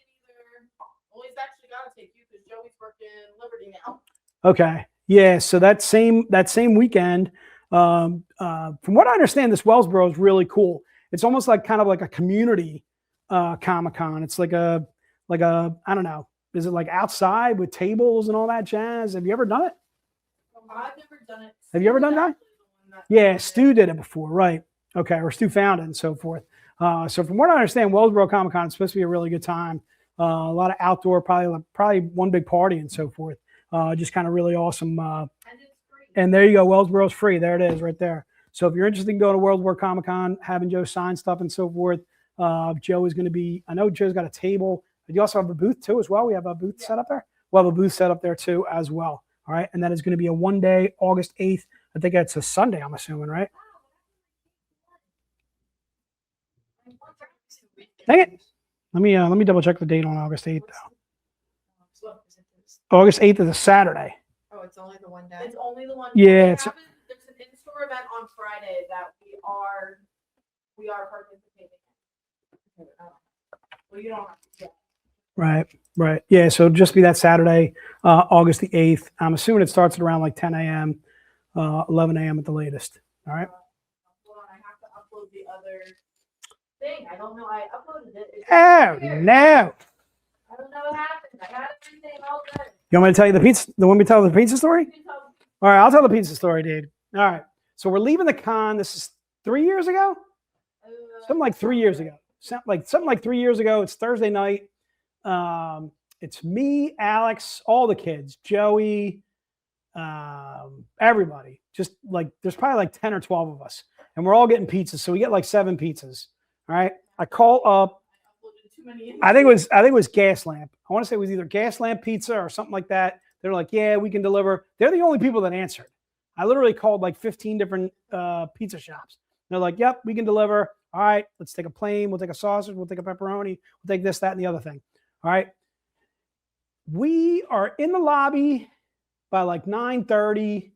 Well, he's actually got to take you because Joey's working Liberty now. Okay. Yeah, so that same weekend, from what I understand, this Wellsboro is really cool. It's almost like kind of like a community Comic-Con. It's like a I don't know. Is it like outside with tables and all that jazz? Have you ever done it? I've never done it. Have you ever done that? Yeah, Stu did it before, right? Okay, or Stu found it and so forth. So from what I understand, Wellsboro Comic-Con is supposed to be a really good time. A lot of outdoor, probably one big party and so forth. Just kind of really awesome. And it's free. And there you go. Wellsboro's free. There it is right there. So if you're interested in going to Wellsboro Comic-Con, having Joe sign stuff and so forth, Joe is going to be, I know Joe's got a table, but you also have a booth too as well. We have a booth set up there. We'll have a booth set up there too as well. All right. And that is going to be a one-day, August 8th. I think that's a Sunday, I'm assuming, right? Dang it. Let me double check the date on August 8th though. August 8th is a Saturday. Oh, it's only the one day. It's only the one. Yeah, There's it's- an in-store event on Friday that we are participating in. Well, you don't have to. Yeah. Right. Yeah, so it'll just be that Saturday, August the 8th. I'm assuming it starts at around like 10 a.m., 11 a.m. at the latest. All right. Hold on, I have to upload the other thing. I don't know. I uploaded it. It's Oh, here. no. I don't know what happened. I had everything all done. You want me to tell you the want me to tell the pizza story? You can tell me. All right, I'll tell the pizza story, dude. All right. So we're leaving the con. This is 3 years ago? Something like 3 years ago. Something like 3 years ago. It's Thursday night. It's me, Alex, all the kids, Joey, everybody. Just like there's probably like 10 or 12 of us, and we're all getting pizzas. So we get like 7 pizzas. All right. I call up. I uploaded too many. I think it was Gas Lamp. I want to say it was either Gas Lamp Pizza or something like that. They're like, yeah, we can deliver. They're the only people that answered. I literally called like 15 different pizza shops. They're like, yep, we can deliver. All right, let's take a plain. We'll take a sausage. We'll take a pepperoni. We'll take this, that, and the other thing. All right. We are in the lobby by like 9:30,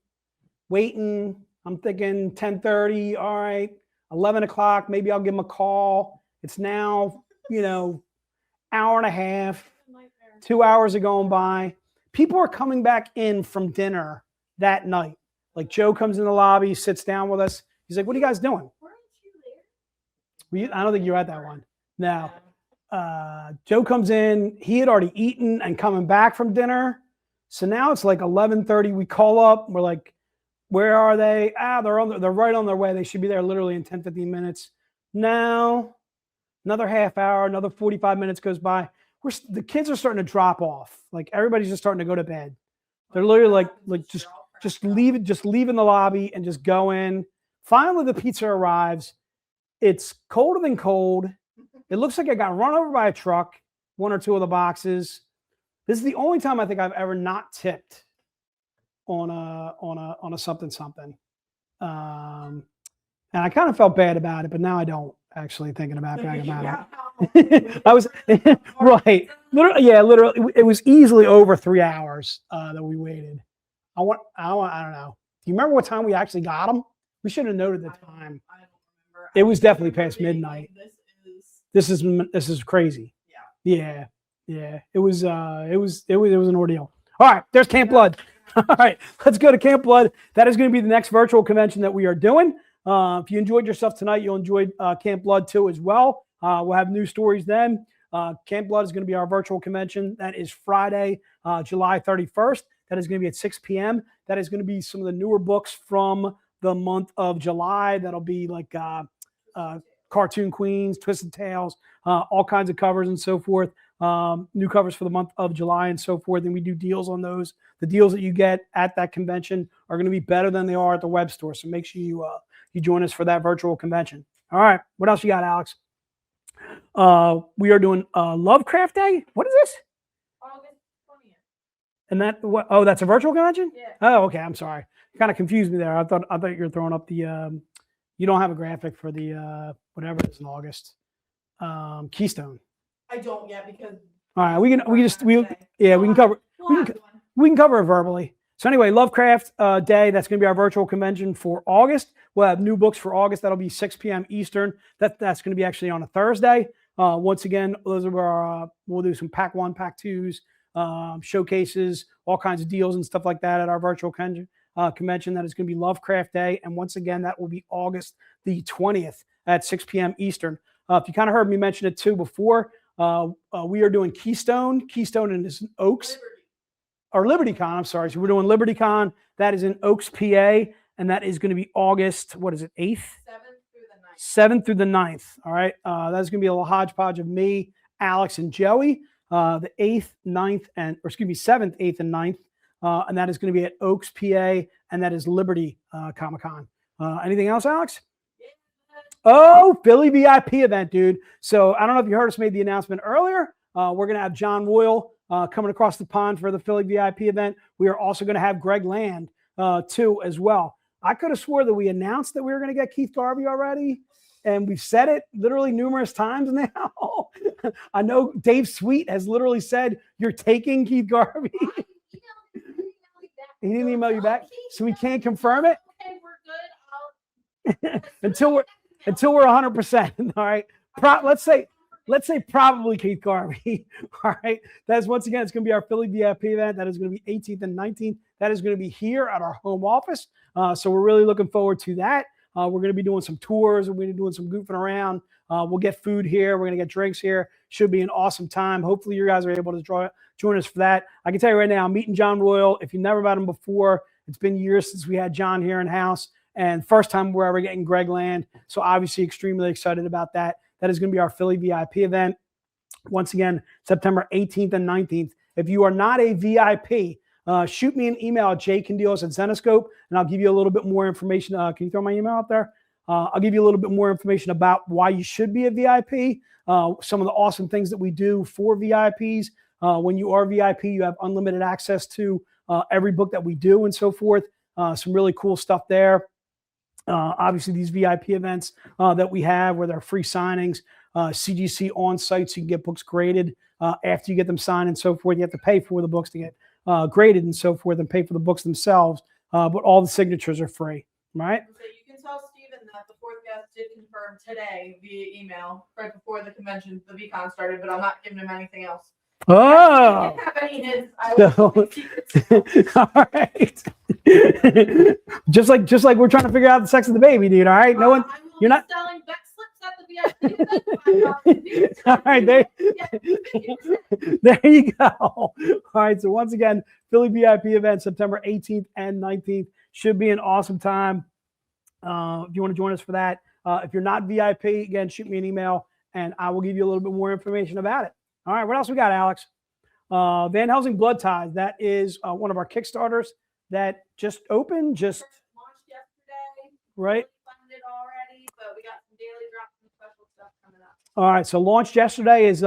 waiting. I'm thinking 10:30. All right, 11 o'clock. Maybe I'll give them a call. It's now, hour and a half, 2 hours are going by. People are coming back in from dinner that night. Like Joe comes in the lobby, sits down with us. He's like, what are you guys doing? Weren't you there? I don't think you were at that one. No. Joe comes in. He had already eaten and coming back from dinner. So now it's like 11:30. We call up. We're like, where are they? They're right on their way. They should be there literally in 10, 15 minutes. Now, another half hour, another 45 minutes goes by. The kids are starting to drop off. Like everybody's just starting to go to bed. They're literally like just leaving the lobby and just go in. Finally, the pizza arrives. It's colder than cold. It looks like it got run over by a truck, 1 or 2 of the boxes. This is the only time I think I've ever not tipped on a something. And I kind of felt bad about it, but now I don't actually thinking about it. I was right. Literally, it was easily over 3 hours that we waited. I don't know. Do you remember what time we actually got them? We should have noted the time. I don't remember. It was definitely past midnight. This is crazy. Yeah. It was an ordeal. All right, there's Camp Blood. All right, let's go to Camp Blood. That is going to be the next virtual convention that we are doing. If you enjoyed yourself tonight, you'll enjoy Camp Blood too as well. We'll have new stories then. Camp Blood is going to be our virtual convention. That is Friday, July 31st. That is going to be at 6 p.m. That is going to be some of the newer books from the month of July. That'll be like Cartoon Queens, Twisted Tales, all kinds of covers and so forth. new covers for the month of July and so forth. And we do deals on those. The deals that you get at that convention are going to be better than they are at the web store. So make sure you join us for that virtual convention. All right. What else you got, Alex? We are doing Lovecraft Day. What is this? August 20th. And that what? Oh, that's a virtual convention. Yeah. Oh, okay. I'm sorry. Kind of confused me there. I thought you were throwing up the. You don't have a graphic for the whatever it is in August. Keystone. I don't yet because. All right. We can cover We'll have one. we can cover it verbally. So anyway, Lovecraft Day. That's going to be our virtual convention for August. We'll have new books for August. That'll be 6 p.m. Eastern. That's going to be actually on a Thursday. Once again, those are our. We'll do some pack 1, pack 2s, showcases, all kinds of deals and stuff like that at our virtual convention. That is going to be Lovecraft Day. And once again, that will be August the 20th at 6 p.m. Eastern. If you kind of heard me mention it too before, we are doing Keystone. Keystone is in Oaks, or LibertyCon. I'm sorry. So we're doing LibertyCon. That is in Oaks, PA. And that is going to be August, what is it, 8th? 7th through the 9th. All right. That's going to be a little hodgepodge of me, Alex, and Joey. The 8th, 9th, 7th, 8th, and 9th. And that is going to be at Oaks, PA, and that is Liberty Comic-Con. Anything else, Alex? Oh, Philly VIP event, dude. So I don't know if you heard us made the announcement earlier. We're going to have John Royal coming across the pond for the Philly VIP event. We are also going to have Greg Land too as well. I could have swore that we announced that we were going to get Keith Garvey already, and we've said it literally numerous times now. I know Dave Sweet has literally said, you're taking Keith Garvey. He didn't email you back, so we can't confirm it. Okay, we're good. until we're 100%. All right. Let's say probably Keith Garvey. All right. That's once again, it's going to be our Philly VIP event. That is going to be 18th and 19th. That is going to be here at our home office. So we're really looking forward to that. We're going to be doing some tours. We're going to be doing some goofing around. We'll get food here. We're going to get drinks here. Should be an awesome time. Hopefully you guys are able to join us for that. I can tell you right now, I'm meeting John Royal. If you've never met him before, it's been years since we had John here in house. And first time we're ever getting Greg Land. So obviously extremely excited about that. That is going to be our Philly VIP event. Once again, September 18th and 19th. If you are not a VIP, shoot me an email at jcandilos@Zenescope, and I'll give you a little bit more information. Can you throw my email up there? I'll give you a little bit more information about why you should be a VIP, some of the awesome things that we do for VIPs. When you are VIP, you have unlimited access to every book that we do and so forth. Some really cool stuff there. Obviously, these VIP events that we have where there are free signings, CGC on site, so you can get books graded after you get them signed and so forth. You have to pay for the books to get graded and so forth and pay for the books themselves, but all the signatures are free, right? So you can tell Stephen that the fourth guest did confirm today via email right before the convention, the VCON started, but I'm not giving him anything else. Oh, all right. just like we're trying to figure out the sex of the baby, dude. All right, no one. You're not selling back slips at the VIP. All right, there you go. All right, so once again, Philly VIP event September 18th and 19th should be an awesome time. If you want to join us for that, if you're not VIP, again, shoot me an email and I will give you a little bit more information about it. All right, what else we got, Alex? Van Helsing Blood Ties. That is one of our Kickstarters that just opened, just launched yesterday. right. Funded already, but we got some daily drops and special stuff coming up. All right, so launched yesterday is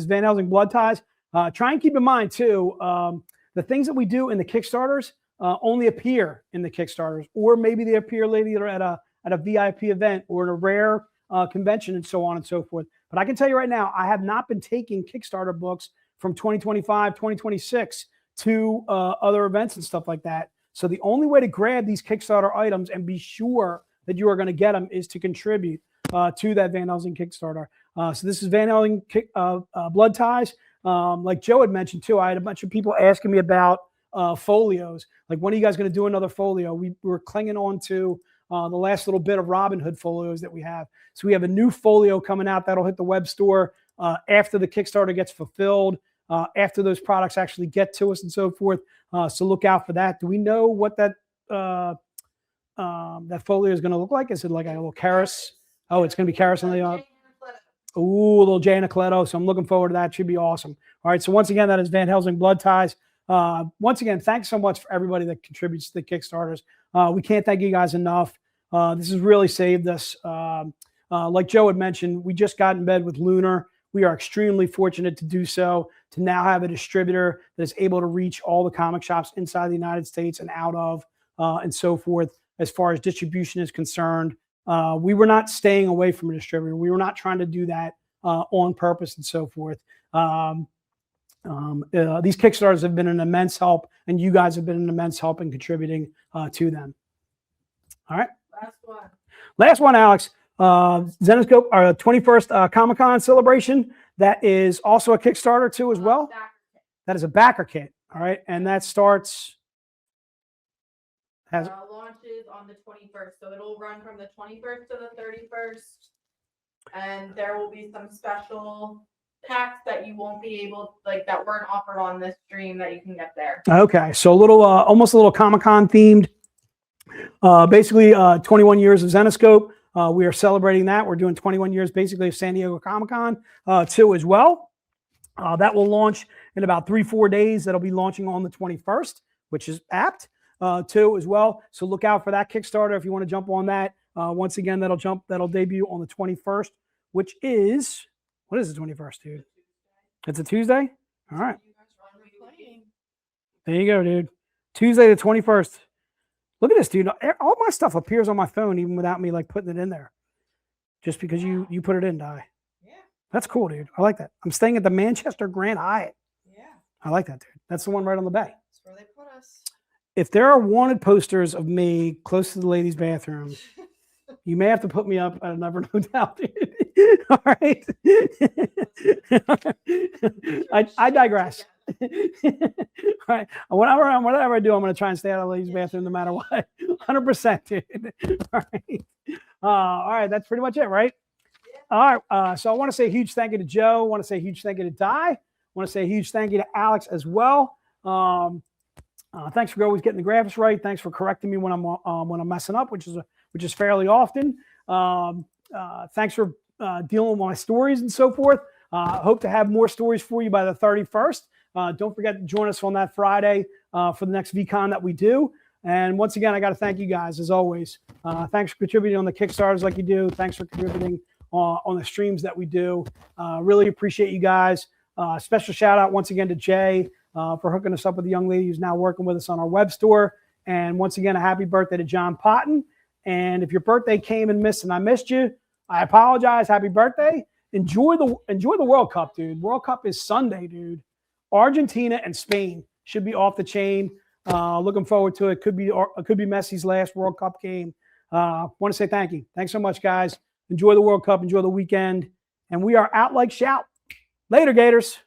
Van Helsing Blood Ties. Try and keep in mind too, the things that we do in the Kickstarters only appear in the Kickstarters, or maybe they appear later at a VIP event or at a rare convention and so on and so forth. But I can tell you right now, I have not been taking Kickstarter books from 2025, 2026 to other events and stuff like that. So the only way to grab these Kickstarter items and be sure that you are going to get them is to contribute to that Van Helsing Kickstarter. So this is Van Helsing Blood Ties. Like Joe had mentioned too, I had a bunch of people asking me about folios. Like, when are you guys going to do another folio? We were clinging on to the last little bit of Robin Hood folios that we have. So we have a new folio coming out that'll hit the web store after the Kickstarter gets fulfilled, after those products actually get to us and so forth. So look out for that. Do we know what that that folio is going to look like? Is it like a little Karis? Oh, it's going to be Karis on the Ooh, a little Jay Nicoletto. So I'm looking forward to that. Should be awesome. All right. So once again, that is Van Helsing Blood Ties. Once again, thanks so much for everybody that contributes to the Kickstarters. We can't thank you guys enough. This has really saved us. Like Joe had mentioned, we just got in bed with Lunar. We are extremely fortunate to do so, to now have a distributor that is able to reach all the comic shops inside the United States and out of, and so forth, as far as distribution is concerned. We were not staying away from a distributor. We were not trying to do that on purpose and so forth. These Kickstarters have been an immense help, and you guys have been an immense help in contributing to them. All right. Last one, Alex. Zenescope, our 21st Comic-Con celebration. That is also a Kickstarter too as well. That is a backer kit. All right. And that starts... launches on the 21st, so it'll run from the 21st to the 31st, and there will be some special packs that you won't be able, like, that weren't offered on this stream that you can get there. Okay, so a little, almost a little Comic-Con themed. Basically, 21 years of Zenescope. We are celebrating that. We're doing 21 years basically of San Diego Comic-Con too as well. That will launch in about 3-4 days. That'll be launching on the 21st, which is apt. Too as well. So look out for that Kickstarter if you want to jump on that. Once again, that'll debut on the 21st, which is, what is the 21st, dude? It's a Tuesday? All right. There you go, dude. Tuesday the 21st. Look at this, dude. All my stuff appears on my phone even without me like putting it in there. Just because you put it in, Di. Yeah. That's cool, dude. I like that. I'm staying at the Manchester Grand Hyatt. Yeah. I like that, dude. That's the one right on the bay. That's where they put us. If there are wanted posters of me close to the ladies' bathroom, you may have to put me up. I never know doubt. All right. I digress. All right. Whatever I do, I'm going to try and stay out of the ladies' bathroom no matter what. 100%, dude. All right. All right. That's pretty much it, right? All right. So I want to say a huge thank you to Joe. I want to say a huge thank you to Di. I want to say a huge thank you to Alex as well. Thanks for always getting the graphics right. Thanks for correcting me when I'm messing up, which is fairly often. Thanks for dealing with my stories and so forth. Hope to have more stories for you by the 31st. Don't forget to join us on that Friday for the next VCON that we do. And once again, I got to thank you guys as always. Thanks for contributing on the Kickstarters like you do. Thanks for contributing on the streams that we do. Really appreciate you guys. Special shout out once again to Jay. For hooking us up with the young lady who's now working with us on our web store. And once again, a happy birthday to John Potton. And if your birthday came and missed and I missed you, I apologize. Happy birthday. Enjoy the World Cup, dude. World Cup is Sunday, dude. Argentina and Spain should be off the chain. Looking forward to it. Could be Messi's last World Cup game. Want to say thank you. Thanks so much, guys. Enjoy the World Cup. Enjoy the weekend. And we are out like shout. Later, Gators.